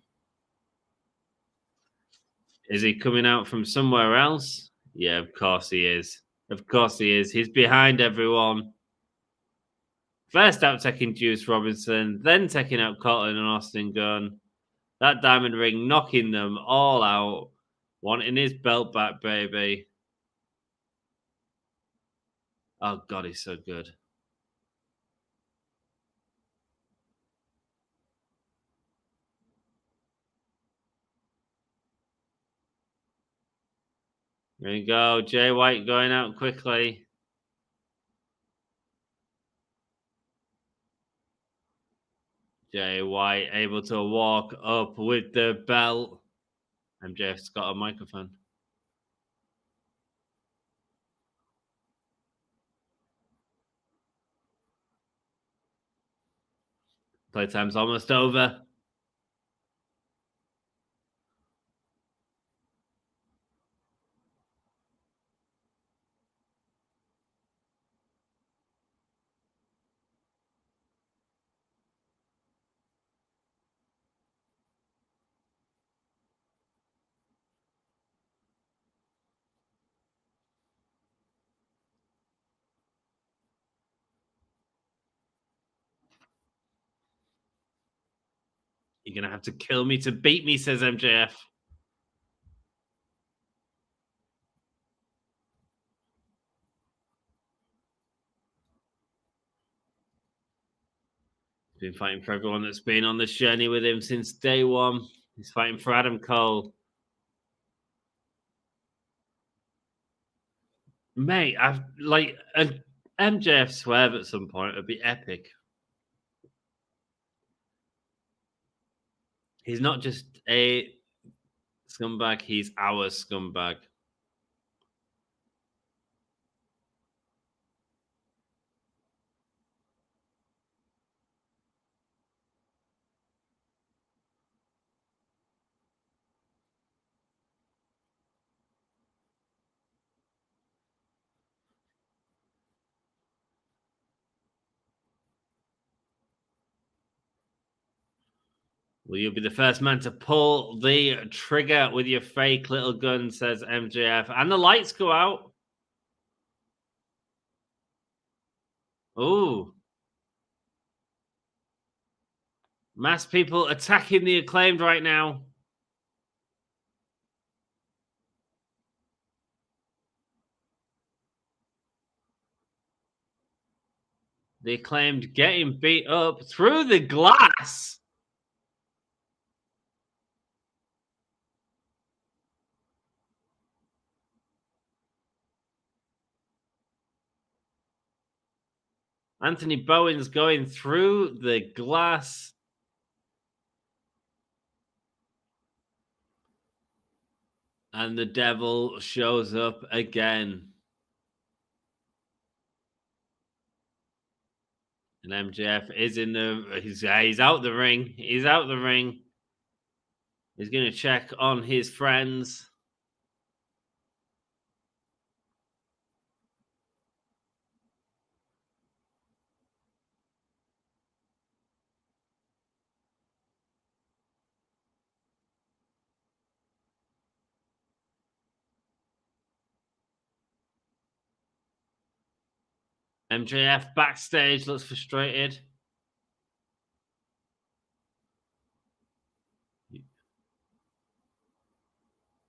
A: Is he coming out from somewhere else? Yeah, of course he is. Of course he is. He's behind everyone. First out taking Juice Robinson, then taking out Colton and Austin Gunn. That diamond ring knocking them all out, wanting his belt back, baby. Oh, God, he's so good. There you go. Jay White going out quickly. Jay White able to walk up with the belt. MJF's got a microphone. Playtime's almost over. You're going to have to kill me to beat me, says MJF. He's been fighting for everyone that's been on this journey with him since day one. He's fighting for Adam Cole. Mate, I've like a MJF Swerve at some point would be epic. He's not just a scumbag, he's our scumbag. Well, you'll be the first man to pull the trigger with your fake little gun, says MJF. And the lights go out. Ooh. Mass people attacking the Acclaimed right now. The Acclaimed getting beat up through the glass. Anthony Bowen's going through the glass. And the devil shows up again. And MJF is in the... He's out the ring. He's out the ring. He's going to check on his friends. MJF backstage looks frustrated.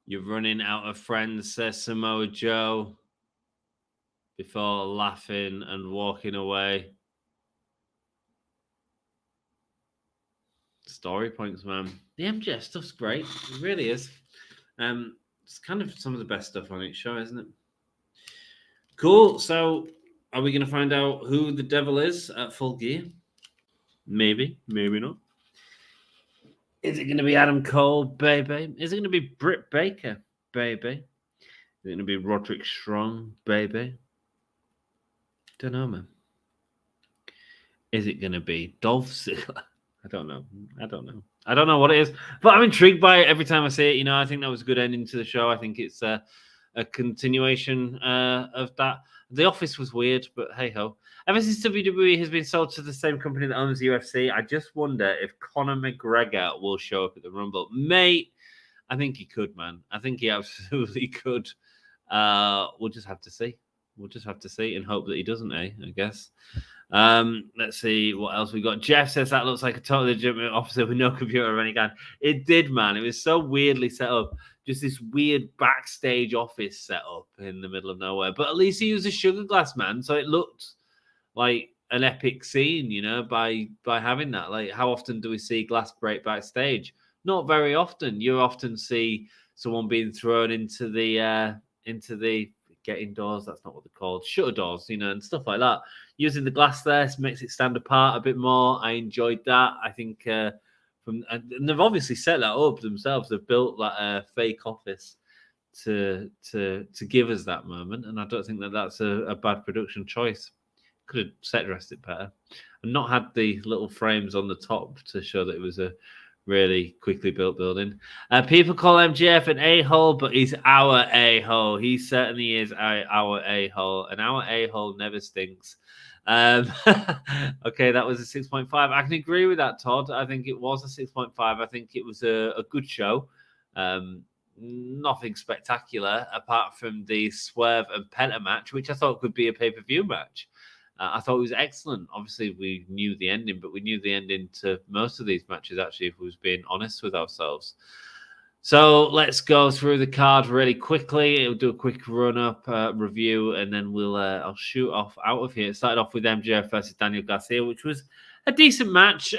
A: You're running out of friends, says Samoa Joe, before laughing and walking away. Story points, man. The MJF stuff's great. It really is. It's kind of some of the best stuff on each show, isn't it? Cool. So, are we going to find out who the devil is at Full Gear? Maybe, maybe not. Is it going to be Adam Cole, baby? Is it going to be Britt Baker, baby? Is it going to be Roderick Strong, baby? Don't know, man. Is it going to be Dolph Ziggler? I don't know. I don't know what it is, but I'm intrigued by it every time I see it. You know, I think that was a good ending to the show. I think it's a continuation of that. The Office was weird, but hey ho. Ever since WWE has been sold to the same company that owns UFC, I just wonder if Conor McGregor will show up at the Rumble. Mate, I think he could, man. I think he absolutely could. We'll just have to see. We'll just have to see and hope that he doesn't, I guess. Let's see what else we got. Jeff says that looks like a totally legitimate officer with no computer of any kind. It did, man. It was so weirdly set up. Just this weird backstage office set up in the middle of nowhere. But at least he used a sugar glass, man. So it looked like an epic scene, by having that. Like, how often do we see glass break backstage? Not very often. You often see someone being thrown into the getting doors. That's not what they're called. Shutter doors, and stuff like that. Using the glass there makes it stand apart a bit more. I enjoyed that. I think and they've obviously set that up themselves. They've built that fake office to give us that moment, and I don't think that's a bad production choice. Could have set dressed it better and not had the little frames on the top to show that it was a really quickly built building. People call MJF an a-hole, but he's our a-hole. He certainly is our a-hole, and our a-hole never stinks. Okay, that was a 6.5. I can agree with that, Todd. I think it was a 6.5. I think it was a good show. Nothing spectacular apart from the Swerve and Penta match, which I thought could be a pay-per-view match. I thought it was excellent. Obviously, we knew the ending, but we knew the ending to most of these matches, actually, if we was being honest with ourselves. So let's go through the card really quickly. We'll do a quick run-up review, and then I'll shoot off out of here. It started off with MJF versus Daniel Garcia, which was a decent match.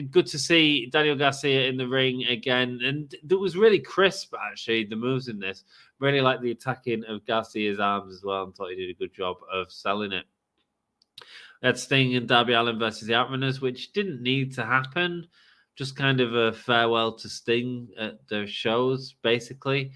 A: Good to see Daniel Garcia in the ring again. And it was really crisp, actually, the moves in this. Really like the attacking of Garcia's arms as well, and thought he did a good job of selling it. We had Sting and Darby Allin versus the Outrunners, which didn't need to happen. Just kind of a farewell to Sting at their shows, basically.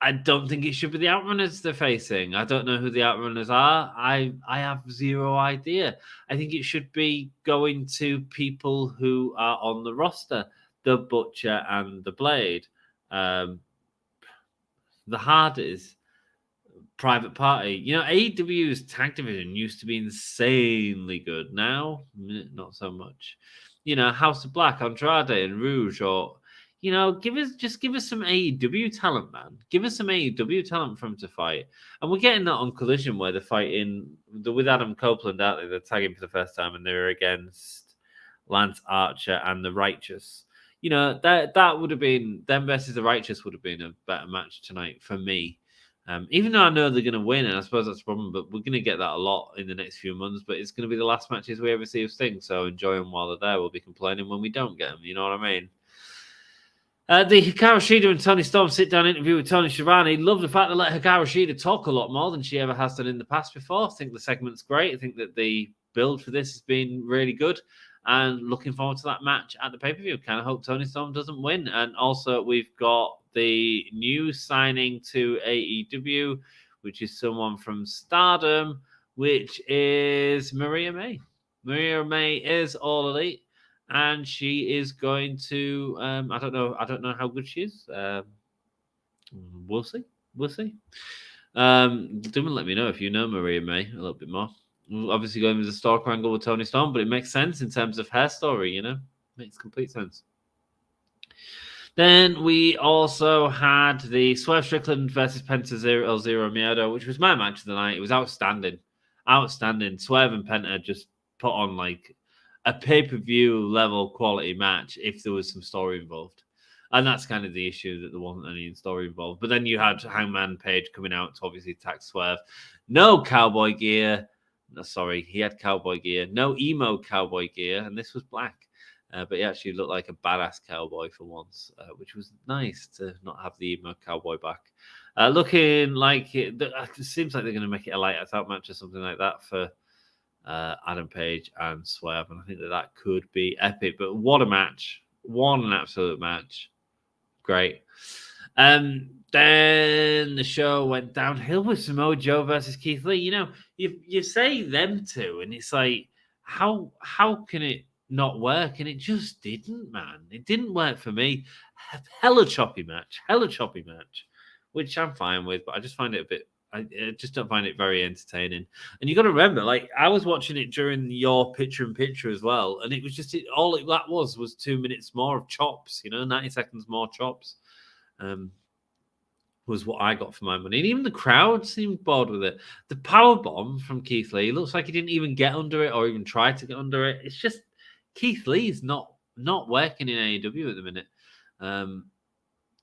A: I don't think it should be the Outrunners they're facing. I don't know who the Outrunners are. I have zero idea. I think it should be going to people who are on the roster, the Butcher and the Blade, the Hardys, Private Party. AEW's tag division used to be insanely good. Now, not so much. House of Black, Andrade, and Rouge, or give us some AEW talent, man. Give us some AEW talent for them to fight. And we're getting that on Collision where they're fighting with Adam Copeland, aren't they? They're tagging for the first time, and they're against Lance Archer and the Righteous. That would have been them versus the Righteous would have been a better match tonight for me. Even though I know they're going to win, and I suppose that's the problem, but we're going to get that a lot in the next few months. But it's going to be the last matches we ever see of Sting, so enjoy them while they're there. We'll be complaining when we don't get them. You know what I mean? The Hikaru Shida and Toni Storm sit-down interview with Tony Schiavone. Love the fact they let Hikaru Shida talk a lot more than she ever has done in the past before. I think the segment's great. I think that the build for this has been really good. And looking forward to that match at the pay-per-view. Kind of hope Toni Storm doesn't win. And also, we've got the new signing to AEW, which is someone from Stardom, which is Maria May. Maria May is All Elite, and she is going to. I don't know how good she is. We'll see. Let me know if you know Maria May a little bit more. Obviously going with the stalker angle with Toni Storm, but it makes sense in terms of her story, Makes complete sense. Then we also had the Swerve Strickland versus Penta 0 Miedo, which was my match of the night. It was outstanding. Swerve and Penta just put on like a pay-per-view level quality match if there was some story involved. And that's kind of the issue, that there wasn't any story involved. But then you had Hangman Page coming out to obviously attack Swerve. No cowboy gear. No, sorry, he had cowboy gear. No emo cowboy gear, and this was black. But he actually looked like a badass cowboy for once, which was nice to not have the emo cowboy back. Looking like it seems like they're going to make it a lights out match or something like that for Adam Page and Swerve, and I think that could be epic. But what a match! What an absolute match! Great. Then the show went downhill with Samoa Joe versus Keith Lee. You say them two, and it's like, how can it not work? And it just didn't, man. It didn't work for me. Hella choppy match, which I'm fine with, but I just find it a bit. I just don't find it very entertaining. And you got to remember, like, I was watching it during your picture-in-picture as well, and it was just that was 2 minutes more of chops. 90 seconds more chops. was what I got for my money. And even the crowd seemed bored with it. The power bomb from Keith Lee looks like he didn't even get under it or even try to get under it. It's just Keith Lee's not working in AEW at the minute.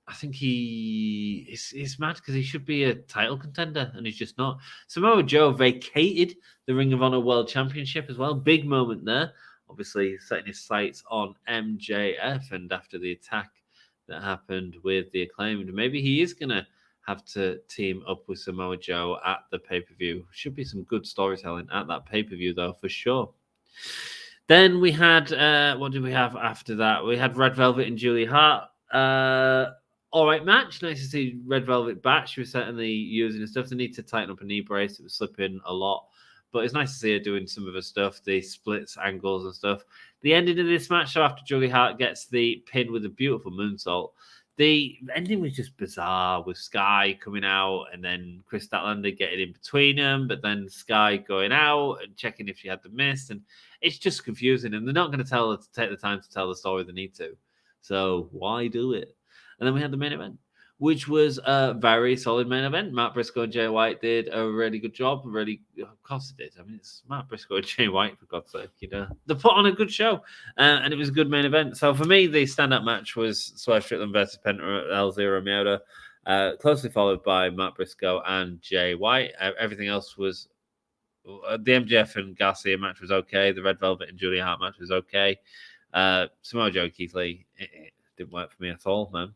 A: I think he's mad because he should be a title contender and he's just not. Samoa Joe vacated the Ring of Honor World Championship as well. Big moment there. Obviously setting his sights on MJF, and after the attack that happened with the Acclaimed, maybe he is going to have to team up with Samoa Joe at the pay-per-view. Should be some good storytelling at that pay-per-view though, for sure. Then we had, what did we have after that? We had Red Velvet and Julia Hart. All right match. Nice to see Red Velvet back. She was certainly using the stuff. They need to tighten up a knee brace. It was slipping a lot. But it's nice to see her doing some of her stuff, the splits, angles and stuff. The ending of this match, so after Julia Hart gets the pin with a beautiful moonsault, the ending was just bizarre with Sky coming out and then Chris Statlander getting in between them, but then Sky going out and checking if she had the mist. And it's just confusing. And they're not going to take the time to tell the story they need to. So why do it? And then we had the main event, which was a very solid main event. Matt Briscoe and Jay White did a really good job. Of course they did. I mean, it's Matt Briscoe and Jay White, for God's sake. You know, they put on a good show, and it was a good main event. So for me, the stand-up match was Swerve Strickland versus Penta at El Zero Miedo, closely followed by Matt Briscoe and Jay White. Everything else was the MJF and Garcia match was okay. The Red Velvet and Julia Hart match was okay. Samoa Joe and Keith Lee, it didn't work for me at all, man.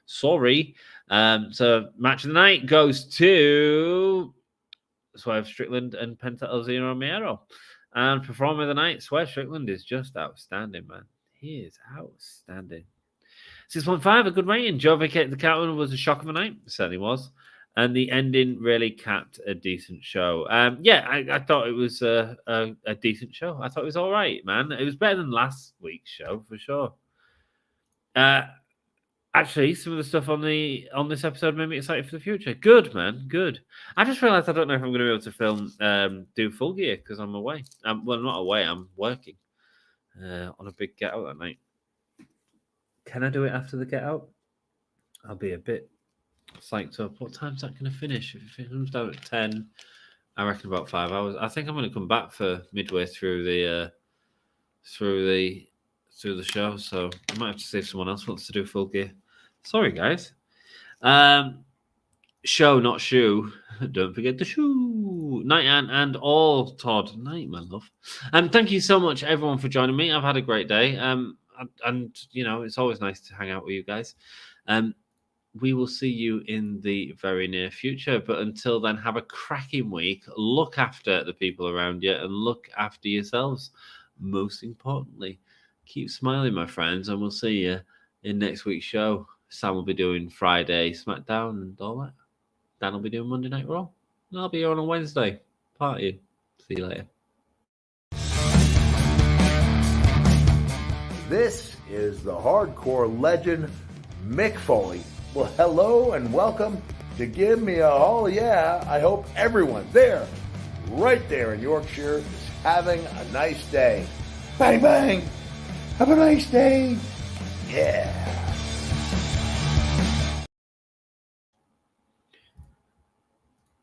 A: Sorry. So match of the night goes to Swerve Strickland and Penta El Zero Miedo. And performer of the night, Swerve Strickland is just outstanding, man. He is outstanding. 6.5, a good rating. Joe vacated the count was a shock of the night. It certainly was. And the ending really capped a decent show. I thought it was a decent show. I thought it was all right, man. It was better than last week's show, for sure. Actually, some of the stuff on this episode made me excited for the future. Good, man. Good. I just realized I don't know if I'm going to be able to film do Full Gear because I'm away. Well, not away. I'm working on a big get out that night. Can I do it after the get out? I'll be a bit psyched up. What time's that going to finish? If it comes down at 10, I reckon about 5 hours. I think I'm going to come back for midway through the show, so I might have to see if someone else wants to do Full Gear. Sorry, guys. Show, not shoe. Don't forget the shoe. Night and all Todd. Night, my love. Thank you so much, everyone, for joining me. I've had a great day. And you know, it's always nice to hang out with you guys. We will see you in the very near future. But until then, have a cracking week. Look after the people around you and look after yourselves. Most importantly, keep smiling, my friends, and we'll see you in next week's show. Sam will be doing Friday SmackDown and all that. Dan will be doing Monday Night Raw. And I'll be here on a Wednesday. Party. See you later.
C: This is the hardcore legend, Mick Foley. Well, hello and welcome to Give Me a Hall Yeah. I hope everyone there, right there in Yorkshire, is having a nice day. Bang, bang. Have a nice day. Yeah.